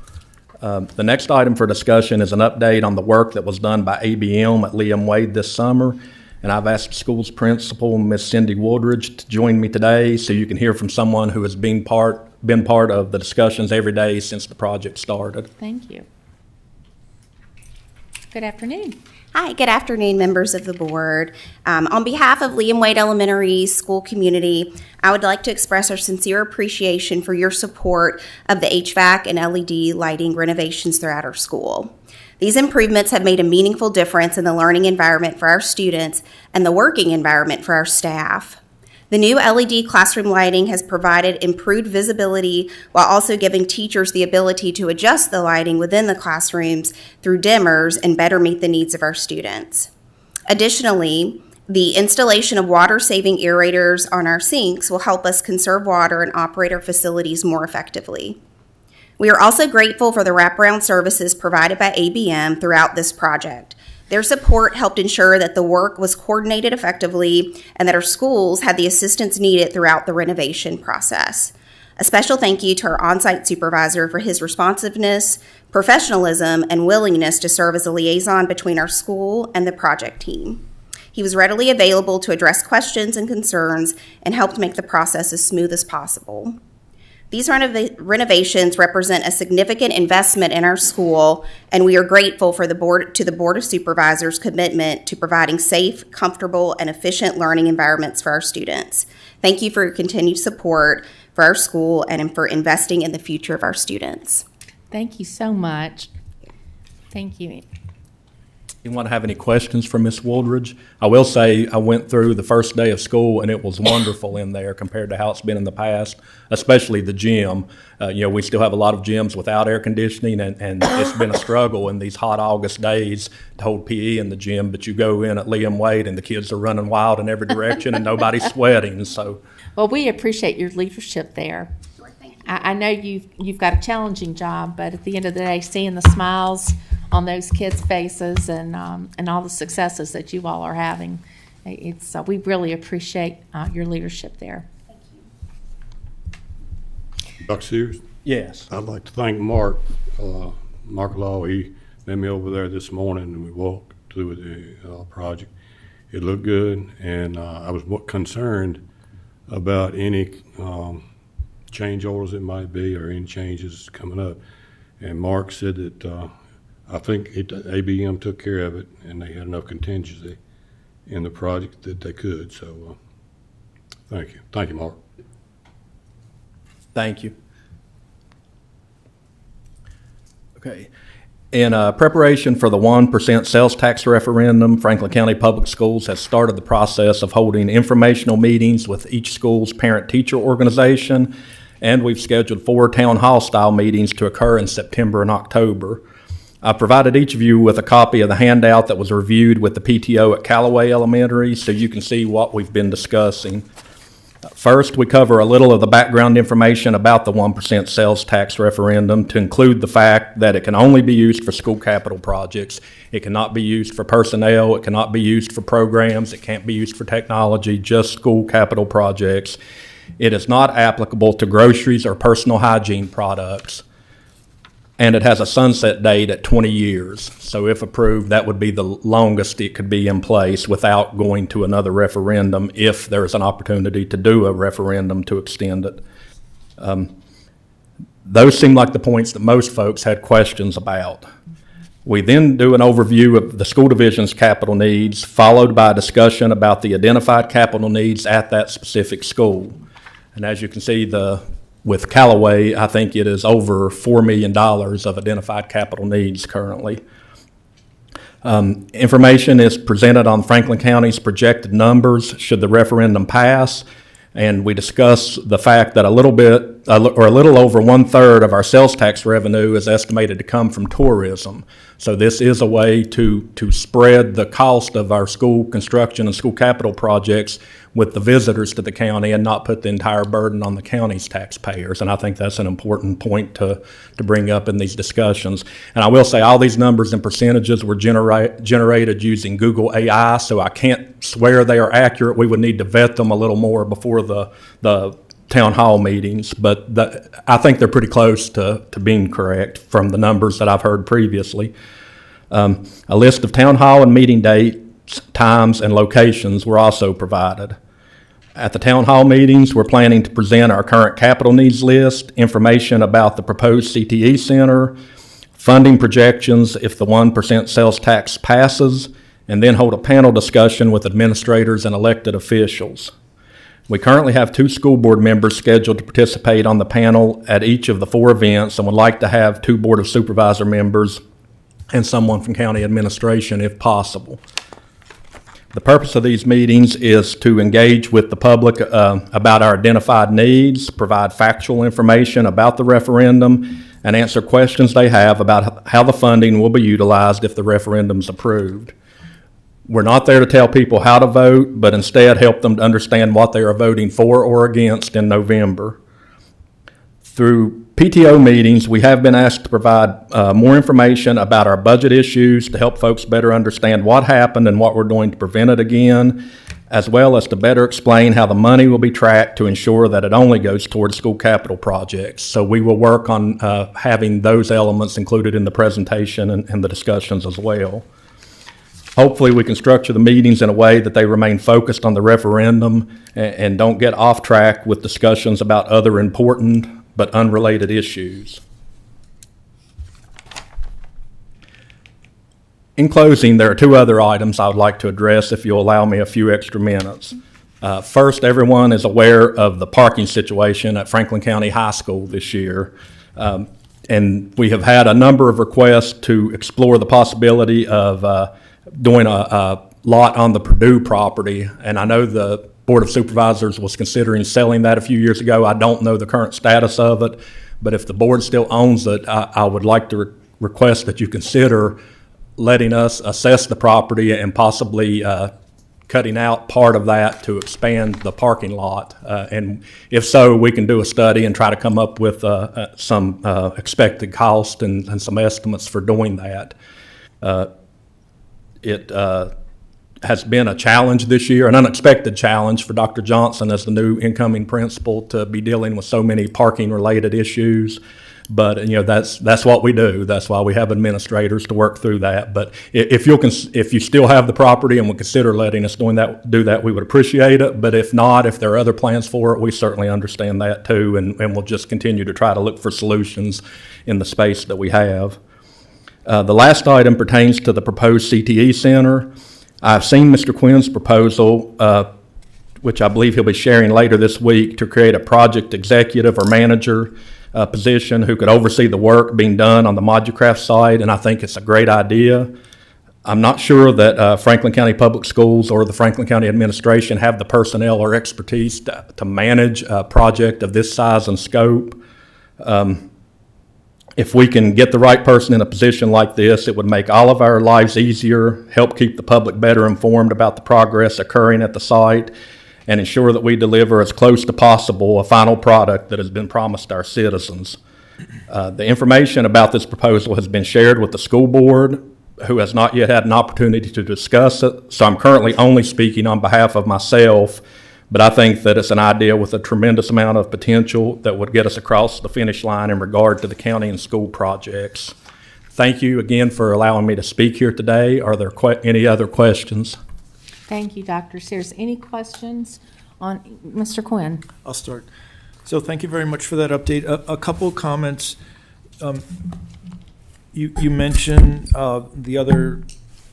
The next item for discussion is an update on the work that was done by ABM at Liam Wade this summer. And I've asked school's principal, Ms. Cindy Woodridge, to join me today so you can hear from someone who has been part of the discussions every day since the project started. Thank you. Good afternoon. Hi, good afternoon, members of the board. On behalf of Liam Wade Elementary school community, I would like to express our sincere appreciation for your support of the HVAC and LED lighting renovations throughout our school. These improvements have made a meaningful difference in the learning environment for our students and the working environment for our staff. The new LED classroom lighting has provided improved visibility while also giving teachers the ability to adjust the lighting within the classrooms through dimmers and better meet the needs of our students. Additionally, the installation of water-saving aerators on our sinks will help us conserve water and operate our facilities more effectively. We are also grateful for the wraparound services provided by ABM throughout this project. Their support helped ensure that the work was coordinated effectively and that our schools had the assistance needed throughout the renovation process. A special thank you to our on-site supervisor for his responsiveness, professionalism, and willingness to serve as a liaison between our school and the project team. He was readily available to address questions and concerns and helped make the process as smooth as possible. These renovations represent a significant investment in our school, and we are grateful to the Board of Supervisors' commitment to providing safe, comfortable, and efficient learning environments for our students. Thank you for your continued support for our school and for investing in the future of our students. Thank you so much. Thank you. Anyone have any questions for Ms. Wooldridge? I will say I went through the first day of school and it was wonderful in there compared to how it's been in the past, especially the gym. We still have a lot of gyms without air conditioning, and it's been a struggle in these hot August days to hold PE in the gym, but you go in at Liam Wade and the kids are running wild in every direction and nobody's sweating. So, well, we appreciate your leadership there. I know you've got a challenging job, but at the end of the day, seeing the smiles on those kids' faces and all the successes that you all are having, we really appreciate your leadership there. Thank you. Dr. Sears? yes. I'd like to thank Mark Law. He met me over there this morning and we walked through the project. It looked good, and I was concerned about any change orders it might be or any changes coming up. And Mark said that I think ABM took care of it and they had enough contingency in the project that they could. So thank you. Thank you, Mark. Thank you. Okay. In preparation for the 1% sales tax referendum, Franklin County Public Schools has started the process of holding informational meetings with each school's parent-teacher organization, and we've scheduled 4 town hall style meetings to occur in September and October. I provided each of you with a copy of the handout that was reviewed with the PTO at Callaway Elementary so you can see what we've been discussing. First, we cover a little of the background information about the 1% sales tax referendum to include the fact that it can only be used for school capital projects. It cannot be used for personnel. It cannot be used for programs. It can't be used for technology, just school capital projects. It is not applicable to groceries or personal hygiene products. And it has a sunset date at 20 years. So if approved, that would be the longest it could be in place without going to another referendum if there's an opportunity to do a referendum to extend it. Those seem like the points that most folks had questions about. We then do an overview of the school division's capital needs, followed by a discussion about the identified capital needs at that specific school. And as you can see, with Callaway, I think it is over $4 million of identified capital needs currently. Information is presented on Franklin County's projected numbers should the referendum pass, and we discuss the fact that a little over 1/3 of our sales tax revenue is estimated to come from tourism. So this is a way to spread the cost of our school construction and school capital projects with the visitors to the county and not put the entire burden on the county's taxpayers. And I think that's an important point to bring up in these discussions. And I will say all these numbers and percentages were generated using Google AI, so I can't swear they are accurate. We would need to vet them a little more before the town hall meetings, but I think they're pretty close to being correct from the numbers that I've heard previously. A list of town hall and meeting dates, times, and locations were also provided. At the town hall meetings, we're planning to present our current capital needs list, information about the proposed CTE center, funding projections if the 1% sales tax passes, and then hold a panel discussion with administrators and elected officials. We currently have 2 school board members scheduled to participate on the panel at each of the 4 events and would like to have 2 Board of Supervisor members and someone from county administration if possible. The purpose of these meetings is to engage with the public about our identified needs, provide factual information about the referendum, and answer questions they have about how the funding will be utilized if the referendum is approved. We're not there to tell people how to vote, but instead help them to understand what they are voting for or against in November. Through PTO meetings, we have been asked to provide more information about our budget issues to help folks better understand what happened and what we're doing to prevent it again, as well as to better explain how the money will be tracked to ensure that it only goes towards school capital projects. So we will work on having those elements included in the presentation and the discussions as well. Hopefully we can structure the meetings in a way that they remain focused on the referendum and don't get off track with discussions about other important but unrelated issues. In closing, there are two other items I would like to address if you'll allow me a few extra minutes. First, everyone is aware of the parking situation at Franklin County High School this year. And we have had a number of requests to explore the possibility of doing a lot on the Purdue property. And I know the Board of Supervisors was considering selling that a few years ago. I don't know the current status of it, but if the board still owns it, I would like to request that you consider letting us assess the property and possibly cutting out part of that to expand the parking lot. And if so, we can do a study and try to come up with some expected cost and some estimates for doing that. It has been a challenge this year, an unexpected challenge for Dr. Johnson as the new incoming principal to be dealing with so many parking-related issues. But that's what we do. That's why we have administrators to work through that. But if you still have the property and would consider letting us do that, we would appreciate it. But if not, if there are other plans for it, we certainly understand that too, and we'll just continue to try to look for solutions in the space that we have. The last item pertains to the proposed CTE center. I've seen Mr. Quinn's proposal, which I believe he'll be sharing later this week, to create a project executive or manager position who could oversee the work being done on the ModuCraft site, and I think it's a great idea. I'm not sure that Franklin County Public Schools or the Franklin County administration have the personnel or expertise to manage a project of this size and scope. If we can get the right person in a position like this, it would make all of our lives easier, help keep the public better informed about the progress occurring at the site, and ensure that we deliver as close to possible a final product that has been promised our citizens. The information about this proposal has been shared with the school board, who has not yet had an opportunity to discuss it, so I'm currently only speaking on behalf of myself, but I think that it's an idea with a tremendous amount of potential that would get us across the finish line in regard to the county and school projects. Thank you again for allowing me to speak here today. Are there any other questions? Thank you, Dr. Sears. Any questions on Mr. Quinn? I'll start. So thank you very much for that update. A couple of comments. You mentioned the other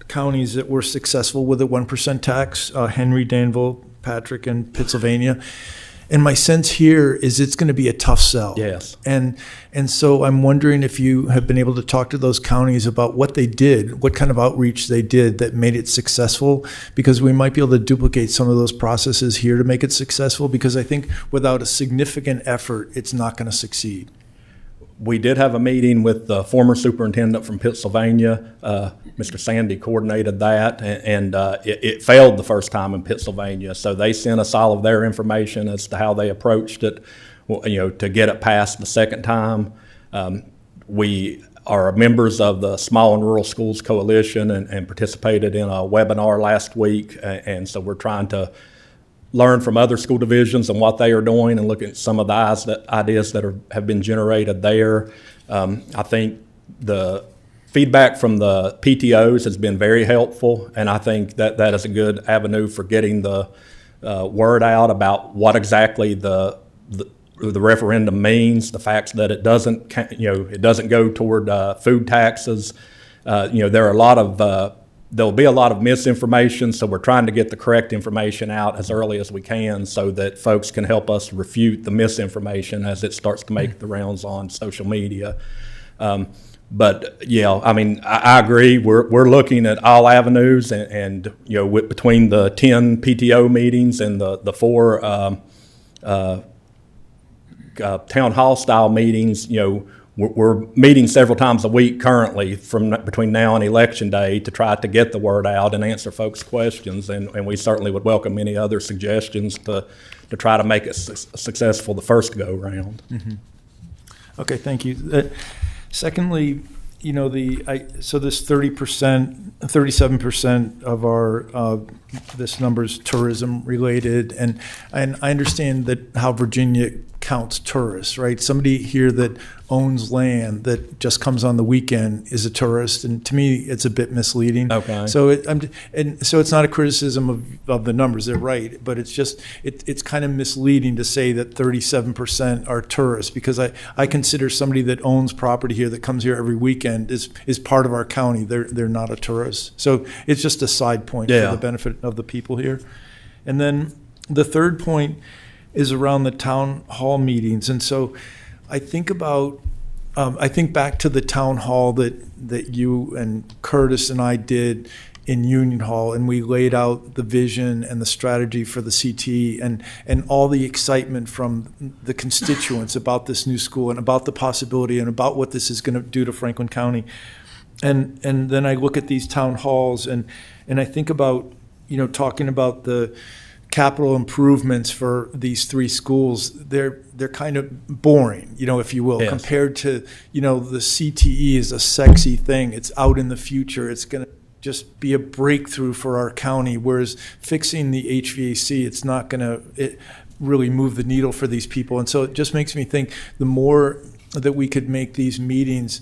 counties that were successful with a 1% tax, Henry, Danville, Patrick, and Pennsylvania. And my sense here is it's going to be a tough sell. Yes. And so I'm wondering if you have been able to talk to those counties about what they did, what kind of outreach they did that made it successful, because we might be able to duplicate some of those processes here to make it successful, because I think without a significant effort, it's not going to succeed. We did have a meeting with the former superintendent from Pennsylvania. Mr. Sandy coordinated that, and it failed the first time in Pennsylvania. So they sent us all of their information as to how they approached it, to get it passed the second time. We are members of the Small and Rural Schools Coalition and participated in a webinar last week, and so we're trying to learn from other school divisions and what they are doing and look at some of the ideas that have been generated there. I think the feedback from the PTOs has been very helpful, and I think that is a good avenue for getting the word out about what exactly the referendum means, the facts that it doesn't go toward food taxes. There'll be a lot of misinformation, so we're trying to get the correct information out as early as we can so that folks can help us refute the misinformation as it starts to make the rounds on social media. But yeah, I mean, I agree. We're looking at all avenues, and between the 10 PTO meetings and the 4 town hall style meetings, we're meeting several times a week currently between now and Election Day to try to get the word out and answer folks' questions, and we certainly would welcome any other suggestions to try to make it successful the first go-round. Mm-hmm. Okay, thank you. Secondly, so this 30%, 37% of our this number is tourism related, and I understand that how Virginia counts tourists, right? Somebody here that owns land that just comes on the weekend is a tourist, and to me, it's a bit misleading. Okay. So so it's not a criticism of the numbers; they're right, but it's just it's kind of misleading to say that 37% are tourists, because I consider somebody that owns property here that comes here every weekend is part of our county. They're not a tourist. So it's just a side point for the benefit of the people here. And then the third point is around the town hall meetings. And so I think about, I think back to the town hall that you and Curtis and I did in Union Hall, and we laid out the vision and the strategy for the CTE and all the excitement from the constituents about this new school and about the possibility and about what this is going to do to Franklin County. And then I look at these town halls and I think about, talking about the capital improvements for these three schools. They're kind of boring, if you will, compared to, the CTE is a sexy thing. It's out in the future. It's going to just be a breakthrough for our county, whereas fixing the HVAC, it's not going to really move the needle for these people. And so it just makes me think the more that we could make these meetings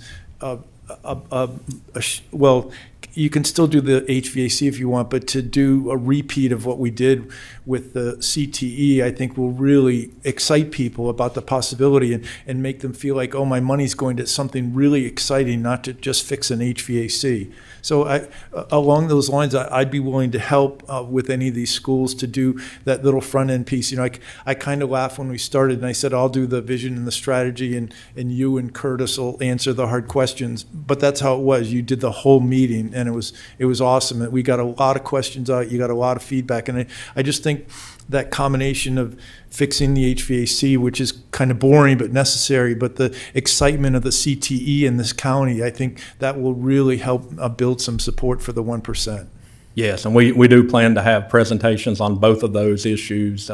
well, you can still do the HVAC if you want, but to do a repeat of what we did with the CTE, I think will really excite people about the possibility and make them feel like, oh, my money's going to something really exciting, not to just fix an HVAC. So along those lines, I'd be willing to help with any of these schools to do that little front end piece. I kind of laughed when we started and I said, I'll do the vision and the strategy and you and Curtis will answer the hard questions. But that's how it was. You did the whole meeting and it was awesome. We got a lot of questions out. You got a lot of feedback. And I just think that combination of fixing the HVAC, which is kind of boring but necessary, but the excitement of the CTE in this county, I think that will really help build some support for the 1%. Yes, and we do plan to have presentations on both of those issues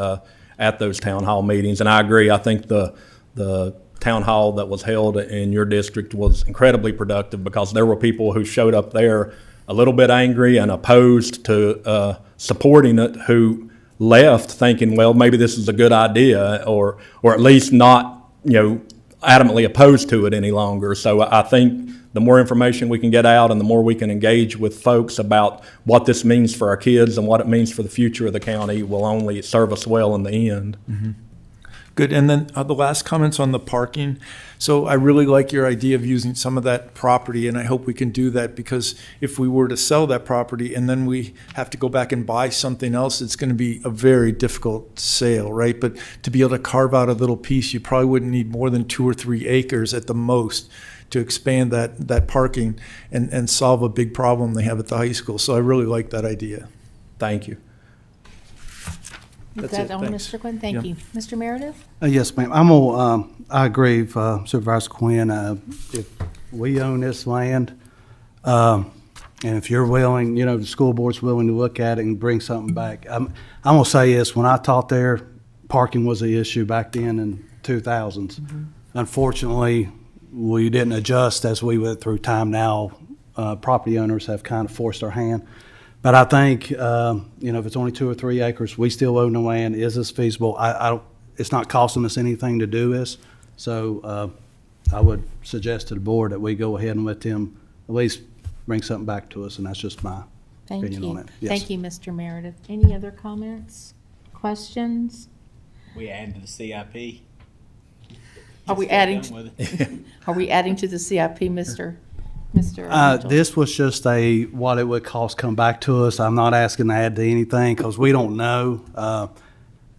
at those town hall meetings. And I agree, I think the town hall that was held in your district was incredibly productive, because there were people who showed up there a little bit angry and opposed to supporting it, who left thinking, well, maybe this is a good idea, or at least not, adamantly opposed to it any longer. So I think the more information we can get out and the more we can engage with folks about what this means for our kids and what it means for the future of the county will only serve us well in the end. Mm-hmm. Good. And then the last comments on the parking. So I really like your idea of using some of that property, and I hope we can do that, because if we were to sell that property and then we have to go back and buy something else, it's going to be a very difficult sale, right? But to be able to carve out a little piece, you probably wouldn't need more than 2 or 3 acres at the most to expand that parking and solve a big problem they have at the high school. So I really like that idea. Thank you. Is That's that it. on, Thanks. Mr. Quinn? Thank Yeah. you. Mr. Meredith? Yes, ma'am. I agree with Supervisor Quinn. If we own this land, and if you're willing, the school board's willing to look at it and bring something back. I'm going to say this. When I taught there, parking was an issue back then in 2000s. Mm-hmm. Unfortunately, we didn't adjust as we went through time. Now, property owners have kind of forced our hand. But I think, if it's only 2 or 3 acres, we still own the land. Is this feasible? It's not costing us anything to do this. So I would suggest to the board that we go ahead and let them at least bring something back to us, and that's just my opinion on it. Yes. Thank you, Mr. Meredith. Any other comments, questions? We add to the CIP. Are we adding to the CIP, Mr. Mitchell? This was just what it would cost come back to us. I'm not asking to add to anything because we don't know.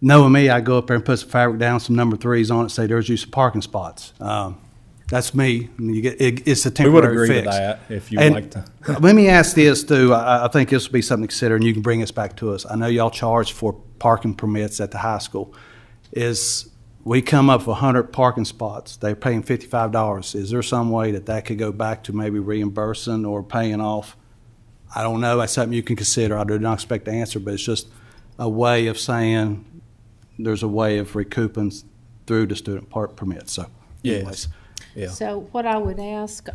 Knowing me, I go up there and put some fabric down, some number 3s on it, say there's you some parking spots. That's me. It's a temporary fix. We would agree to that if you would like to. Let me ask this too. I think this will be something to consider, and you can bring this back to us. I know y'all charge for parking permits at the high school. We come up with 100 parking spots. They're paying $55. Is there some way that could go back to maybe reimbursing or paying off? I don't know. That's something you can consider. I do not expect the answer, but it's just a way of saying there's a way of recouping through the student park permits. So, anyways. Yeah. So what I would ask,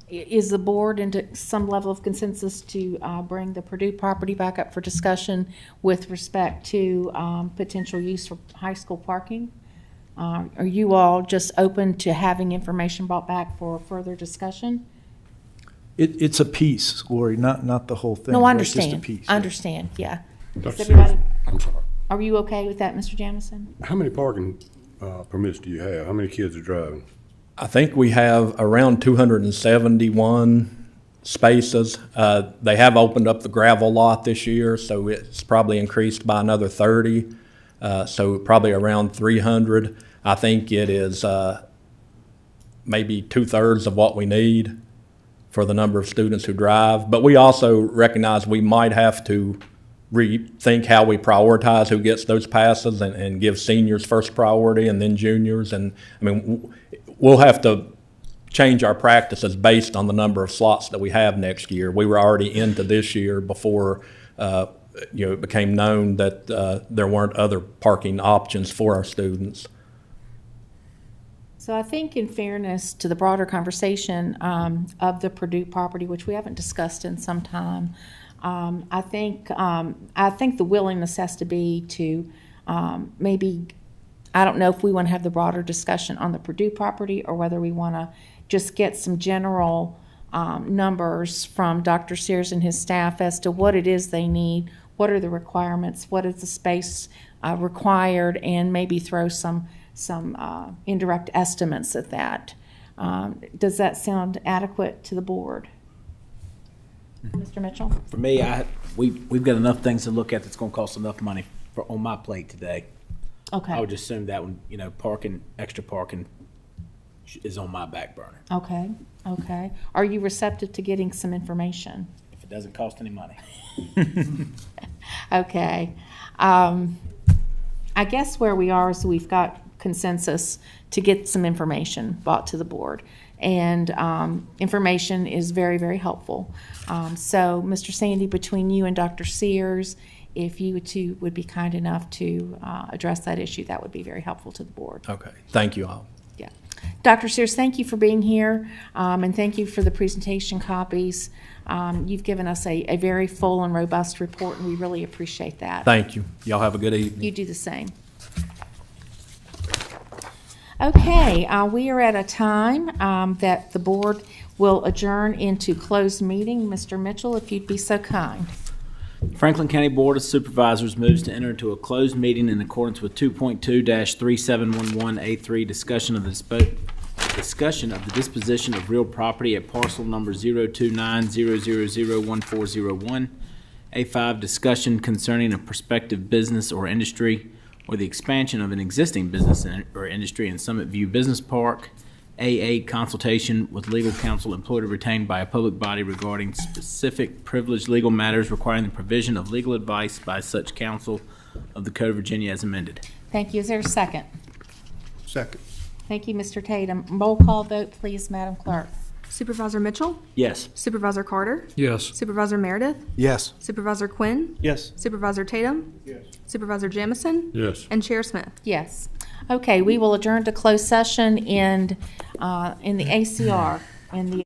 is the board into some level of consensus to bring the Purdue property back up for discussion with respect to potential use for high school parking? Are you all just open to having information brought back for further discussion? It's a piece, Lori, not the whole thing. No, I right? Just a understand. piece. I understand, yeah. Dr. Is everybody, Sears, I'm sorry. are you okay with that, Mr. Jamison? How many parking permits do you have? How many kids are driving? I think we have around 271 spaces. They have opened up the gravel lot this year, so it's probably increased by another 30. So probably around 300. I think it is maybe 2/3 of what we need for the number of students who drive. But we also recognize we might have to rethink how we prioritize who gets those passes and give seniors first priority and then juniors. And I mean, we'll have to change our practices based on the number of slots that we have next year. We were already into this year before it became known that there weren't other parking options for our students. So I think in fairness to the broader conversation of the Purdue property, which we haven't discussed in some time, I think the willingness has to be to maybe, I don't know if we want to have the broader discussion on the Purdue property or whether we want to just get some general numbers from Dr. Sears and his staff as to what it is they need, what are the requirements, what is the space required, and maybe throw some indirect estimates at that. Does that sound adequate to the board? Mr. Mitchell? For me, we've got enough things to look at that's going to cost enough money on my plate today. Okay. I would just assume that one, extra parking is on my back burner. Okay, okay. Are you receptive to getting some information? If it doesn't cost any money. Okay. I guess where we are is we've got consensus to get some information brought to the board. And information is very, very helpful. So, Mr. Sandy, between you and Dr. Sears, if you two would be kind enough to address that issue, that would be very helpful to the board. Okay, thank you all. Yeah. Dr. Sears, thank you for being here, and thank you for the presentation copies. You've given us a very full and robust report, and we really appreciate that. Thank you. Y'all have a good evening. You do the same. Okay, we are at a time that the board will adjourn into closed meeting. Mr. Mitchell, if you'd be so kind. Franklin County Board of Supervisors moves to enter into a closed meeting in accordance with 2.2-3711A3, discussion of the disposition of real property at parcel number 02900001401. A5, discussion concerning a prospective business or industry or the expansion of an existing business or industry in Summit View Business Park. A8, consultation with legal counsel employed or retained by a public body regarding specific privileged legal matters requiring the provision of legal advice by such counsel of the Code of Virginia as amended. Thank you. Is there a second? Second. Thank you, Mr. Tatum. Roll call vote, please, Madam Clerk. Supervisor Mitchell? Yes. Supervisor Carter? Yes. Supervisor Meredith? Yes. Supervisor Quinn? Yes. Supervisor Tatum? Yes. Supervisor Jamison? Yes. And Chair Smith? Yes. Okay, we will adjourn to closed session in the ACR, in the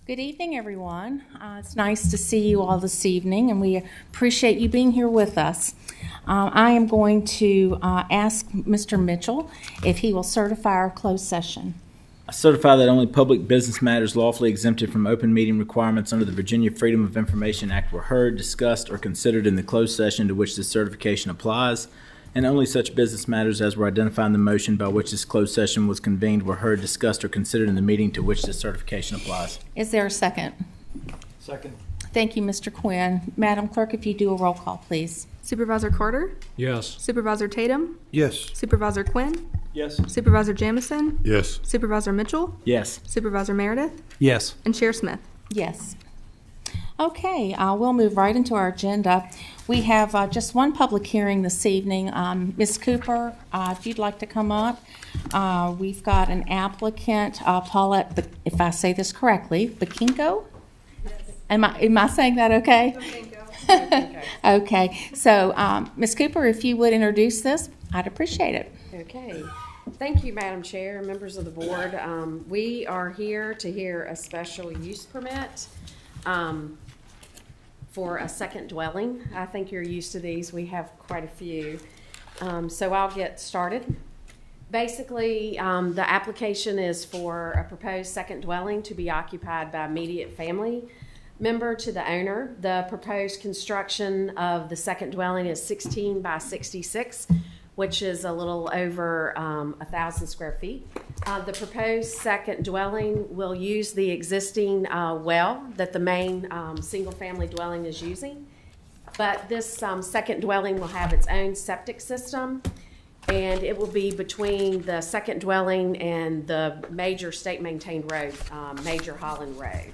Good evening, everyone. It's nice to see you all this evening, and we appreciate you being here with us. I am going to ask Mr. Mitchell if he will certify our closed session. I certify that only public business matters lawfully exempted from open meeting requirements under the Virginia Freedom of Information Act were heard, discussed, or considered in the closed session to which this certification applies, and only such business matters as were identified in the motion by which this closed session was convened were heard, discussed, or considered in the meeting to which this certification applies. Is there a second? Second. Thank you, Mr. Quinn. Madam Clerk, if you do a roll call, please. Supervisor Carter? Yes. Supervisor Tatum? Yes. Supervisor Quinn? Yes. Supervisor Jamison? Yes. Supervisor Mitchell? Yes. Supervisor Meredith? Yes. And Chair Smith? Yes. Okay, we'll move right into our agenda. We have just one public hearing this evening. Ms. Cooper, if you'd like to come up. We've got an applicant, Paulette, if I say this correctly, Bakinko? Am I saying that okay? Okay, so Ms. Cooper, if you would introduce this, I'd appreciate it. Okay. Thank you, Madam Chair, members of the board. We are here to hear a special use permit for a second dwelling. I think you're used to these. We have quite a few. So I'll get started. Basically, the application is for a proposed second dwelling to be occupied by immediate family member to the owner. The proposed construction of the second dwelling is 16 by 66, which is a little over 1,000 square feet. The proposed second dwelling will use the existing well that the main single-family dwelling is using. But this second dwelling will have its own septic system, and it will be between the second dwelling and the major state-maintained road, Major Holland Road.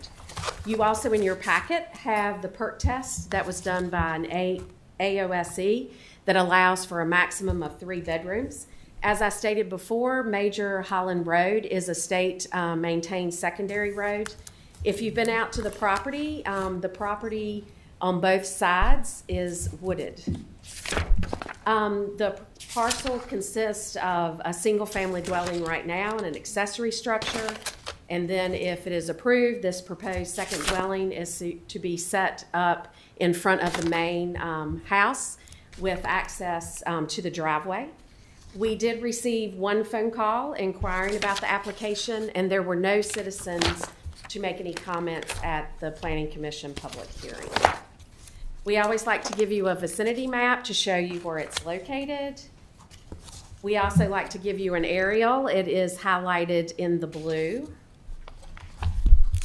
You also, in your packet, have the PERT test that was done by an AOSE that allows for a maximum of 3 bedrooms. As I stated before, Major Holland Road is a state-maintained secondary road. If you've been out to the property on both sides is wooded. The parcel consists of a single-family dwelling right now and an accessory structure. And then if it is approved, this proposed second dwelling is to be set up in front of the main house with access to the driveway. We did receive one phone call inquiring about the application, and there were no citizens to make any comments at the Planning Commission public hearing. We always like to give you a vicinity map to show you where it's located. We also like to give you an aerial. It is highlighted in the blue.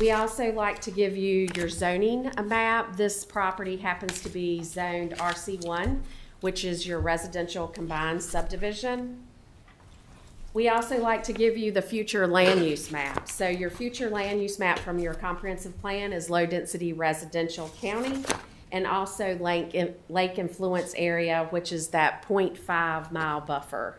We also like to give you your zoning map. This property happens to be zoned RC1, which is your residential combined subdivision. We also like to give you the future land use map. So your future land use map from your comprehensive plan is low density residential county, and also lake influence area, which is that 0.5 mile buffer.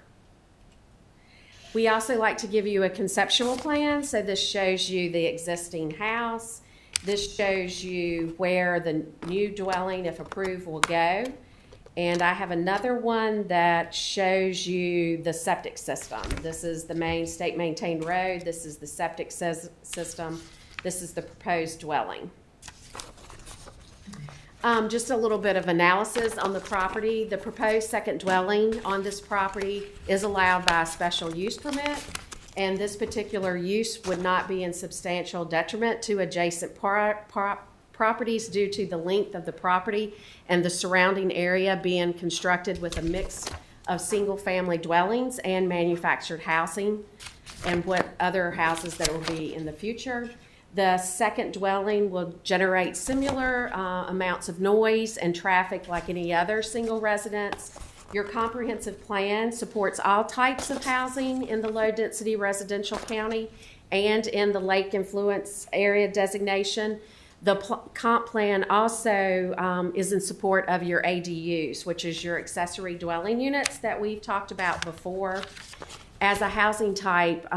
We also like to give you a conceptual plan. So this shows you the existing house. This shows you where the new dwelling, if approved, will go. And I have another one that shows you the septic system. This is the main state-maintained road. This is the septic system. This is the proposed dwelling. Just a little bit of analysis on the property. The proposed second dwelling on this property is allowed by a special use permit, and this particular use would not be in substantial detriment to adjacent properties due to the length of the property and the surrounding area being constructed with a mix of single-family dwellings and manufactured housing and what other houses that will be in the future. The second dwelling will generate similar amounts of noise and traffic like any other single residence. Your comprehensive plan supports all types of housing in the low-density residential county and in the lake influence area designation. The comp plan also is in support of your ADUs, which is your accessory dwelling units that we've talked about before. As a housing type,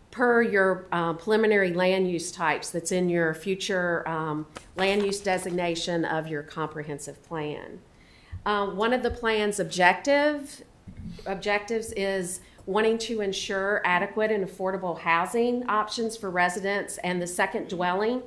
per your preliminary land use types that's in your future land use designation of your comprehensive plan. One of the plan's objectives is wanting to ensure adequate and affordable housing options for residents, and the second dwelling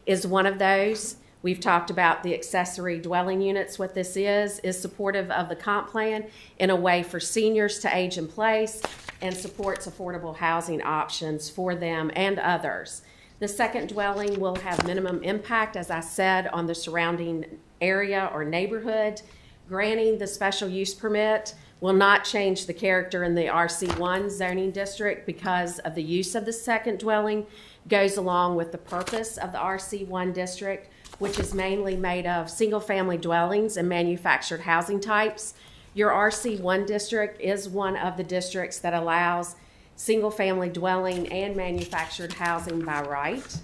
is one of those. We've talked about the accessory dwelling units. What this is supportive of the comp plan in a way for seniors to age in place and supports affordable housing options for them and others. The second dwelling will have minimum impact, as I said, on the surrounding area or neighborhood. Granting the special use permit will not change the character in the RC1 zoning district because of the use of the second dwelling goes along with the purpose of the RC1 district, which is mainly made of single-family dwellings and manufactured housing types. Your RC1 district is one of the districts that allows single-family dwelling and manufactured housing by right.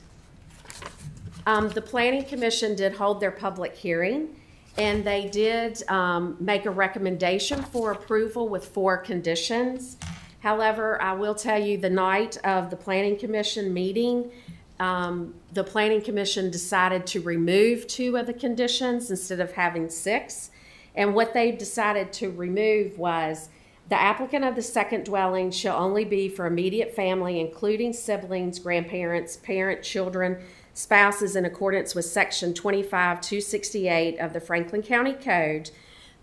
The Planning Commission did hold their public hearing, and they did make a recommendation for approval with 4 conditions. However, I will tell you, the night of the Planning Commission meeting, the Planning Commission decided to remove 2 of the conditions instead of having 6. And what they decided to remove was the applicant of the second dwelling shall only be for immediate family, including siblings, grandparents, parent, children, spouses, in accordance with Section 25-268 of the Franklin County Code.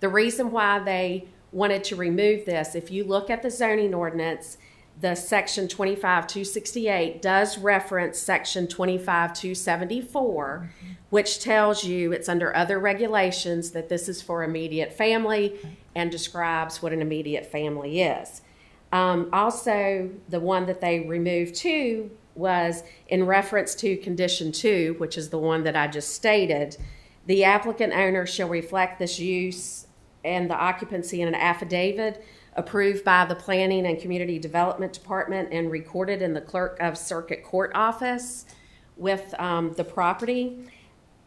The reason why they wanted to remove this, if you look at the zoning ordinance, the Section 25-268 does reference Section 25-274, which tells you it's under other regulations that this is for immediate family and describes what an immediate family is. Also, the one that they removed too was in reference to Condition 2, which is the one that I just stated. The applicant owner shall reflect this use and the occupancy in an affidavit approved by the Planning and Community Development Department and recorded in the Clerk of Circuit Court office with the property.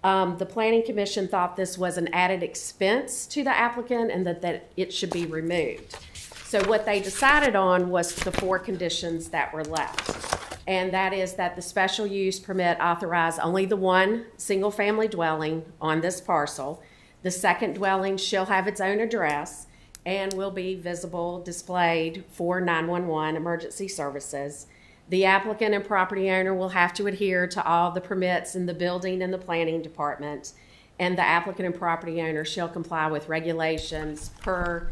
The Planning Commission thought this was an added expense to the applicant and that it should be removed. So what they decided on was the 4 conditions that were left. And that is that the special use permit authorize only the 1 single-family dwelling on this parcel. The second dwelling shall have its own address and will be visible, displayed for 911 emergency services. The applicant and property owner will have to adhere to all the permits in the building and the planning department, and the applicant and property owner shall comply with regulations per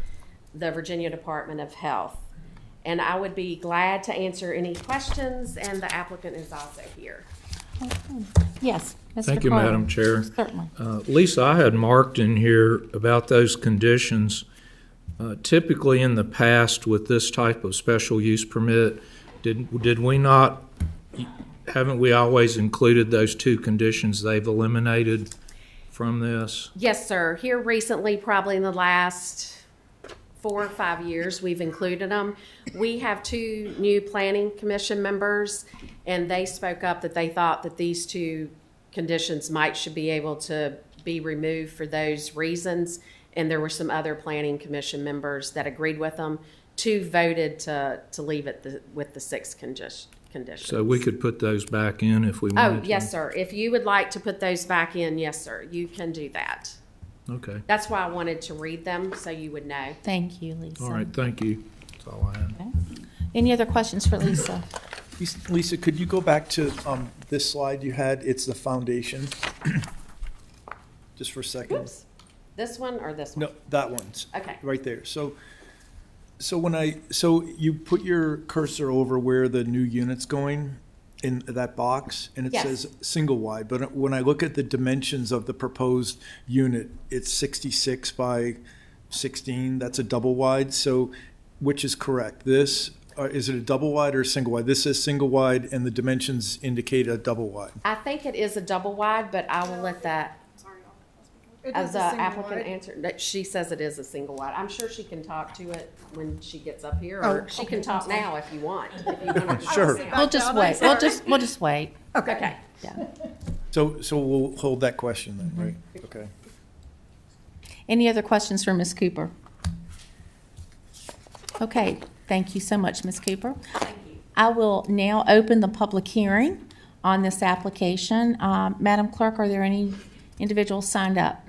the Virginia Department of Health. And I would be glad to answer any questions, and the applicant is also here. Yes, Mr. Thank you, Carter. Madam Chair. Certainly. Lisa, I had marked in here about those conditions. Typically in the past with this type of special use permit, did we not, haven't we always included those 2 conditions they've eliminated from this? Yes, sir. Here recently, probably in the last 4 or 5 years, we've included them. We have 2 new Planning Commission members, and they spoke up that they thought that these 2 conditions should be able to be removed for those reasons. And there were some other Planning Commission members that agreed with them. 2 voted to leave it with the 6 conditions. So we could put those back in if we wanted Oh, to? yes, sir. If you would like to put those back in, yes, sir, you can do that. Okay. That's why I wanted to read them so you would know. Thank you, Lisa. All right, thank you. That's all I had. Okay. Any other questions for Lisa? Lisa, could you go back to this slide you had? It's the foundation. Just for a second. Oops. This one or this one? No, that one's. Okay. Right there. So you put your cursor over where the new unit's going in that box, and it Yes. says single wide. But when I look at the dimensions of the proposed unit, it's 66 by 16. That's a double wide. So which is correct? This, is it a double wide or a single wide? This says single wide, and the dimensions indicate a double wide. I think it is a double wide, but I will let that, as the applicant answer, she says it is a single wide. I'm sure she can talk to it when she gets up here, or she can talk now if you want. If you want to Sure. We'll just wait. We'll just wait. Okay. Yeah. So we'll hold that question then, right? Okay. Any other questions for Ms. Cooper? Okay, thank you so much, Ms. Cooper. Thank you. I will now open the public hearing on this application. Madam Clerk, are there any individuals signed up?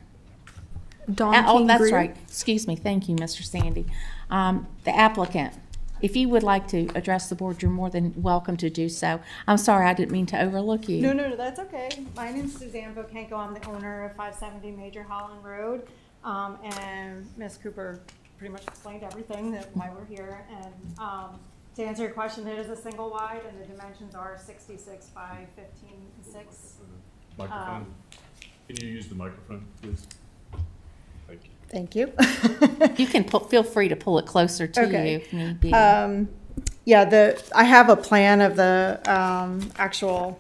Dawn Oh, King that's Greer. right. Excuse me. Thank you, Mr. Sandy. The applicant, If you would like to address the board, you're more than welcome to do so. I'm sorry, I didn't mean to overlook you. No, that's okay. My name's Suzanne Vokenko. I'm the owner of 570 Major Holland Road. And Ms. Cooper pretty much explained everything, that why we're here. And to answer your question, it is a single wide, and the dimensions are 66 by 15 and 6. Microphone. Can you use the microphone, please? Thank Thank you. you. You can feel free to pull it closer to you if need be. Yeah, I have a plan of the actual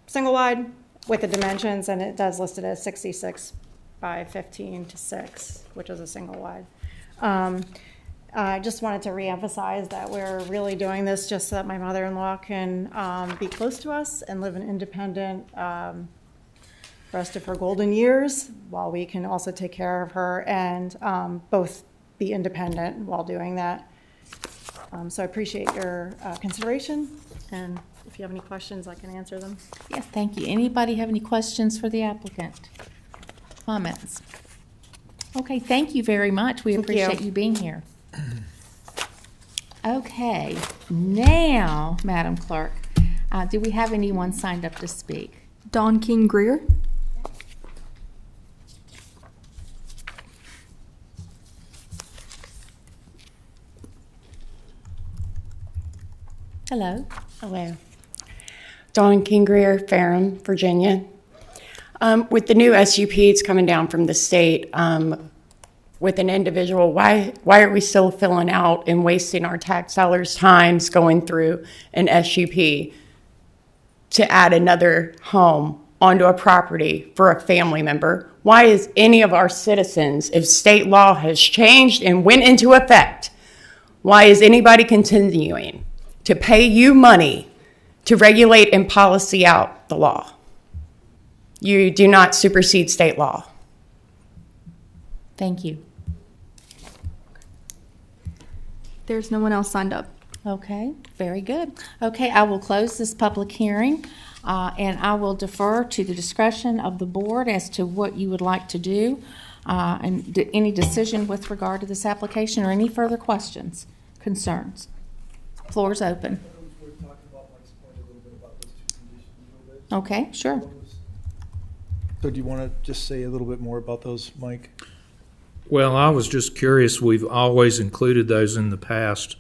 single wide with the dimensions, and it does list it as 66 by 15 to 6, which is a single wide. I just wanted to reemphasize that we're really doing this just so that my mother-in-law can be close to us and live an independent rest of her golden years, while we can also take care of her and both be independent while doing that. So I appreciate your consideration, and if you have any questions, I can answer them. Yes, thank you. Anybody have any questions for the applicant? Comments? Okay, thank you very much. We appreciate you being here. Okay, now, Madam Clerk, do we have anyone signed up to speak? Don King Greer. Hello. Hello. Dawn King Greer, Ferrum, Virginia. With the new SUPs coming down from the state, with an individual, why are we still filling out and wasting our tax dollars' times going through an SUP to add another home onto a property for a family member? Why is any of our citizens, if state law has changed and went into effect, why is anybody continuing to pay you money to regulate and policy out the law? You do not supersede state law. Thank you. There's no one else signed up. Okay, very good. Okay, I will close this public hearing, and I will defer to the discretion of the board as to what you would like to do, and any decision with regard to this application or any further questions, concerns. Floor is open. Okay, sure. So do you want to just say a little bit more about those, Mike? Well, I was just curious. We've always included those in the past,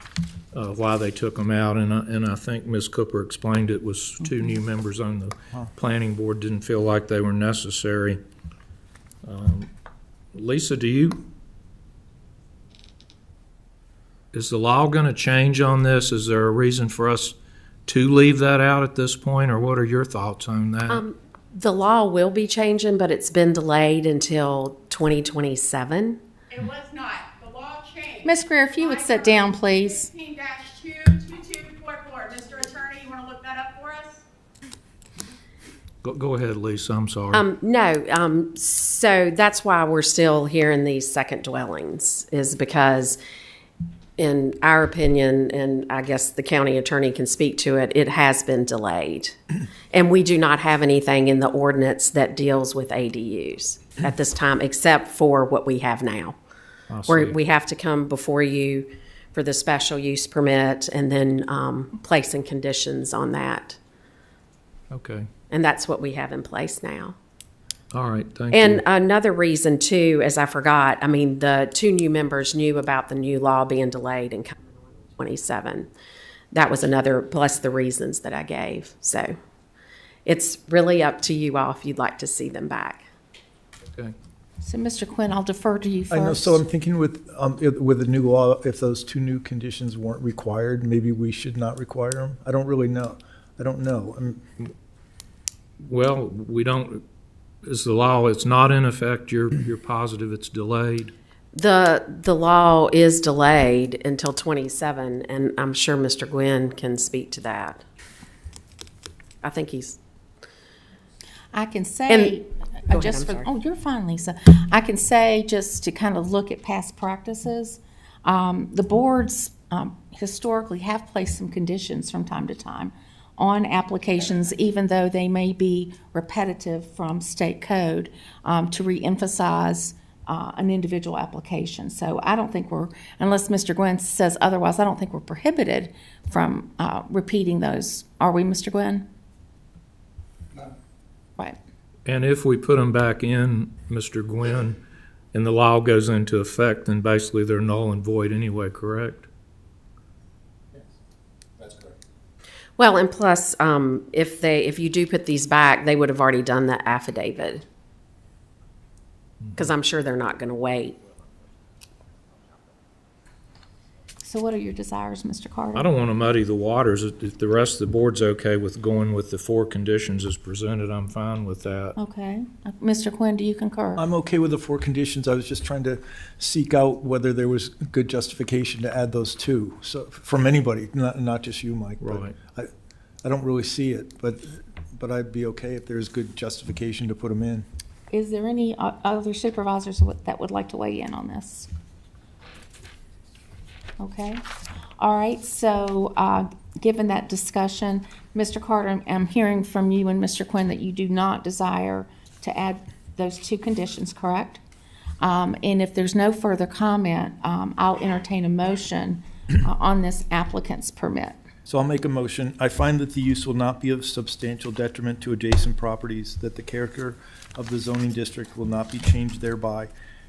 why they took them out, and I think Ms. Cooper explained it was two new members on the planning board didn't feel like they were necessary. Lisa, is the law going to change on this? Is there a reason for us to leave that out at this point, or what are your thoughts on that? The law will be changing, but it's been delayed until 2027. It was not. The law changed. Ms. Greer, if you would sit down, please. 15-22244. Mr. Attorney, you want to look that up for us? Go ahead, Lisa. I'm sorry. No. So that's why we're still here in these second dwellings, is because in our opinion, and I guess the county attorney can speak to it, it has been delayed. And we do not have anything in the ordinance that deals with ADUs at this time, except for what we have now. Where we have to come before you for the special use permit and then placing conditions on that. Okay. And that's what we have in place now. All right, thank you. And another reason, too, as I forgot, I mean, the two new members knew about the new law being delayed and coming on 27. That was another, plus the reasons that I gave. So it's really up to you all if you'd like to see them back. Okay. So, Mr. Quinn, I'll defer to you first. I know, so I'm thinking with the new law, if those two new conditions weren't required, maybe we should not require them? I don't really know. I don't know. Well, we don't... Is the law, it's not in effect, you're positive it's delayed? The law is delayed until 27, and I'm sure Mr. Gwynn can speak to that. I think he's... I can say, Go just ahead, I'm for, sorry. oh, you're fine, Lisa. I can say, just to kind of look at past practices, the boards historically have placed some conditions from time to time on applications, even though they may be repetitive from state code, to reemphasize an individual application. So I don't think unless Mr. Gwynn says otherwise, I don't think we're prohibited from repeating those. Are we, Mr. Gwynn? No. Right. And if we put them back in, Mr. Gwynn, and the law goes into effect, then basically they're null and void anyway, correct? Well, and plus, if you do put these back, they would have already done the affidavit. Because I'm sure they're not going to wait. So what are your desires, Mr. Carter? I don't want to muddy the waters. If the rest of the board's okay with going with the 4 conditions as presented, I'm fine with that. Okay. Mr. Quinn, do you concur? I'm okay with the 4 conditions. I was just trying to seek out whether there was good justification to add those 2. So from anybody, not just you, Mike. Right. But I don't really see it, but I'd be okay if there's good justification to put them in. Is there any other supervisors that would like to weigh in on this? Okay. All right. So given that discussion, Mr. Carter, I'm hearing from you and Mr. Quinn that you do not desire to add those 2 conditions, correct? And if there's no further comment, I'll entertain a motion on this applicant's permit. So I'll make a motion. I find that the use will not be of substantial detriment to adjacent properties, that the character of the zoning district will not be changed thereby,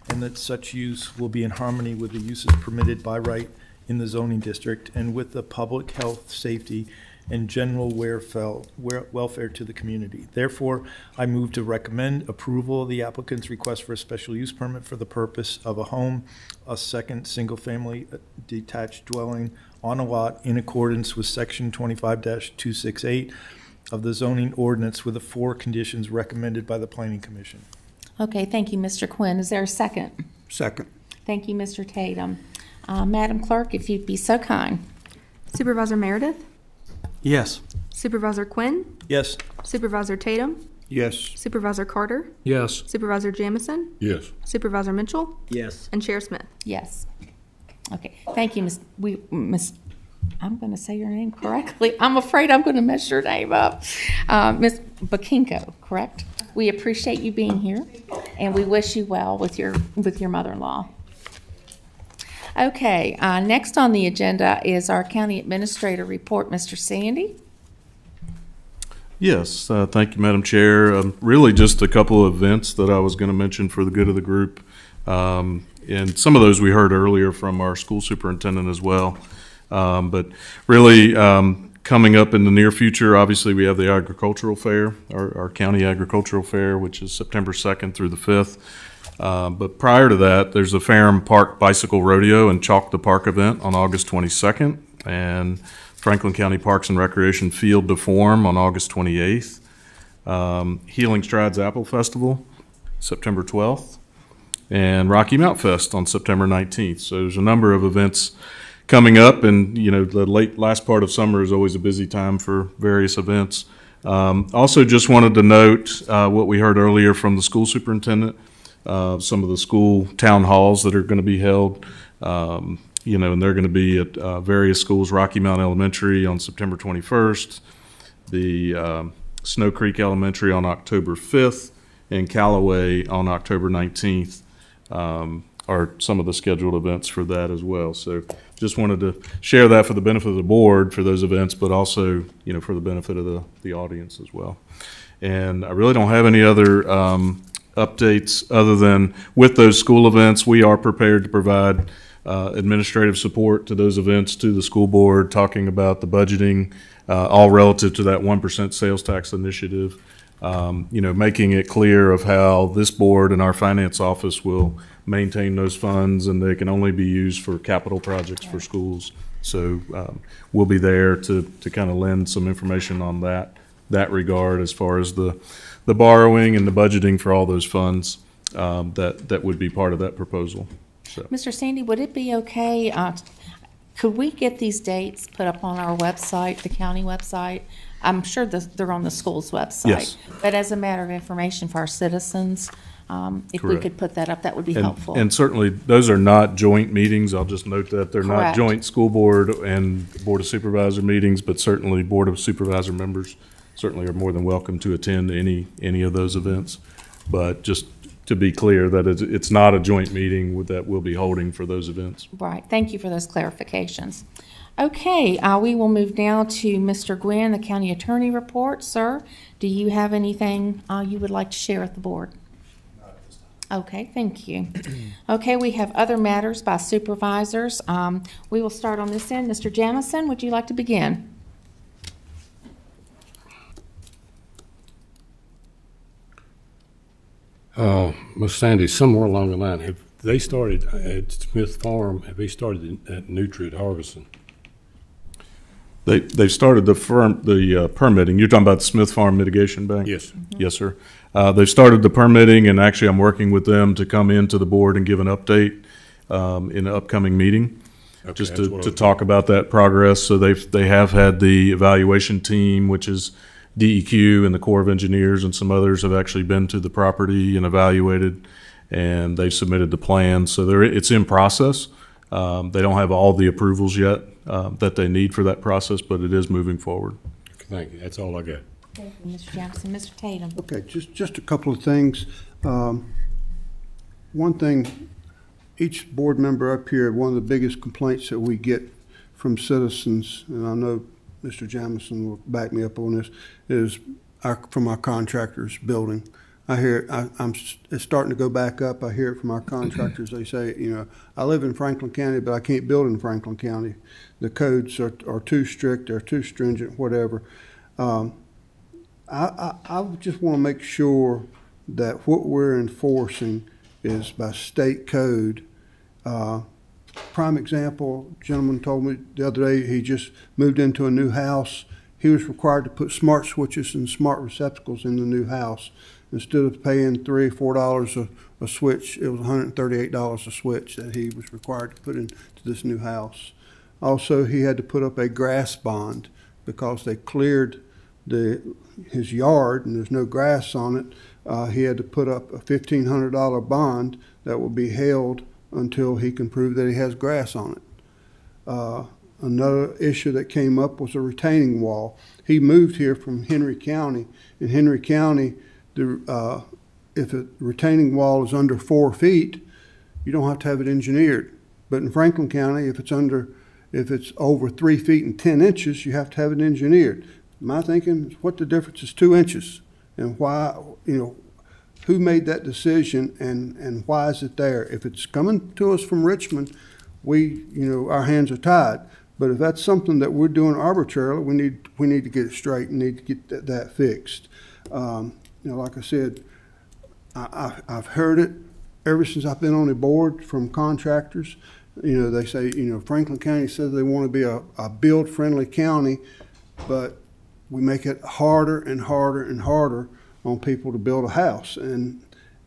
and that such use will be in harmony with the uses permitted by right in the zoning district and with the public health, safety, and general welfare to the community. Therefore, I move to recommend approval of the applicant's request for a special use permit for the purpose of a home, a second single-family detached dwelling on a lot in accordance with Section 25-268 of the zoning ordinance with the 4 conditions recommended by the Planning Commission. Okay, thank you, Mr. Quinn. Is there a second? Second. Thank you, Mr. Tatum. Madam Clerk, if you'd be so kind. Supervisor Meredith? Yes. Supervisor Quinn? Yes. Supervisor Tatum? Yes. Supervisor Carter? Yes. Supervisor Jamison? Yes. Supervisor Mitchell? Yes. And Chair Smith? Yes. Okay, thank you, Miss. I'm going to say your name correctly. I'm afraid I'm going to mess your name up. Ms. Bakinko, correct? We appreciate you being here, and we wish you well with your mother-in-law. Okay, next on the agenda is our county administrator report, Mr. Sandy. Yes, thank you, Madam Chair. Really just a couple of events that I was going to mention for the good of the group. And some of those we heard earlier from our school superintendent as well. But really, coming up in the near future, obviously we have the agricultural fair, our county agricultural fair, which is September 2nd through the 5th. But prior to that, there's a Ferrum Park Bicycle Rodeo and Chalk the Park event on August 22nd, and Franklin County Parks and Recreation Field to Form on August 28th. Healing Strides Apple Festival, September 12th, and Rocky Mount Fest on September 19th. So there's a number of events coming up, and the last part of summer is always a busy time for various events. Also just wanted to note what we heard earlier from the school superintendent, some of the school town halls that are going to be held, and they're going to be at various schools, Rocky Mount Elementary on September 21st, the Snow Creek Elementary on October 5th, and Callaway on October 19th. Are some of the scheduled events for that as well. So just wanted to share that for the benefit of the board for those events, but also, for the benefit of the audience as well. And I really don't have any other updates other than with those school events, we are prepared to provide administrative support to those events to the school board, talking about the budgeting, all relative to that 1% sales tax initiative, making it clear of how this board and our finance office will maintain those funds, and they can only be used for capital projects for schools. So we'll be there to kind of lend some information on that regard as far as the borrowing and the budgeting for all those funds that would be part of that proposal. So. Mr. Sandy, would it be okay, could we get these dates put up on our website, the county website? I'm sure they're on the school's website. Yes. But as a matter of information for our citizens, if we could put that up, that would be helpful. And certainly, those are not joint meetings. I'll just note that they're not Correct. joint school board and Board of Supervisor meetings, but certainly Board of Supervisor members certainly are more than welcome to attend any of those events. But just to be clear that it's not a joint meeting that we'll be holding for those events. Right, thank you for those clarifications. Okay, we will move now to Mr. Gwynn, the county attorney report. Sir, do you have anything you would like to share with the board? Okay, thank you. Okay, we have other matters by supervisors. We will start on this end. Mr. Jamison, would you like to begin? Ms. Sandy, somewhere along the line, have they started at Smith Farm, have they started at Nutrient harvesting? They've started the permitting. You're talking about the Smith Farm Mitigation Bank? Yes. Yes, sir. They've started the permitting, and actually I'm working with them to come into the board and give an update in an upcoming meeting, Okay, just that's to what talk about that progress. So they have had the evaluation team, which is DEQ and the Corps of Engineers and some others have actually been to the property and evaluated, and they've submitted the plans. So it's in process. They don't have all the approvals yet that they need for that process, but it is moving forward. Thank you. That's all I got. Thank you, Mr. Jamison. Mr. Tatum. Okay, just a couple of things. One thing, each board member up here, one of the biggest complaints that we get from citizens, and I know Mr. Jamison will back me up on this, is from our contractors building. I hear it's starting to go back up. I hear it from our contractors. They say, I live in Franklin County, but I can't build in Franklin County. The codes are too strict, they're too stringent, whatever. I just want to make sure that what we're enforcing is by state code. Prime example, a gentleman told me the other day he just moved into a new house. He was required to put smart switches and smart receptacles in the new house. Instead of paying $3 or $4 a switch, it was $138 a switch that he was required to put into this new house. Also, he had to put up a grass bond because they cleared his yard and there's no grass on it. He had to put up a $1,500 bond that will be held until he can prove that he has grass on it. Another issue that came up was a retaining wall. He moved here from Henry County. In Henry County, if a retaining wall is under 4 feet, you don't have to have it engineered. But in Franklin County, if it's over 3 feet and 10 inches, you have to have it engineered. My thinking is what the difference is 2 inches, and why, who made that decision and why is it there? If it's coming to us from Richmond, our hands are tied. But if that's something that we're doing arbitrarily, we need to get it straight and need to get that fixed. Like I said, I've heard it ever since I've been on the board from contractors. They say, Franklin County says they want to be a build-friendly county, but we make it harder and harder and harder on people to build a house. And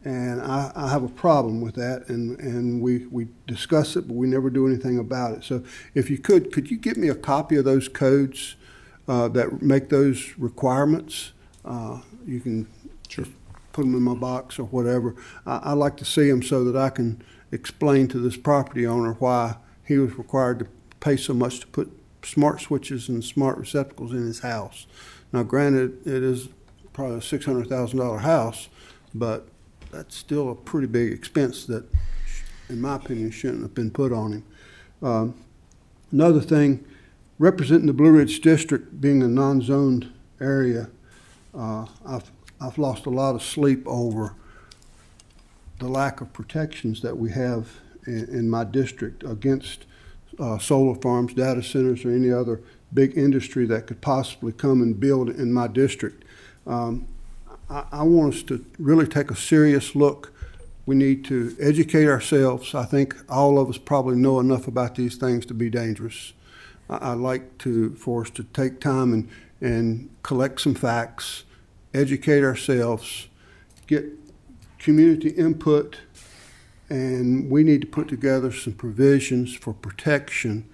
I have a problem with that, and we discuss it, but we never do anything about it. So if you could you get me a copy of those codes that make those requirements? You can just put them in my box or whatever. I like to see them so that I can explain to this property owner why he was required to pay so much to put smart switches and smart receptacles in his house. Now, granted, it is probably a $600,000 house, but that's still a pretty big expense that, in my opinion, shouldn't have been put on him. Another thing, representing the Blue Ridge District being a non-zoned area, I've lost a lot of sleep over the lack of protections that we have in my district against solar farms, data centers, or any other big industry that could possibly come and build in my district. I want us to really take a serious look. We need to educate ourselves. I think all of us probably know enough about these things to be dangerous. I'd like for us to take time and collect some facts, educate ourselves, get community input, and we need to put together some provisions for protection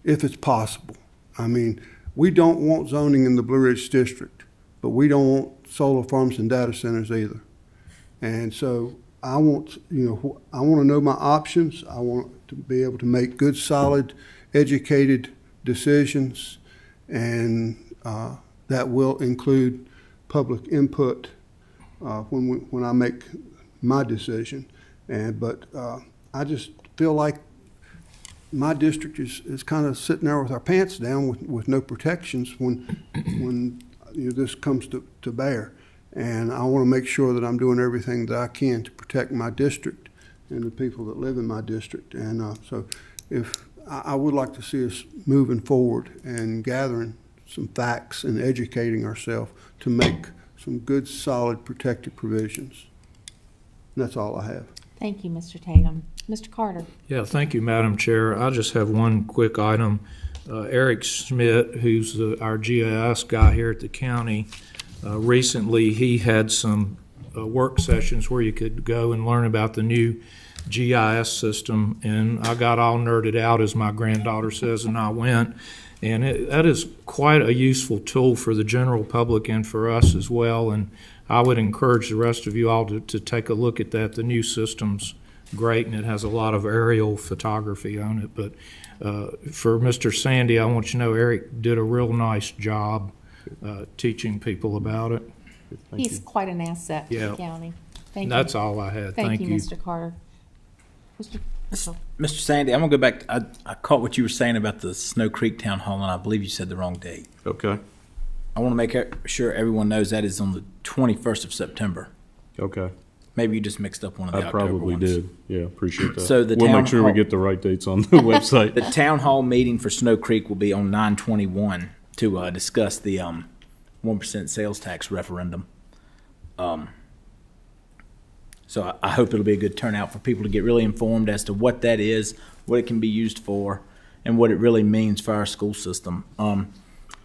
if it's possible. I mean, we don't want zoning in the Blue Ridge District, but we don't want solar farms and data centers either. And so I want to know my options. I want to be able to make good, solid, educated decisions, and that will include public input when I make my decision. But I just feel like my district is kind of sitting there with our pants down with no protections when this comes to bear. And I want to make sure that I'm doing everything that I can to protect my district and the people that live in my district. And so if I would like to see us moving forward and gathering some facts and educating ourselves to make some good, solid, protective provisions. And that's all I have. Thank you, Mr. Tatum. Mr. Carter. Yeah, thank you, Madam Chair. I just have one quick item. Eric Schmidt, who's our GIS guy here at the county, recently he had some work sessions where you could go and learn about the new GIS system, and I got all nerded out, as my granddaughter says, and I went. And that is quite a useful tool for the general public and for us as well. And I would encourage the rest of you all to take a look at that. The new system's great, and it has a lot of aerial photography on it. But for Mr. Sandy, I want you to know Eric did a real nice job teaching people about it. He's quite an asset to the county. Thank you. That's all I had. Thank you, Mr. Carter. Mr. Sandy, I'm going to go back. I caught what you were saying about the Snow Creek Town Hall, and I believe you said the wrong date. Okay. I want to make sure everyone knows that is on the 21st of September. Okay. Maybe you just mixed up one of the I October probably ones. did. Yeah, appreciate that. So the we'll town make sure hall, we get the right dates on the website. The town hall meeting for Snow Creek will be on 9/21 to discuss the 1% sales tax referendum. So I hope it'll be a good turnout for people to get really informed as to what that is, what it can be used for, and what it really means for our school system.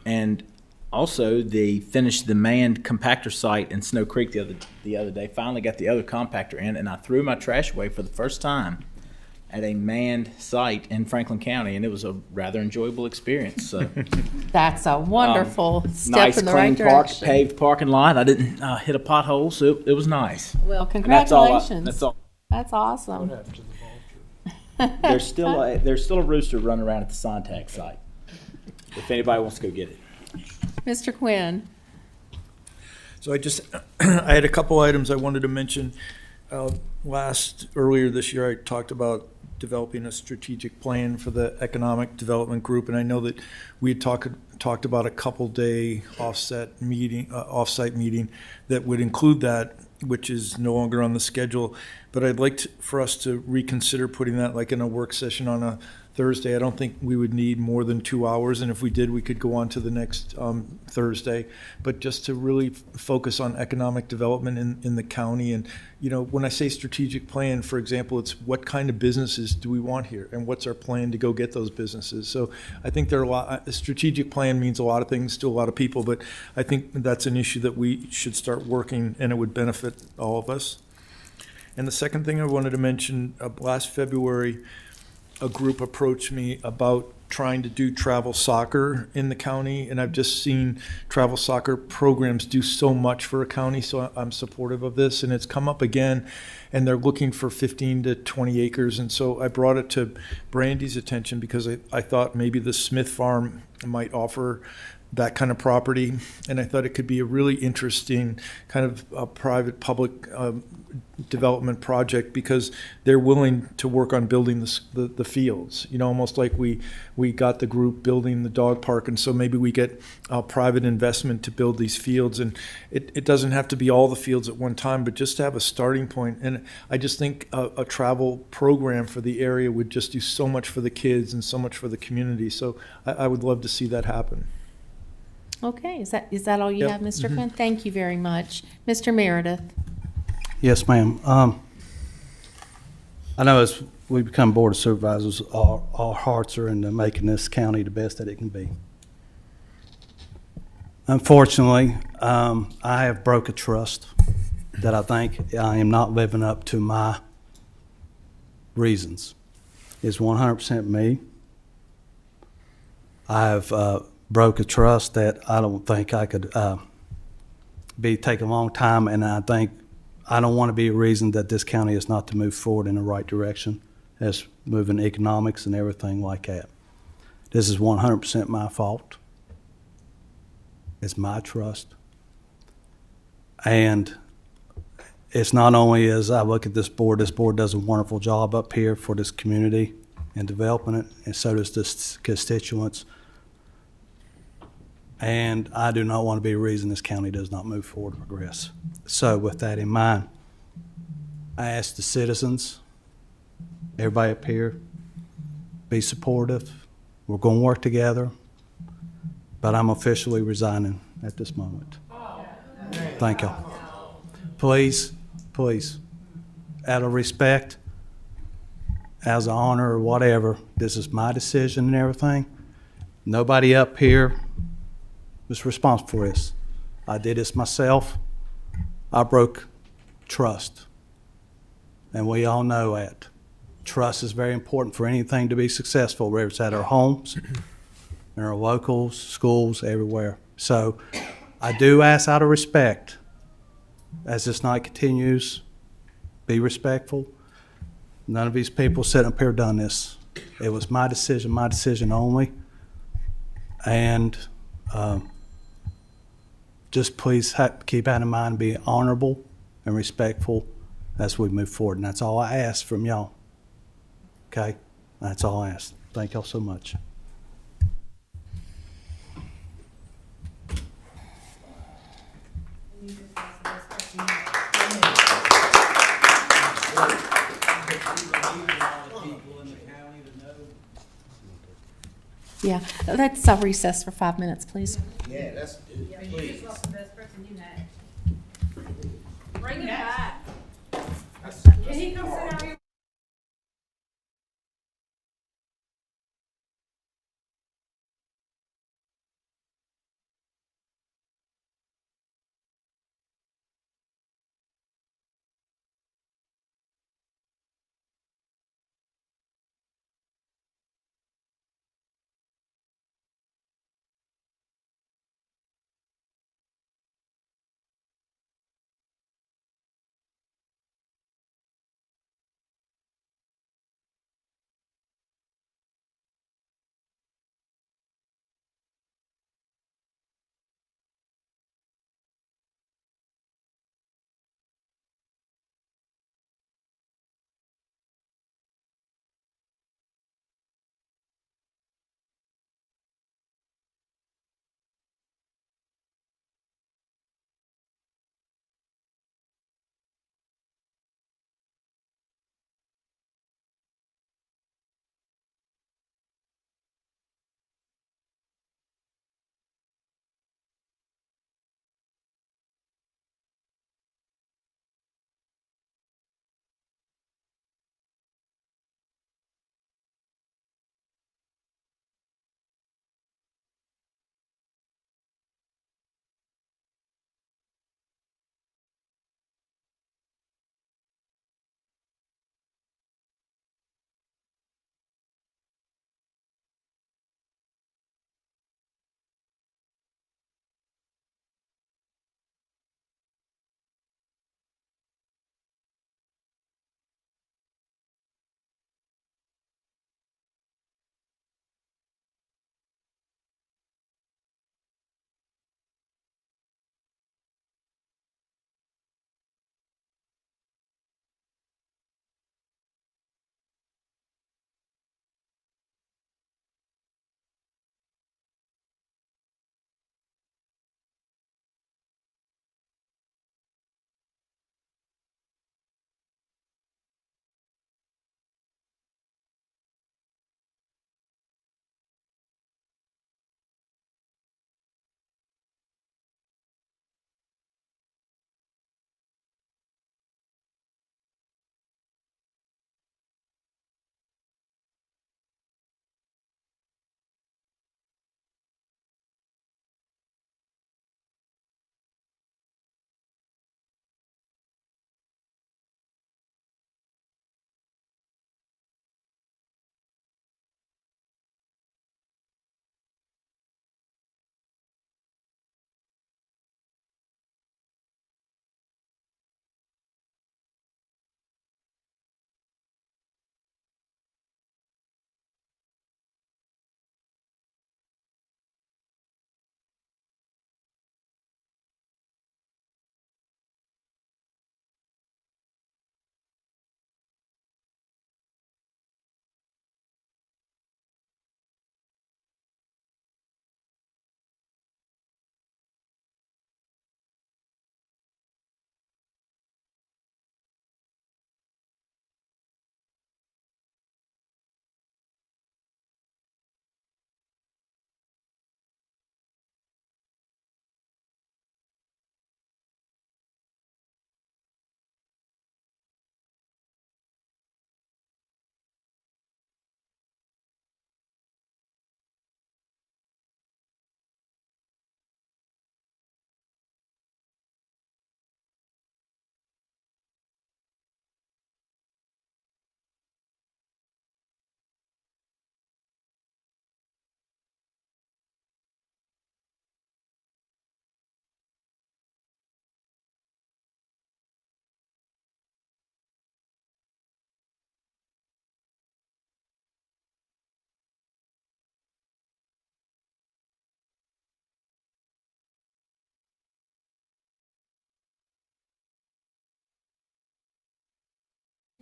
And also, they finished the manned compactor site in Snow Creek the other day. Finally got the other compactor in, and I threw my trash away for the first time at a manned site in Franklin County, and it was a rather enjoyable experience. So that's a wonderful step in the right direction. Nice, clean paved parking lot. I didn't hit a pothole, so it was nice. Well, congratulations. That's all. That's awesome. There's still a rooster running around at the Sontag site. If anybody wants to go get it. Mr. Quinn. So I had a couple items I wanted to mention. Earlier this year, I talked about developing a strategic plan for the economic development group, and I know that we had talked about a couple-day offsite meeting that would include that, which is no longer on the schedule. But I'd like for us to reconsider putting that like in a work session on a Thursday. I don't think we would need more than 2 hours, and if we did, we could go on to the next Thursday. But just to really focus on economic development in the county. And, when I say strategic plan, for example, it's what kind of businesses do we want here, and what's our plan to go get those businesses. So I think a strategic plan means a lot of things to a lot of people, but I think that's an issue that we should start working, and it would benefit all of us. And the second thing I wanted to mention, last February, a group approached me about trying to do travel soccer in the county, and I've just seen travel soccer programs do so much for a county, so I'm supportive of this. And it's come up again, and they're looking for 15 to 20 acres. And so I brought it to Brandy's attention because I thought maybe the Smith Farm might offer that kind of property, and I thought it could be a really interesting kind of a private-public development project because they're willing to work on building the fields. Almost like we got the group building the dog park, and so maybe we get private investment to build these fields. And it doesn't have to be all the fields at one time, but just to have a starting point. And I just think a travel program for the area would just do so much for the kids and so much for the community. So I would love to see that happen. Okay, is that all you have, Mr. Quinn? Thank you very much. Mr. Meredith. Yes, ma'am. I know as we become Board of Supervisors, our hearts are into making this county the best that it can be. Unfortunately, I have broke a trust that I think I am not living up to my reasons. It's 100% me. I have broke a trust that I don't think I could take a long time, and I think I don't want to be a reason that this county is not to move forward in the right direction as moving economics and everything like that. This is 100% my fault. It's my trust. And it's not only as I look at this board does a wonderful job up here for this community and developing it, and so does this constituents. And I do not want to be a reason this county does not move forward and progress. So with that in mind, I ask the citizens, everybody up here, be supportive. We're going to work together, but I'm officially resigning at this moment. Thank you. Please, out of respect, as an honor or whatever, this is my decision and everything. Nobody up here was responsible for this. I did this myself. I broke trust. And we all know that. Trust is very important for anything to be successful, whether it's at our homes, in our locals, schools, everywhere. So I do ask out of respect, as this night continues, be respectful. None of these people sitting up here done this. It was my decision only. And just please keep that in mind, be honorable and respectful as we move forward. And that's all I ask from y'all. Okay? That's all I ask. Thank y'all so much. Yeah, let's recess for 5 minutes, please. Yeah, that's, please. Bring it back. Can he come sit down here?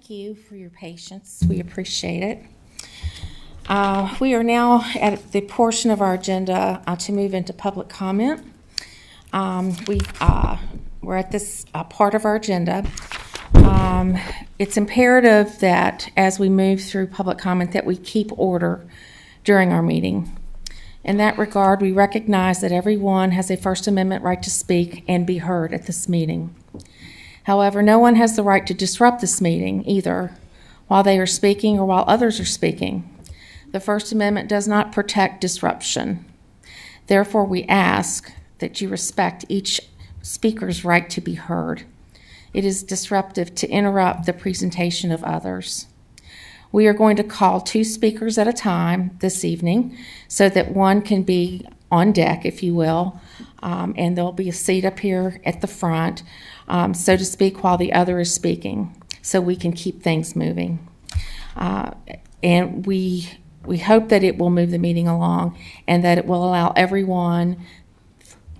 Thank you for your patience. We appreciate it. We are now at the portion of our agenda to move into public comment. We're at this part of our agenda. It's imperative that as we move through public comment that we keep order during our meeting. In that regard, we recognize that everyone has a First Amendment right to speak and be heard at this meeting. However, no one has the right to disrupt this meeting either while they are speaking or while others are speaking. The First Amendment does not protect disruption. Therefore, we ask that you respect each speaker's right to be heard. It is disruptive to interrupt the presentation of others. We are going to call 2 speakers at a time this evening so that one can be on deck, if you will, and there'll be a seat up here at the front, so to speak, while the other is speaking, so we can keep things moving. And we hope that it will move the meeting along and that it will allow everyone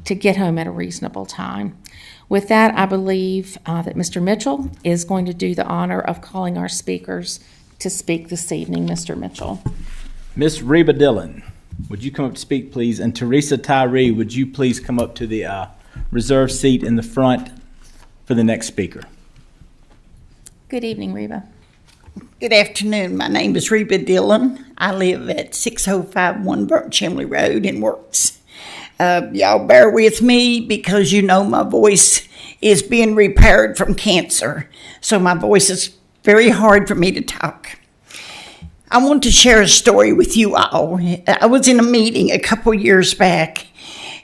to get home at a reasonable time. With that, I believe that Mr. Mitchell is going to do the honor of calling our speakers to speak this evening. Mr. Mitchell. Miss Reba Dillon, would you come up to speak, please? And Teresa Tyree, would you please come up to the reserved seat in the front for the next speaker? Good evening, Reba. Good afternoon. My name is Reba Dillon. I live at 6051 Burnt Chimney Road in Works. Y'all bear with me because you know my voice is being repaired from cancer. So my voice is very hard for me to talk. I want to share a story with you all. I was in a meeting a couple years back,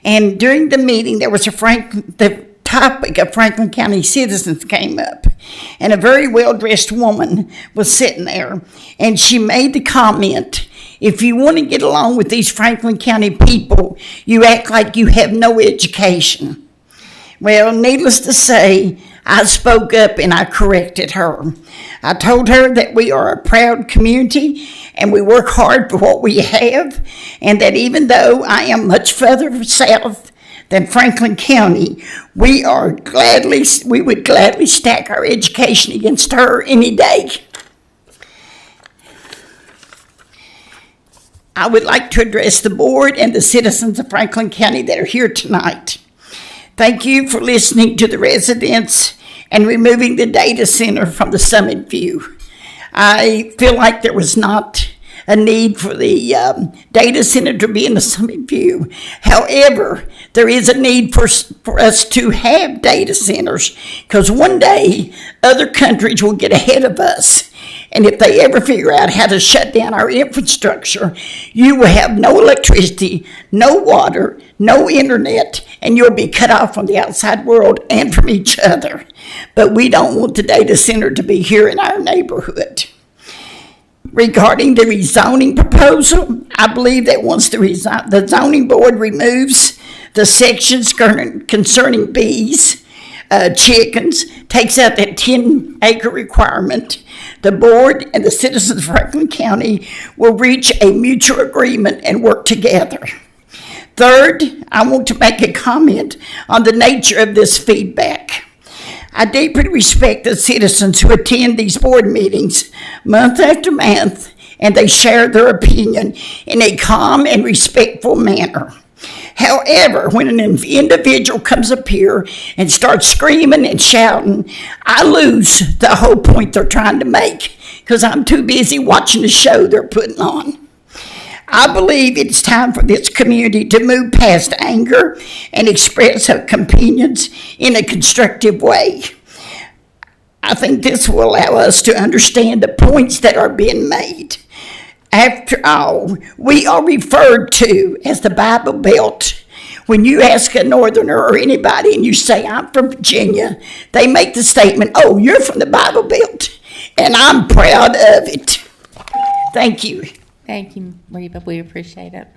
and during the meeting there was the topic of Franklin County citizens came up, and a very well-dressed woman was sitting there, and she made the comment, if you want to get along with these Franklin County people, you act like you have no education. Well, needless to say, I spoke up and I corrected her. I told her that we are a proud community and we work hard for what we have, and that even though I am much further south than Franklin County, we would gladly stack our education against her any day. I would like to address the board and the citizens of Franklin County that are here tonight. Thank you for listening to the residents and removing the data center from the Summit View. I feel like there was not a need for the data center to be in the Summit View. However, there is a need for us to have data centers, because one day other countries will get ahead of us. And if they ever figure out how to shut down our infrastructure, you will have no electricity, no water, no internet, and you'll be cut off from the outside world and from each other. But we don't want the data center to be here in our neighborhood. Regarding the rezoning proposal, I believe that once the zoning board removes the sections concerning bees, chickens, takes out that 10-acre requirement, the board and the citizens of Franklin County will reach a mutual agreement and work together. Third, I want to make a comment on the nature of this feedback. I deeply respect the citizens who attend these board meetings month after month, and they share their opinion in a calm and respectful manner. However, when an individual comes up here and starts screaming and shouting, I lose the whole point they're trying to make, because I'm too busy watching the show they're putting on. I believe it's time for this community to move past anger and express our opinions in a constructive way. I think this will allow us to understand the points that are being made. After all, we are referred to as the Bible Belt. When you ask a northerner or anybody and you say, I'm from Virginia, they make the statement, oh, you're from the Bible Belt, and I'm proud of it. Thank you. Thank you, Reba. We appreciate it.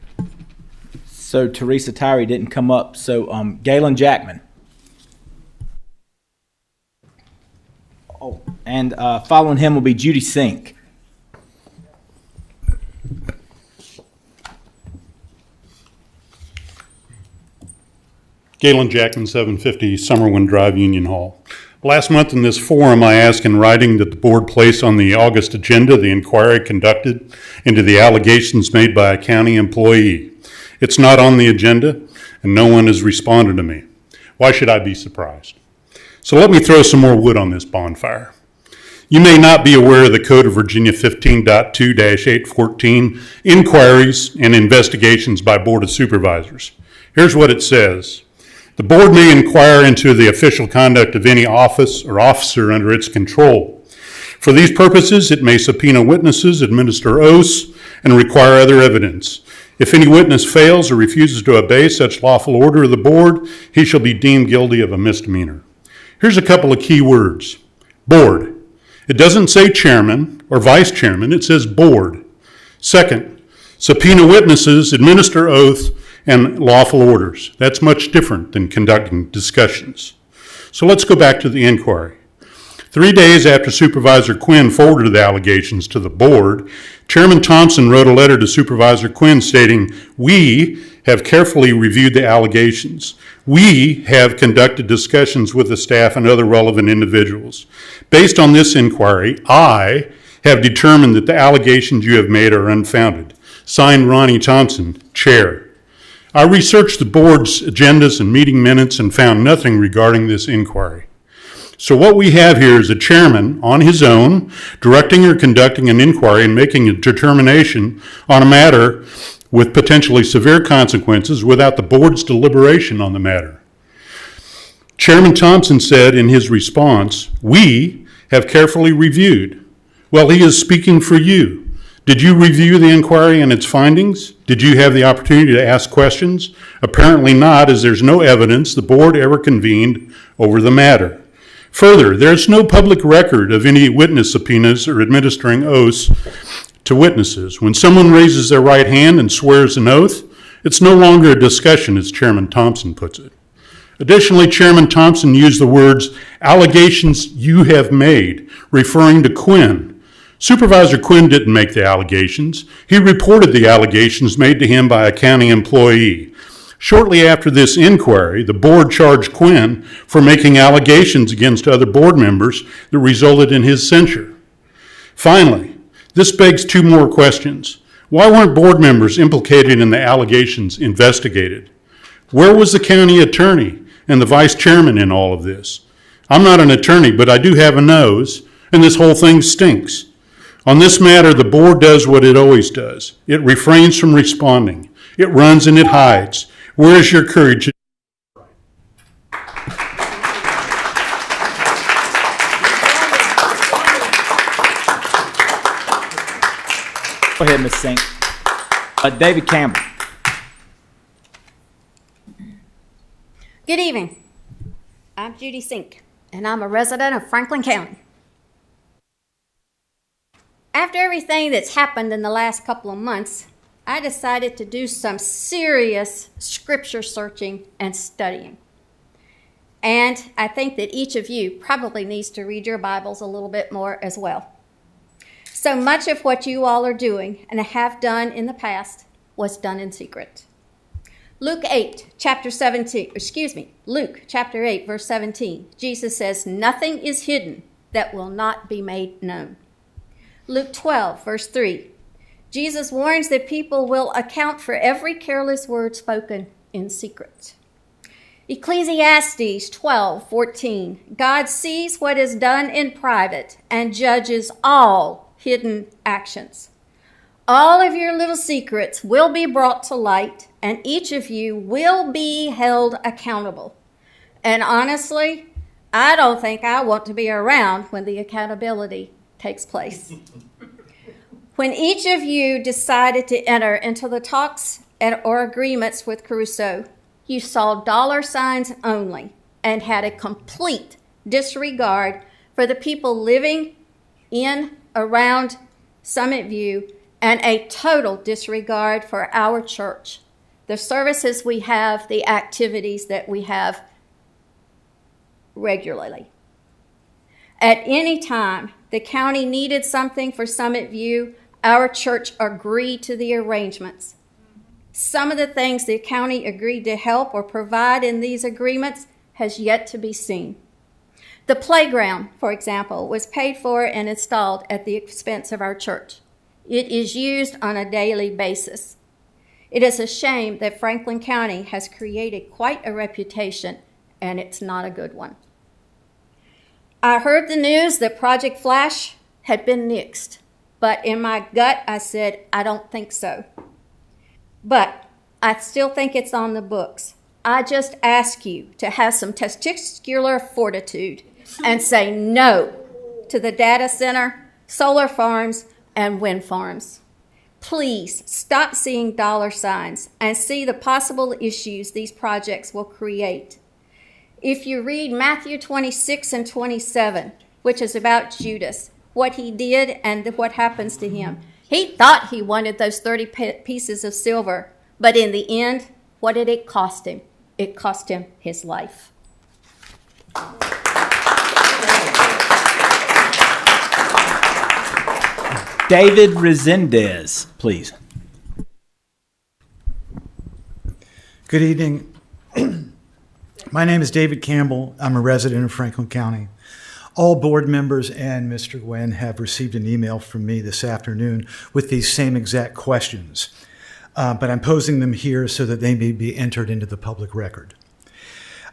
So Teresa Tyree didn't come up. So Galen Jackman. Oh, and following him will be Judy Sink. Galen Jackman, 750 Summerwind Drive, Union Hall. Last month in this forum, I asked in writing that the board place on the August agenda the inquiry conducted into the allegations made by a county employee. It's not on the agenda, and no one has responded to me. Why should I be surprised? So let me throw some more wood on this bonfire. You may not be aware of the Code of Virginia 15.2-814, Inquiries and Investigations by Board of Supervisors. Here's what it says. The board may inquire into the official conduct of any office or officer under its control. For these purposes, it may subpoena witnesses, administer oaths, and require other evidence. If any witness fails or refuses to obey such lawful order of the board, he shall be deemed guilty of a misdemeanor. Here's a couple of key words. Board. It doesn't say chairman or vice chairman, it says board. Second, subpoena witnesses, administer oaths, and lawful orders. That's much different than conducting discussions. So let's go back to the inquiry. 3 days after Supervisor Quinn forwarded the allegations to the board, Chairman Thompson wrote a letter to Supervisor Quinn stating, "We have carefully reviewed the allegations. We have conducted discussions with the staff and other relevant individuals. Based on this inquiry, I have determined that the allegations you have made are unfounded." Signed, Ronnie Thompson, Chair. I researched the board's agendas and meeting minutes and found nothing regarding this inquiry. So what we have here is a chairman on his own directing or conducting an inquiry and making a determination on a matter with potentially severe consequences without the board's deliberation on the matter. Chairman Thompson said in his response, "We have carefully reviewed." Well, he is speaking for you. Did you review the inquiry and its findings? Did you have the opportunity to ask questions? Apparently not, as there's no evidence the board ever convened over the matter. Further, there's no public record of any witness subpoenas or administering oaths to witnesses. When someone raises their right hand and swears an oath, it's no longer a discussion, as Chairman Thompson puts it. Additionally, Chairman Thompson used the words, "allegations you have made," referring to Quinn. Supervisor Quinn didn't make the allegations. He reported the allegations made to him by a county employee. Shortly after this inquiry, the board charged Quinn for making allegations against other board members that resulted in his censure. Finally, this begs two more questions. Why weren't board members implicated in the allegations investigated? Where was the county attorney and the vice chairman in all of this? I'm not an attorney, but I do have a nose, and this whole thing stinks. On this matter, the board does what it always does. It refrains from responding. It runs and it hides. Where is your courage? Go ahead, Ms. Sink. David Campbell. Good evening. I'm Judy Sink, and I'm a resident of Franklin County. After everything that's happened in the last couple of months, I decided to do some serious scripture searching and studying. And I think that each of you probably needs to read your Bibles a little bit more as well. So much of what you all are doing and have done in the past was done in secret. Luke chapter 8, verse 17, Jesus says, "Nothing is hidden that will not be made known." Luke 12, verse 3, Jesus warns that people will account for every careless word spoken in secret. Ecclesiastes 12:14, God sees what is done in private and judges all hidden actions. All of your little secrets will be brought to light, and each of you will be held accountable. And honestly, I don't think I want to be around when the accountability takes place. When each of you decided to enter into the talks or agreements with Caruso, you saw dollar signs only and had a complete disregard for the people living in, around Summit View, and a total disregard for our church, the services we have, the activities that we have regularly. At any time the county needed something for Summit View, our church agreed to the arrangements. Some of the things the county agreed to help or provide in these agreements has yet to be seen. The playground, for example, was paid for and installed at the expense of our church. It is used on a daily basis. It is a shame that Franklin County has created quite a reputation, and it's not a good one. I heard the news that Project Flash had been nixed, but in my gut I said, I don't think so. But I still think it's on the books. I just ask you to have some testicular fortitude and say no to the data center, solar farms, and wind farms. Please stop seeing dollar signs and see the possible issues these projects will create. If you read Matthew 26 and 27, which is about Judas, what he did and what happens to him, he thought he wanted those 30 pieces of silver, but in the end, what did it cost him? It cost him his life. David Resendez, please. Good evening. My name is David Campbell. I'm a resident of Franklin County. All board members and Mr. Nguyen have received an email from me this afternoon with these same exact questions, but I'm posing them here so that they may be entered into the public record.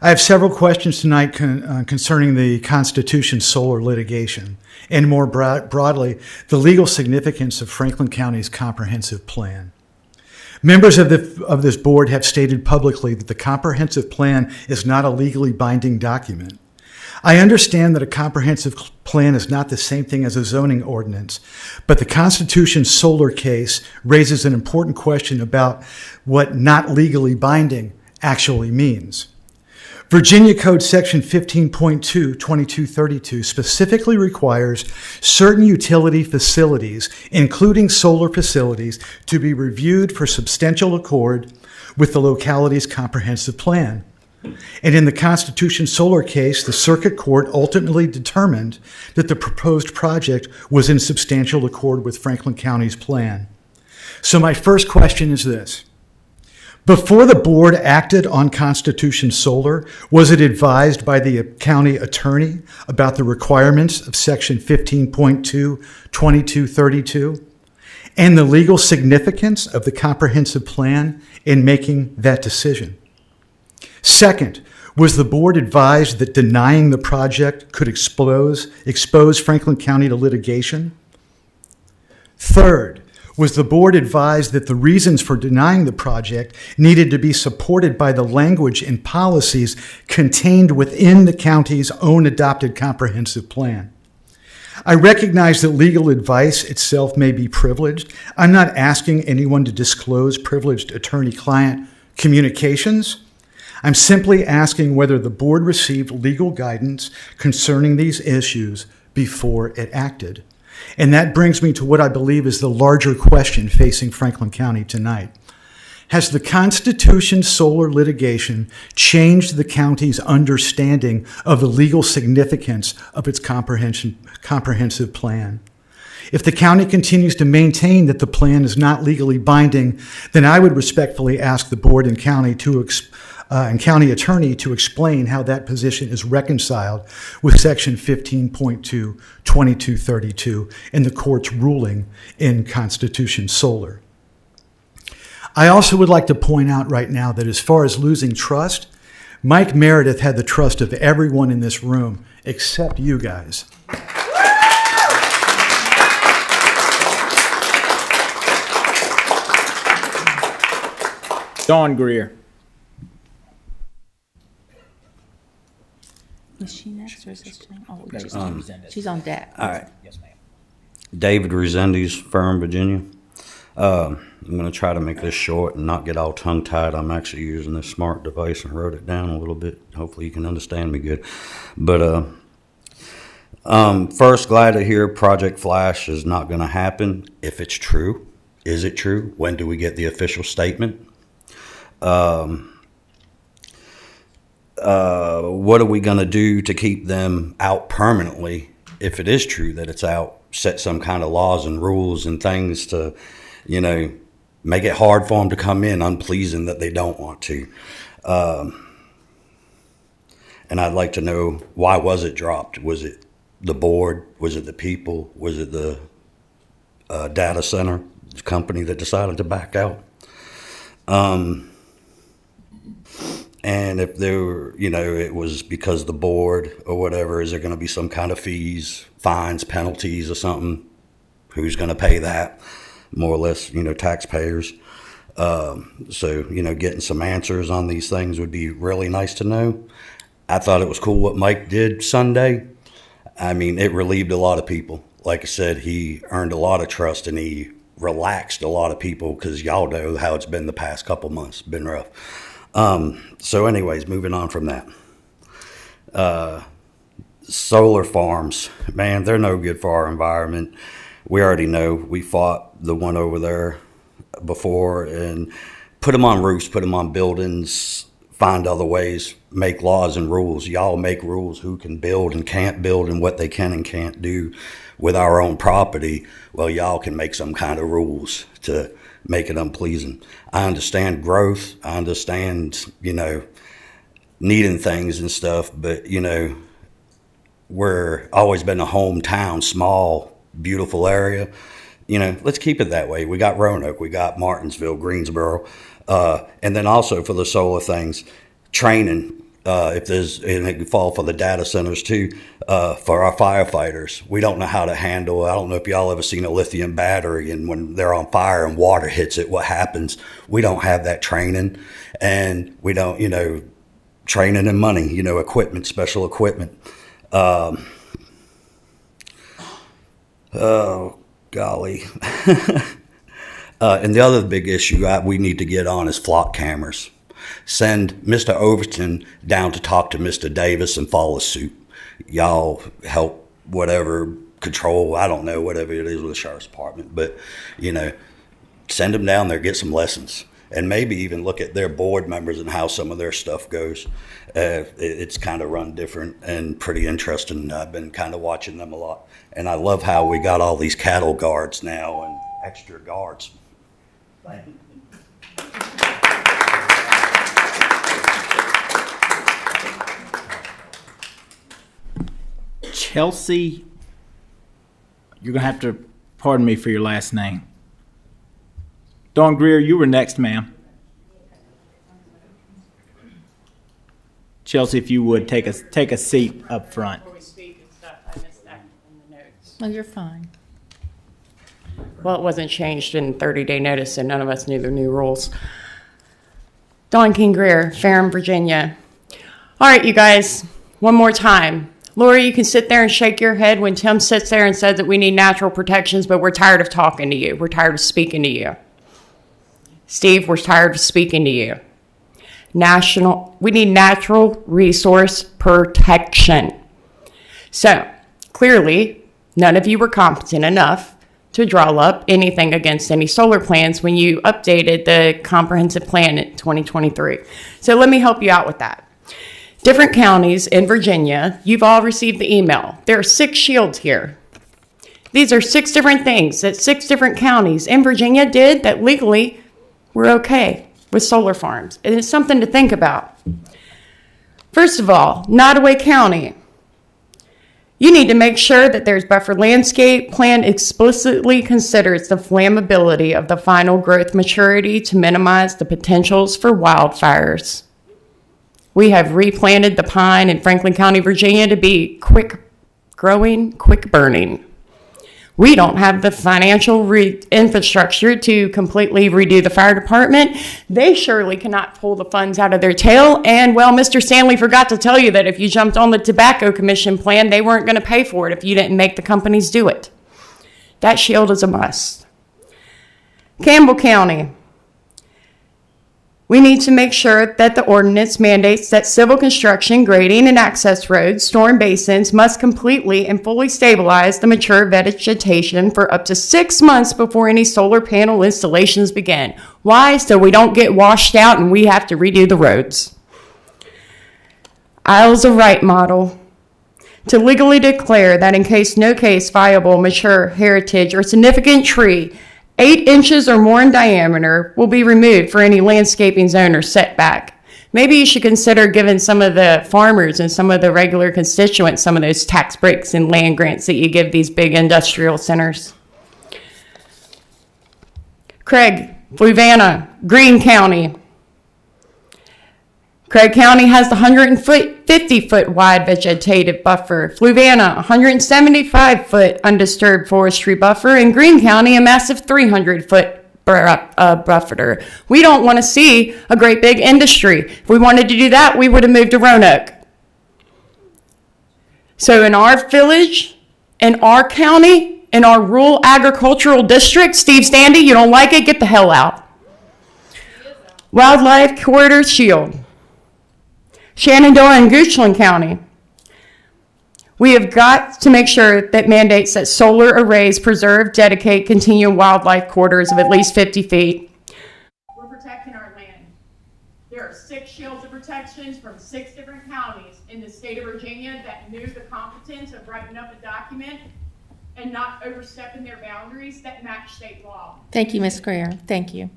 I have several questions tonight concerning the Constitution solar litigation and more broadly, the legal significance of Franklin County's comprehensive plan. Members of this board have stated publicly that the comprehensive plan is not a legally binding document. I understand that a comprehensive plan is not the same thing as a zoning ordinance, but the Constitution solar case raises an important question about what not legally binding actually means. Virginia Code Section 15.2, 2232 specifically requires certain utility facilities, including solar facilities, to be reviewed for substantial accord with the locality's comprehensive plan. And in the Constitution solar case, the circuit court ultimately determined that the proposed project was in substantial accord with Franklin County's plan. So my first question is this. Before the board acted on Constitution solar, was it advised by the county attorney about the requirements of Section 15.2, 2232, and the legal significance of the comprehensive plan in making that decision? Second, was the board advised that denying the project could expose Franklin County to litigation? Third, was the board advised that the reasons for denying the project needed to be supported by the language and policies contained within the county's own adopted comprehensive plan? I recognize that legal advice itself may be privileged. I'm not asking anyone to disclose privileged attorney-client communications. I'm simply asking whether the board received legal guidance concerning these issues before it acted. And that brings me to what I believe is the larger question facing Franklin County tonight. Has the Constitution solar litigation changed the county's understanding of the legal significance of its comprehensive plan? If the county continues to maintain that the plan is not legally binding, then I would respectfully ask the board and county attorney to explain how that position is reconciled with Section 15.2, 2232 in the court's ruling in Constitution solar. I also would like to point out right now that as far as losing trust, Mike Meredith had the trust of everyone in this room except you guys. Dawn Greer. Is she next or is this Jane? Oh, she's on deck. All right. Yes, ma'am. David Resendez, Ferrum, Virginia. I'm going to try to make this short and not get all tongue-tied. I'm actually using this smart device and wrote it down a little bit. Hopefully you can understand me good. But first, glad to hear Project Flash is not going to happen. If it's true, is it true? When do we get the official statement? What are we going to do to keep them out permanently if it is true that it's out? Set some kind of laws and rules and things to, make it hard for them to come in, unpleasing that they don't want to. And I'd like to know, why was it dropped? Was it the board? Was it the people? Was it the data center company that decided to back out? And if there were, it was because the board or whatever, is there going to be some kind of fees, fines, penalties or something? Who's going to pay that? More or less, taxpayers. So, getting some answers on these things would be really nice to know. I thought it was cool what Mike did Sunday. I mean, it relieved a lot of people. Like I said, he earned a lot of trust and he relaxed a lot of people, because y'all know how it's been the past couple months. It's been rough. So anyways, moving on from that. Solar farms, man, they're no good for our environment. We already know. We fought the one over there before and put them on roofs, put them on buildings, find other ways, make laws and rules. Y'all make rules who can build and can't build and what they can and can't do with our own property. Well, y'all can make some kind of rules to make it unpleasing. I understand growth. I understand, needing things and stuff, but, we're always been a hometown, small, beautiful area. Let's keep it that way. We got Roanoke, we got Martinsville, Greensboro. And then also for the solar things, training, if there's, and it can fall for the data centers too, for our firefighters. We don't know how to handle, I don't know if y'all ever seen a lithium battery, and when they're on fire and water hits it, what happens? We don't have that training, and we don't, training and money, equipment, special equipment. Oh, golly. And the other big issue we need to get on is flock cameras. Send Mr. Overton down to talk to Mr. Davis and follow suit. Y'all help whatever control, I don't know, whatever it is with the sheriff's department, but, send them down there, get some lessons. And maybe even look at their board members and how some of their stuff goes. It's kind of run different and pretty interesting. I've been kind of watching them a lot. And I love how we got all these cattle guards now and extra guards. Chelsea, you're going to have to pardon me for your last name. Dawn Greer, you were next, ma'am. Chelsea, if you would take a seat up front. No, you're fine. Well, it wasn't changed in 30-day notice, and none of us knew the new rules. Dawn King Greer, Ferrum, Virginia. All right, you guys, one more time. Lori, you can sit there and shake your head when Tim sits there and says that we need natural protections, but we're tired of talking to you. We're tired of speaking to you. Steve, we're tired of speaking to you. We need natural resource protection. So, clearly, none of you were competent enough to draw up anything against any solar plans when you updated the comprehensive plan in 2023. So let me help you out with that. Different counties in Virginia, you've all received the email. There are 6 shields here. These are 6 different things that 6 different counties in Virginia did that legally were okay with solar farms. And it's something to think about. First of all, Nottoway County. You need to make sure that there's buffer landscape plan explicitly considers the flammability of the final growth maturity to minimize the potentials for wildfires. We have replanted the pine in Franklin County, Virginia to be quick growing, quick burning. We don't have the financial infrastructure to completely redo the fire department. They surely cannot pull the funds out of their tail. And, well, Mr. Stanley forgot to tell you that if you jumped on the Tobacco Commission plan, they weren't going to pay for it if you didn't make the companies do it. That shield is a must. Campbell County. We need to make sure that the ordinance mandates that civil construction, grading, and access roads, storm basins must completely and fully stabilize the mature vegetation for up to 6 months before any solar panel installations begin. Why? So we don't get washed out and we have to redo the roads. Isles of Right model. To legally declare that in no case viable, mature, heritage, or significant tree 8 inches or more in diameter will be removed for any landscaping zone or setback. maybe you should consider giving some of the farmers and some of the regular constituents some of those tax breaks and land grants that you give these big industrial centers. Craig, Fluvanna, Greene County. Craig County has the 150-foot wide vegetative buffer. Fluvanna, 175-foot undisturbed forestry buffer. And Greene County, a massive 300-foot buffer. We don't want to see a great big industry. If we wanted to do that, we would have moved to Roanoke. So in our village, in our county, in our rural agricultural district, Steve Standy, you don't like it, get the hell out. Wildlife Corridor Shield. Shenandoah and Goochland County. We have got to make sure that mandates that solar arrays preserve, dedicate, continue wildlife corridors of at least 50 feet. We're protecting our land. There are 6 shields of protections from 6 different counties in the state of Virginia that knew the competence of writing up a document and not overstepping their boundaries that match state law. Thank you, Ms. Greer. Thank you.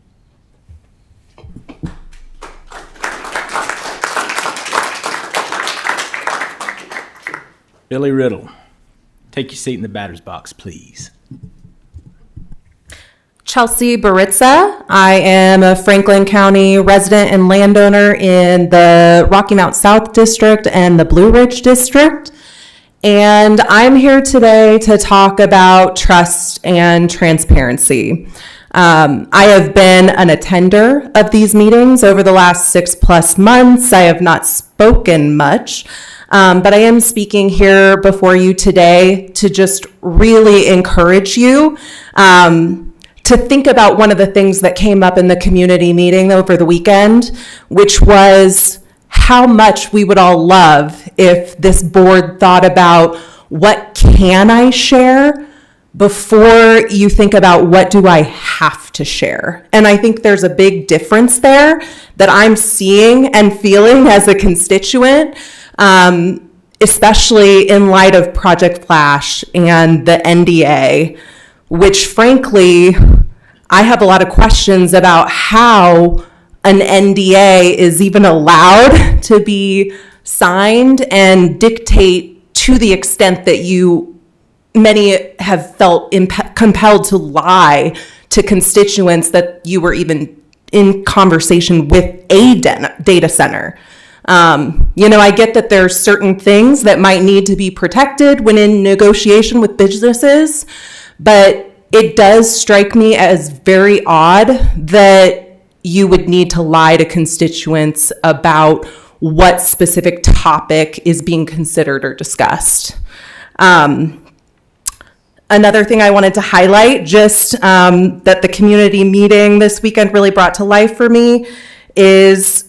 Billy Riddle, take your seat in the batter's box, please. Chelsea Baritza. I am a Franklin County resident and landowner in the Rocky Mount South District and the Blue Ridge District. And I'm here today to talk about trust and transparency. I have been an attender of these meetings over the last 6+ months. I have not spoken much. But I am speaking here before you today to just really encourage you to think about one of the things that came up in the community meeting over the weekend, which was how much we would all love if this board thought about what can I share before you think about what do I have to share. And I think there's a big difference there that I'm seeing and feeling as a constituent. Especially in light of Project Flash and the NDA, which frankly, I have a lot of questions about how an NDA is even allowed to be signed and dictate to the extent that many have felt compelled to lie to constituents that you were even in conversation with a data center. I get that there are certain things that might need to be protected when in negotiation with businesses, but it does strike me as very odd that you would need to lie to constituents about what specific topic is being considered or discussed. Another thing I wanted to highlight, just that the community meeting this weekend really brought to life for me, is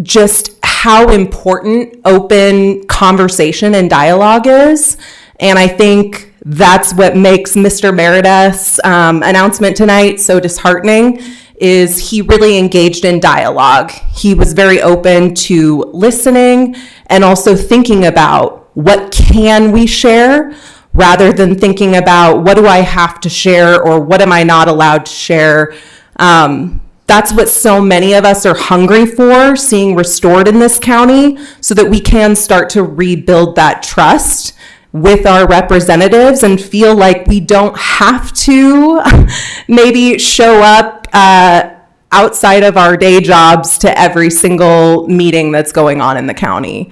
just how important open conversation and dialogue is. And I think that's what makes Mr. Meredith's announcement tonight so disheartening, is he really engaged in dialogue. He was very open to listening and also thinking about what can we share rather than thinking about what do I have to share or what am I not allowed to share. That's what so many of us are hungry for, seeing restored in this county, so that we can start to rebuild that trust with our representatives and feel like we don't have to maybe show up outside of our day jobs to every single meeting that's going on in the county.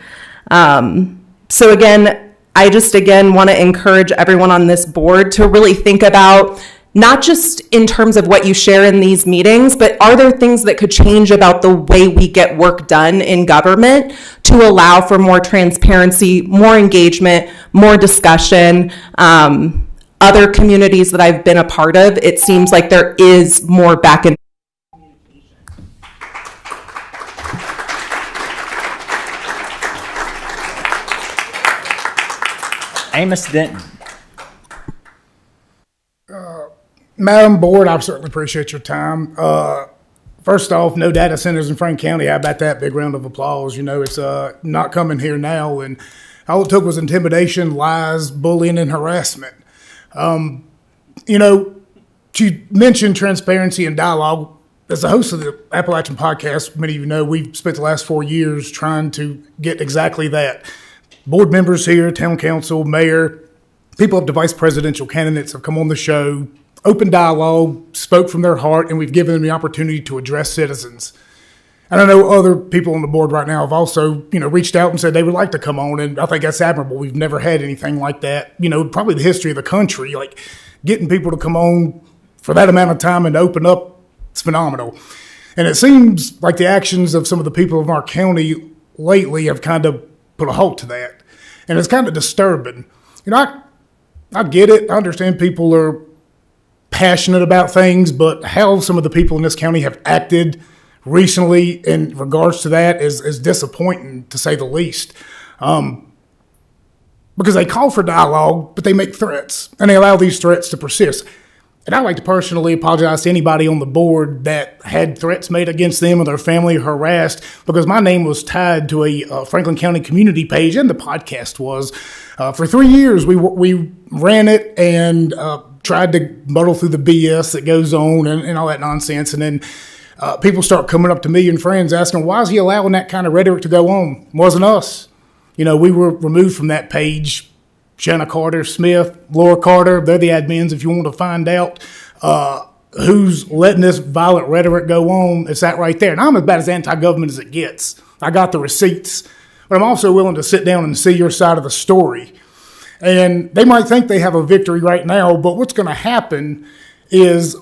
So again, I just want to encourage everyone on this board to really think about not just in terms of what you share in these meetings, but are there things that could change about the way we get work done in government to allow for more transparency, more engagement, more discussion? Other communities that I've been a part of, it seems like there is more back and Amos Denton. Madam Board, I certainly appreciate your time. First off, no data centers in Franklin County. How about that? Big round of applause. It's not coming here now, and all it took was intimidation, lies, bullying, and harassment. She mentioned transparency and dialogue. as the host of the Appalachian podcast, many of you know, we've spent the last 4 years trying to get exactly that. Board members here, town council, mayor, people up to vice presidential candidates have come on the show, open dialogue, spoke from their heart, and we've given them the opportunity to address citizens. And I know other people on the board right now have also, reached out and said they would like to come on, and I think that's admirable. We've never had anything like that, probably the history of the country, like getting people to come on for that amount of time and open up. It's phenomenal. And it seems like the actions of some of the people of our county lately have kind of put a halt to that. And it's kind of disturbing. I get it. I understand people are passionate about things, but how some of the people in this county have acted recently in regards to that is disappointing, to say the least. Because they call for dialogue, but they make threats, and they allow these threats to persist. And I'd like to personally apologize to anybody on the board that had threats made against them or their family harassed, because my name was tied to a Franklin County community page, and the podcast was. For 3 years, we ran it and tried to muddle through the BS that goes on and all that nonsense. And then people start coming up to me and friends asking, why is he allowing that kind of rhetoric to go on? It wasn't us. We were removed from that page. Jenna Carter Smith, Laura Carter, they're the admins. If you want to find out who's letting this violent rhetoric go on, it's that right there. And I'm about as anti-government as it gets. I got the receipts, but I'm also willing to sit down and see your side of the story. And they might think they have a victory right now, but what's going to happen is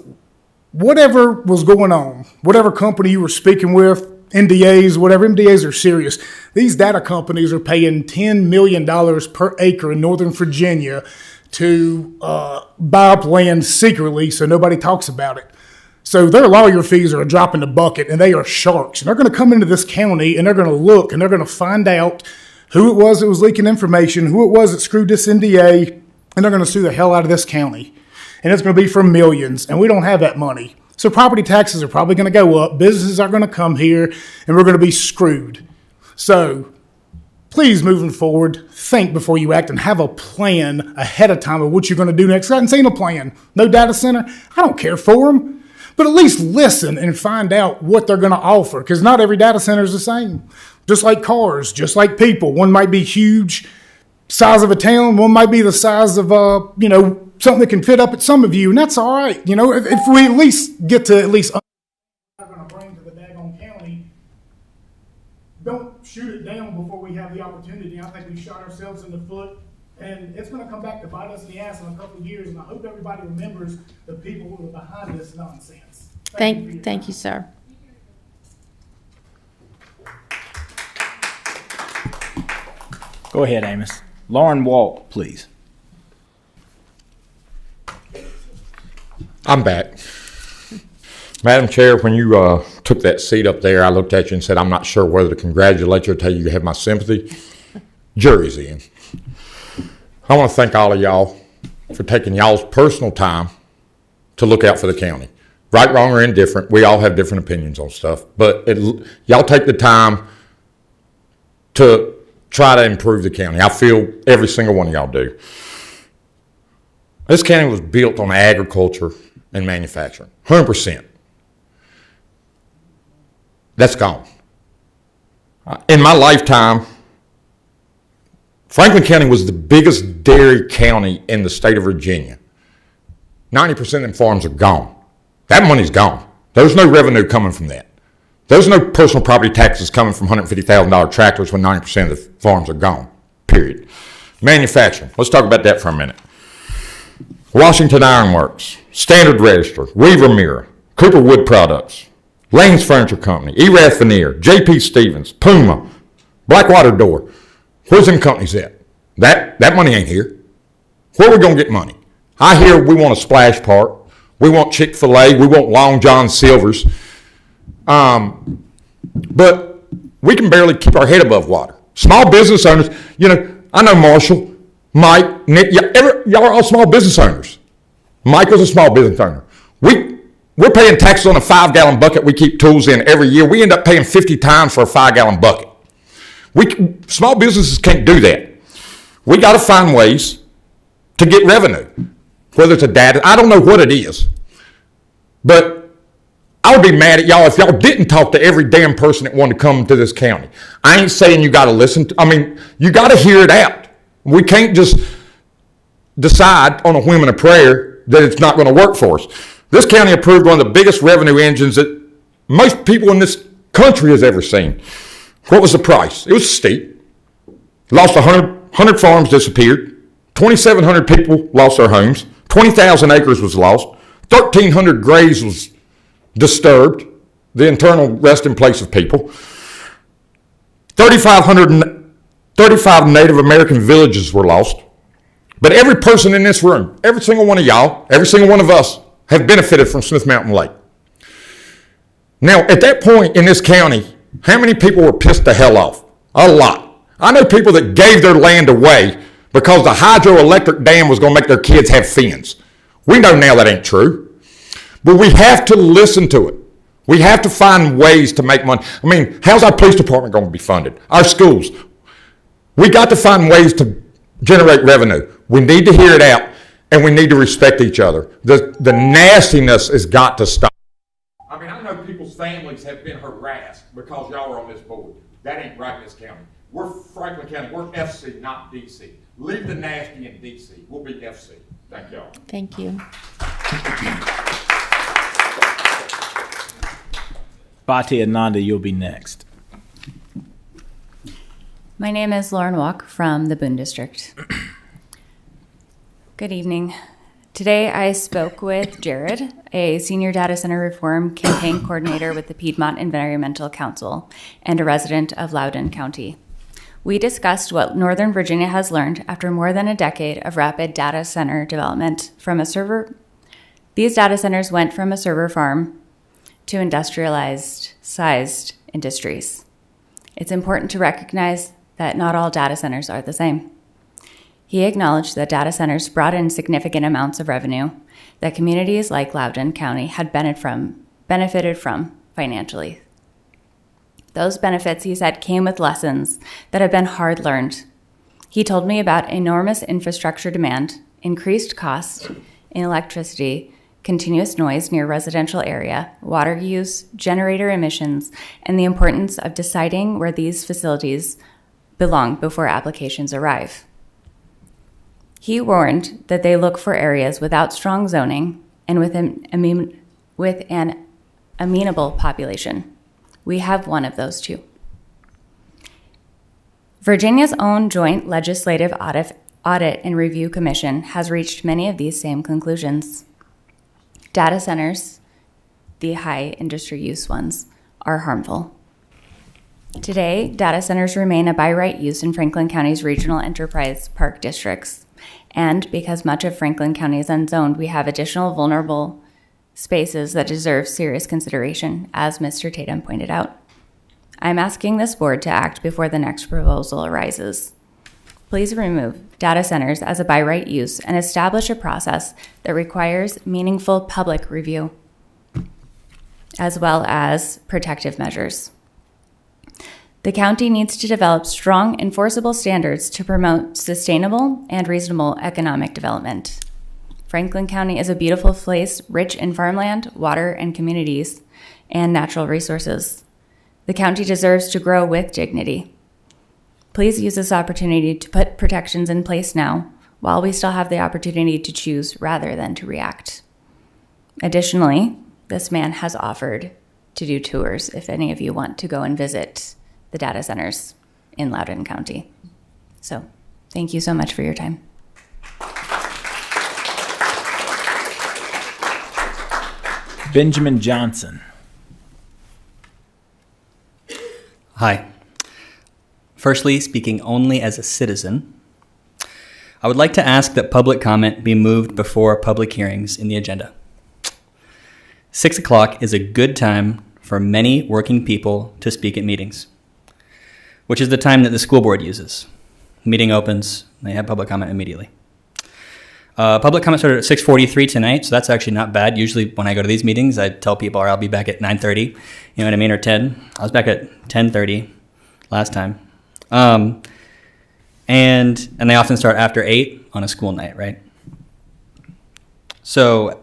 whatever was going on, whatever company you were speaking with, NDAs, whatever, NDAs are serious. These data companies are paying $10 million per acre in Northern Virginia to buy up land secretly so nobody talks about it. So their lawyer fees are a drop in the bucket, and they are sharks. And they're going to come into this county, and they're going to look, and they're going to find out who it was that was leaking information, who it was that screwed this NDA, and they're going to sue the hell out of this county. And it's going to be for millions, and we don't have that money. So property taxes are probably going to go up. Businesses are going to come here, and we're going to be screwed. So please, moving forward, think before you act and have a plan ahead of time of what you're going to do next. I haven't seen a plan. No data center. I don't care for them. But at least listen and find out what they're going to offer, because not every data center is the same. Just like cars, just like people. One might be huge, size of a town. One might be the size of, something that can fit up at some of you, and that's all right. If we at least get to at least going to bring to the daggone county, don't shoot it down before we have the opportunity. I think we shot ourselves in the foot, and it's going to come back to bite us in the ass in a couple of years, and I hope everybody remembers the people who are behind this nonsense. Thank you, sir. Go ahead, Amos. Lauren Walt, please. I'm back. Madam Chair, when you took that seat up there, I looked at you and said, I'm not sure whether to congratulate you or tell you you have my sympathy. Jury's in. I want to thank all of y'all for taking y'all's personal time to look out for the county. Right, wrong, or indifferent, we all have different opinions on stuff, but y'all take the time to try to improve the county. I feel every single one of y'all do. This county was built on agriculture and manufacturing, 100%. That's gone. In my lifetime, Franklin County was the biggest dairy county in the state of Virginia. 90% of them farms are gone. That money's gone. There's no revenue coming from that. There's no personal property taxes coming from $150,000 tractors when 90% of the farms are gone, period. Manufacturing, let's talk about that for a minute. Washington Iron Works, Standard Register, Weaver Mirror, Cooper Wood Products, Lane's Furniture Company, Erath Veneer, J.P. Stevens, Puma, Blackwater Door. Where's them companies at? That money ain't here. Where are we going to get money? I hear we want a splash park. We want Chick-fil-A. We want Long John Silver's. But we can barely keep our head above water. Small business owners, I know Marshall, Mike, Nick, y'all are all small business owners. Mike was a small business owner. We're paying taxes on a 5-gallon bucket we keep tools in every year. We end up paying 50 times for a 5-gallon bucket. Small businesses can't do that. We got to find ways to get revenue, whether it's a data, I don't know what it is, but I would be mad at y'all if y'all didn't talk to every damn person that wanted to come to this county. I ain't saying you got to listen to, you got to hear it out. We can't just decide on a whim and a prayer that it's not going to work for us. This county approved one of the biggest revenue engines that most people in this country has ever seen. What was the price? It was steep. Lost 100 farms disappeared. 2,700 people lost their homes. 20,000 acres was lost. 1,300 graves was disturbed, the internal resting place of people. 35 Native American villages were lost. But every person in this room, every single one of y'all, every single one of us have benefited from Smith Mountain Lake. Now, at that point in this county, how many people were pissed the hell off? A lot. I know people that gave their land away because the hydroelectric dam was going to make their kids have fins. We know now that ain't true. But we have to listen to it. We have to find ways to make money. How's our police department going to be funded? Our schools. We got to find ways to generate revenue. We need to hear it out, and we need to respect each other. The nastiness has got to stop. I know people's families have been harassed because y'all are on this board. That ain't right in this county. We're Franklin County. We're FC, not DC. Leave the nasty in DC. We'll be FC. Thank y'all. Thank you. Bati Ananda, you'll be next. My name is Lauren Walk from the Boone District. Good evening. Today I spoke with Jared, a senior data center reform campaign coordinator with the Piedmont Environmental Council and a resident of Loudoun County. We discussed what Northern Virginia has learned after more than a decade of rapid data center development from a server. These data centers went from a server farm to industrialized sized industries. It's important to recognize that not all data centers are the same. He acknowledged that data centers brought in significant amounts of revenue that communities like Loudoun County had benefited from financially. Those benefits, he said, came with lessons that have been hard learned. He told me about enormous infrastructure demand, increased costs in electricity, continuous noise near residential area, water use, generator emissions, and the importance of deciding where these facilities belong before applications arrive. He warned that they look for areas without strong zoning and with an amenable population. We have one of those too. Virginia's own Joint Legislative Audit and Review Commission has reached many of these same conclusions. Data centers, the high industry use ones, are harmful. Today, data centers remain a by right use in Franklin County's regional enterprise park districts. And because much of Franklin County is unzoned, we have additional vulnerable spaces that deserve serious consideration, as Mr. Tatum pointed out. I'm asking this board to act before the next proposal arises. Please remove data centers as a by right use and establish a process that requires meaningful public review, as well as protective measures. The county needs to develop strong enforceable standards to promote sustainable and reasonable economic development. Franklin County is a beautiful place, rich in farmland, water, and communities, and natural resources. The county deserves to grow with dignity. Please use this opportunity to put protections in place now, while we still have the opportunity to choose rather than to react. Additionally, this man has offered to do tours if any of you want to go and visit the data centers in Loudoun County. So, thank you so much for your time. Benjamin Johnson. Hi. Firstly, speaking only as a citizen, I would like to ask that public comment be moved before public hearings in the agenda. 6 o'clock is a good time for many working people to speak at meetings, which is the time that the school board uses. Meeting opens, they have public comment immediately. Public comment started at 6:43 tonight, so that's actually not bad. Usually when I go to these meetings, I tell people I'll be back at 9:30, you know what I mean, or 10. I was back at 10:30 last time. And they often start after 8 on a school night, right? So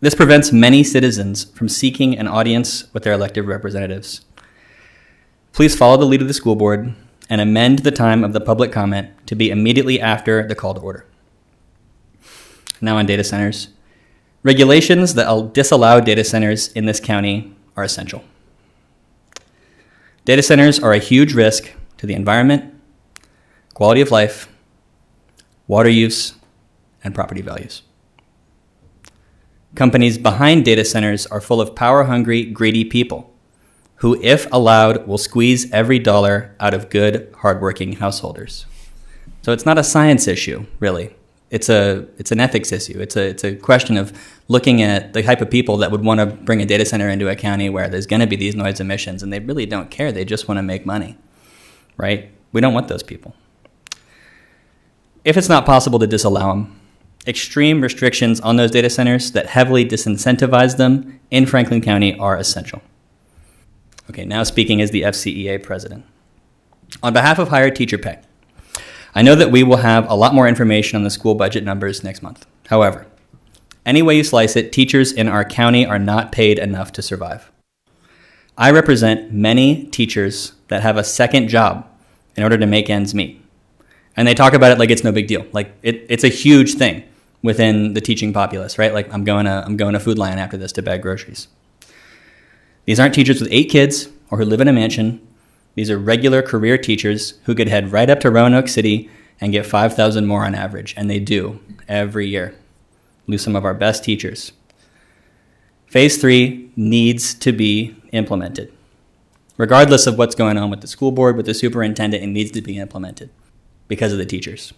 This prevents many citizens from seeking an audience with their elected representatives. Please follow the lead of the school board and amend the time of the public comment to be immediately after the call to order. Now on data centers. Regulations that disallow data centers in this county are essential. Data centers are a huge risk to the environment, quality of life, water use, and property values. Companies behind data centers are full of power-hungry, greedy people who, if allowed, will squeeze every dollar out of good, hardworking householders. So it's not a science issue, really. It's an ethics issue. It's a question of looking at the type of people that would want to bring a data center into a county where there's going to be these noise emissions, and they really don't care. They just want to make money, right? We don't want those people. If it's not possible to disallow them, extreme restrictions on those data centers that heavily disincentivize them in Franklin County are essential. Okay, now speaking as the FCEA president. On behalf of higher teacher pay, I know that we will have a lot more information on the school budget numbers next month. However, any way you slice it, teachers in our county are not paid enough to survive. I represent many teachers that have a second job in order to make ends meet. And they talk about it like it's no big deal. Like it's a huge thing within the teaching populace, right? Like I'm going to Food Lion after this to bag groceries. These aren't teachers with 8 kids or who live in a mansion. These are regular career teachers who could head right up to Roanoke City and get $5,000 more on average, and they do every year. Lose some of our best teachers. Phase 3 needs to be implemented. Regardless of what's going on with the school board, with the superintendent, it needs to be implemented because of the teachers.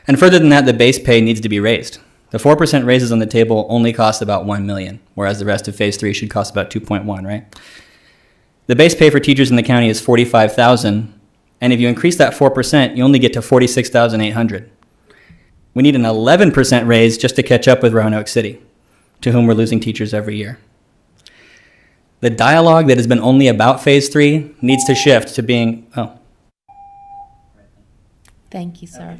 And further than that, the base pay needs to be raised. The 4% raises on the table only cost about $1 million, whereas the rest of phase 3 should cost about 2.1, right? The base pay for teachers in the county is $45,000, and if you increase that 4%, you only get to $46,800. We need an 11% raise just to catch up with Roanoke City, to whom we're losing teachers every year. The dialogue that has been only about phase 3 needs to shift to being, Thank you, sir.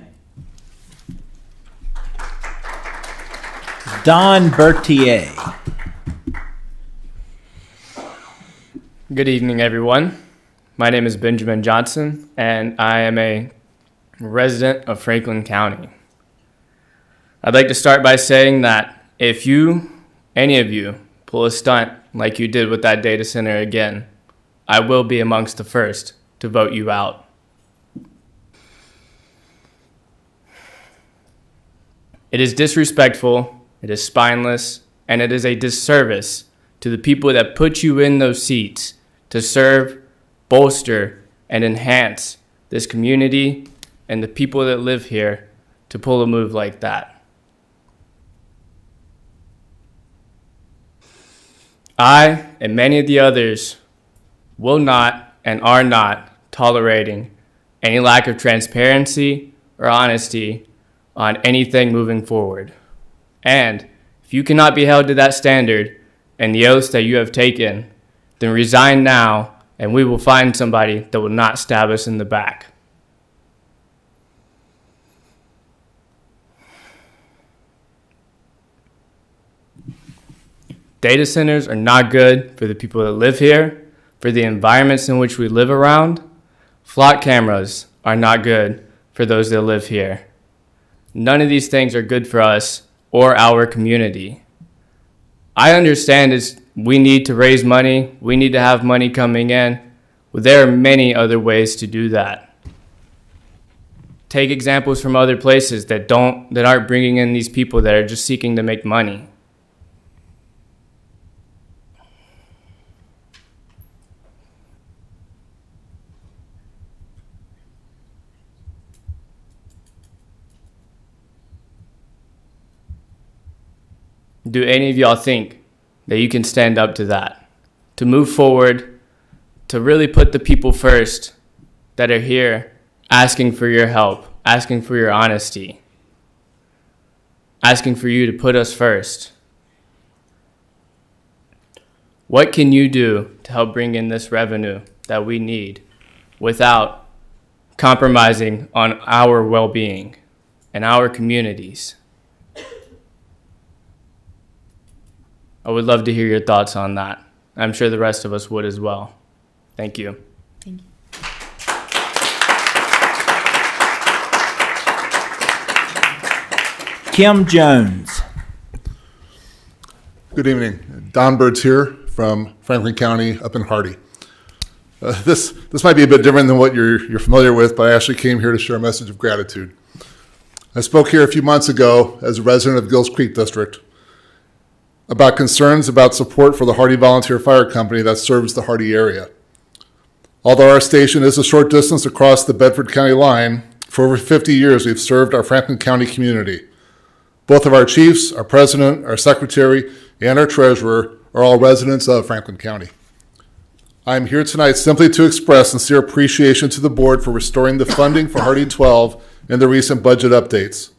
Don Berthier. Good evening, everyone. My name is Benjamin Johnson, and I am a resident of Franklin County. I'd like to start by saying that if any of you, pull a stunt like you did with that data center again, I will be amongst the first to vote you out. It is disrespectful, it is spineless, and it is a disservice to the people that put you in those seats to serve, bolster, and enhance this community and the people that live here to pull a move like that. I and many of the others will not and are not tolerating any lack of transparency or honesty on anything moving forward. And if you cannot be held to that standard and the oaths that you have taken, then resign now, and we will find somebody that will not stab us in the back. Data centers are not good for the people that live here, for the environments in which we live around. Flock cameras are not good for those that live here. None of these things are good for us or our community. I understand we need to raise money, we need to have money coming in. Well, there are many other ways to do that. Take examples from other places that aren't bringing in these people that are just seeking to make money. Do any of y'all think that you can stand up to that? To move forward, to really put the people first that are here asking for your help, asking for your honesty, asking for you to put us first? What can you do to help bring in this revenue that we need without compromising on our well-being and our communities? I would love to hear your thoughts on that. I'm sure the rest of us would as well. Thank you. Thank you. Kim Jones. Good evening. Don Bird's here from Franklin County up in Hardy. This might be a bit different than what you're familiar with, but I actually came here to share a message of gratitude. I spoke here a few months ago as a resident of Gills Creek District about concerns about support for the Hardy Volunteer Fire Company that serves the Hardy area. Although our station is a short distance across the Bedford County line, for over 50 years we've served our Franklin County community. Both of our chiefs, our president, our secretary, and our treasurer are all residents of Franklin County. I am here tonight simply to express sincere appreciation to the board for restoring the funding for Hardy 12 in the recent budget updates.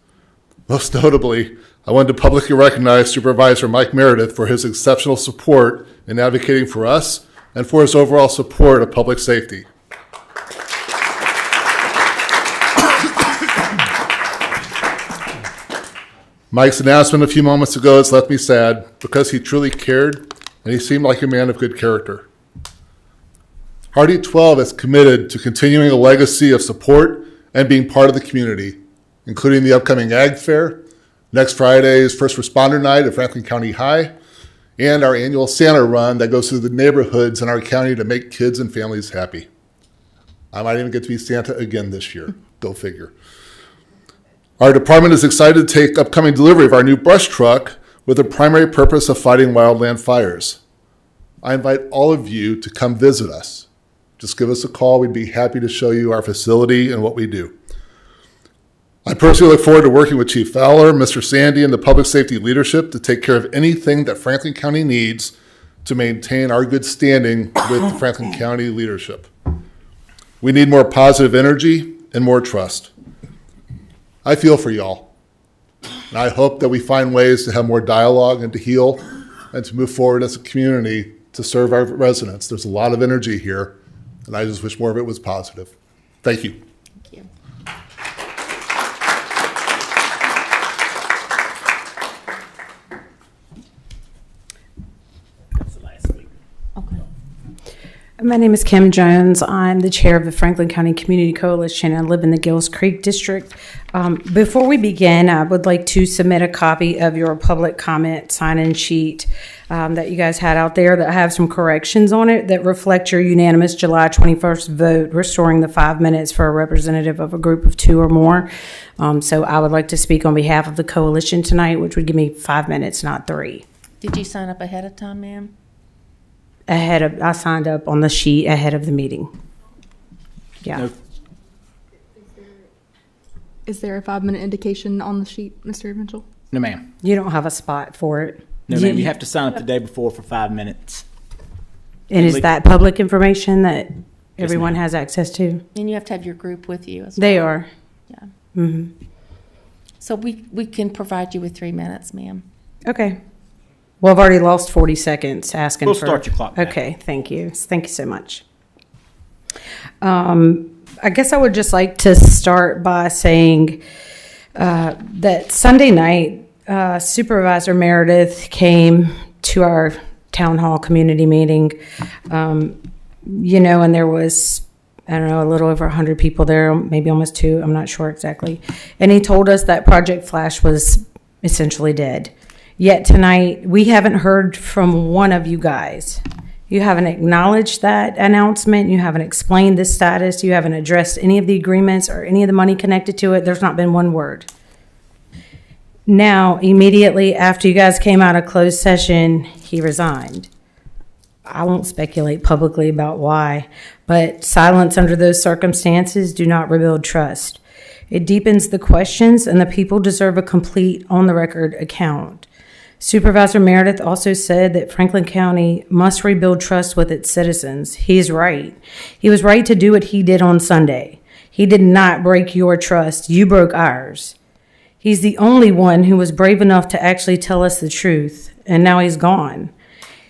Most notably, I wanted to publicly recognize Supervisor Mike Meredith for his exceptional support in advocating for us and for his overall support of public safety. Mike's announcement a few moments ago has left me sad because he truly cared and he seemed like a man of good character. Hardy 12 is committed to continuing a legacy of support and being part of the community, including the upcoming Ag Fair, next Friday's First Responder Night at Franklin County High, and our annual Santa Run that goes through the neighborhoods in our county to make kids and families happy. I might even get to be Santa again this year, go figure. Our department is excited to take upcoming delivery of our new brush truck with the primary purpose of fighting wildland fires. I invite all of you to come visit us. Just give us a call. We'd be happy to show you our facility and what we do. I personally look forward to working with Chief Fowler, Mr. Sandy, and the public safety leadership to take care of anything that Franklin County needs to maintain our good standing with the Franklin County leadership. We need more positive energy and more trust. I feel for y'all, and I hope that we find ways to have more dialogue and to heal and to move forward as a community to serve our residents. There's a lot of energy here, and I just wish more of it was positive. Thank you. Thank you. My name is Kim Jones. I'm the chair of the Franklin County Community Coalition. I live in the Gills Creek District. Before we begin, I would like to submit a copy of your public comment sign-in sheet that you guys had out there that have some corrections on it that reflect your unanimous July 21st vote restoring the 5 minutes for a representative of a group of 2 or more. So I would like to speak on behalf of the coalition tonight, which would give me 5 minutes, not 3. Did you sign up ahead of time, ma'am? I signed up on the sheet ahead of the meeting. Yeah. No. Is there a 5-minute indication on the sheet, Mr. Mitchell? No, ma'am. You don't have a spot for it. No, ma'am. You have to sign up the day before for 5 minutes. And is that public information that Yes, everyone ma'am. has access to? And you have to have your group with you as well. They are. Yeah. Mm-hmm. So we can provide you with 3 minutes, ma'am. Okay. Well, I've already lost 40 seconds asking We'll for. start your clock back. Okay, thank you. Thank you so much. I guess I would just like to start by saying that Sunday night, Supervisor Meredith came to our town hall community meeting, and there was, I don't know, a little over 100 people there, maybe almost 2, I'm not sure exactly. And he told us that Project Flash was essentially dead. Yet tonight, we haven't heard from one of you guys. You haven't acknowledged that announcement. You haven't explained the status. You haven't addressed any of the agreements or any of the money connected to it. There's not been one word. Now, immediately after you guys came out of closed session, he resigned. I won't speculate publicly about why, but silence under those circumstances do not rebuild trust. It deepens the questions, and the people deserve a complete on-the-record account. Supervisor Meredith also said that Franklin County must rebuild trust with its citizens. He is right. He was right to do what he did on Sunday. He did not break your trust. You broke ours. He's the only one who was brave enough to actually tell us the truth, and now he's gone.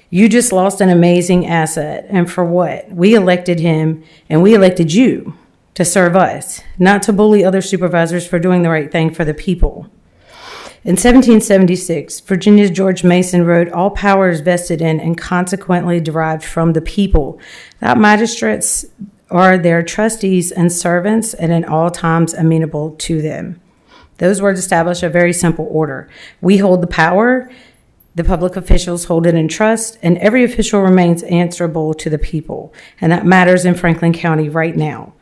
You just lost an amazing asset, and for what? We elected him, and we elected you to serve us, not to bully other supervisors for doing the right thing for the people. In 1776, Virginia's George Mason wrote, "All power is vested in and consequently derived from the people. That magistrates are their trustees and servants, and in all times amenable to them." Those words establish a very simple order. We hold the power, the public officials hold it in trust, and every official remains answerable to the people. And that matters in Franklin County right now.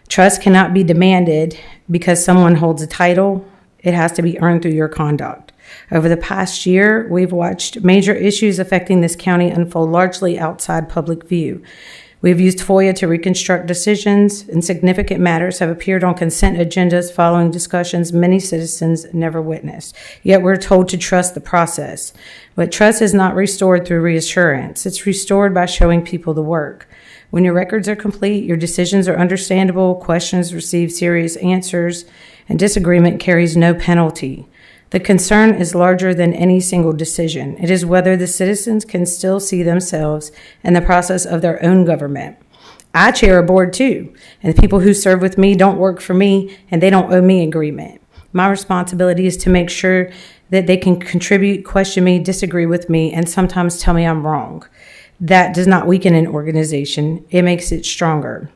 Trust cannot be demanded because someone holds a title. It has to be earned through your conduct. Over the past year, we've watched major issues affecting this county unfold largely outside public view. We've used FOIA to reconstruct decisions, and significant matters have appeared on consent agendas following discussions many citizens never witnessed. Yet we're told to trust the process. But trust is not restored through reassurance. It's restored by showing people the work. When your records are complete, your decisions are understandable, questions receive serious answers, and disagreement carries no penalty. The concern is larger than any single decision. It is whether the citizens can still see themselves in the process of their own government. I chair a board too, and the people who serve with me don't work for me, and they don't owe me agreement. My responsibility is to make sure that they can contribute, question me, disagree with me, and sometimes tell me I'm wrong. That does not weaken an organization. It makes it stronger.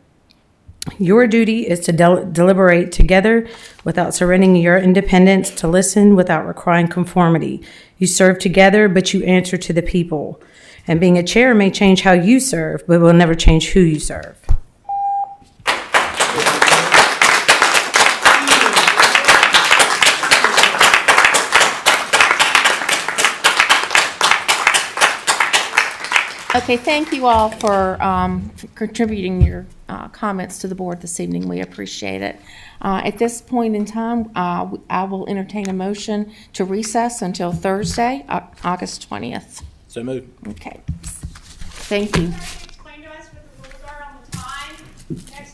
Your duty is to deliberate together without surrendering your independence, to listen without requiring conformity. You serve together, but you answer to the people. And being a chair may change how you serve, but will never change who you serve. Okay, thank you all for contributing your comments to the board this evening. We appreciate it. At this point in time, I will entertain a motion to recess until Thursday, August 20th. So moved. Okay. Thank you. Explain to us what the rules are on the time. Next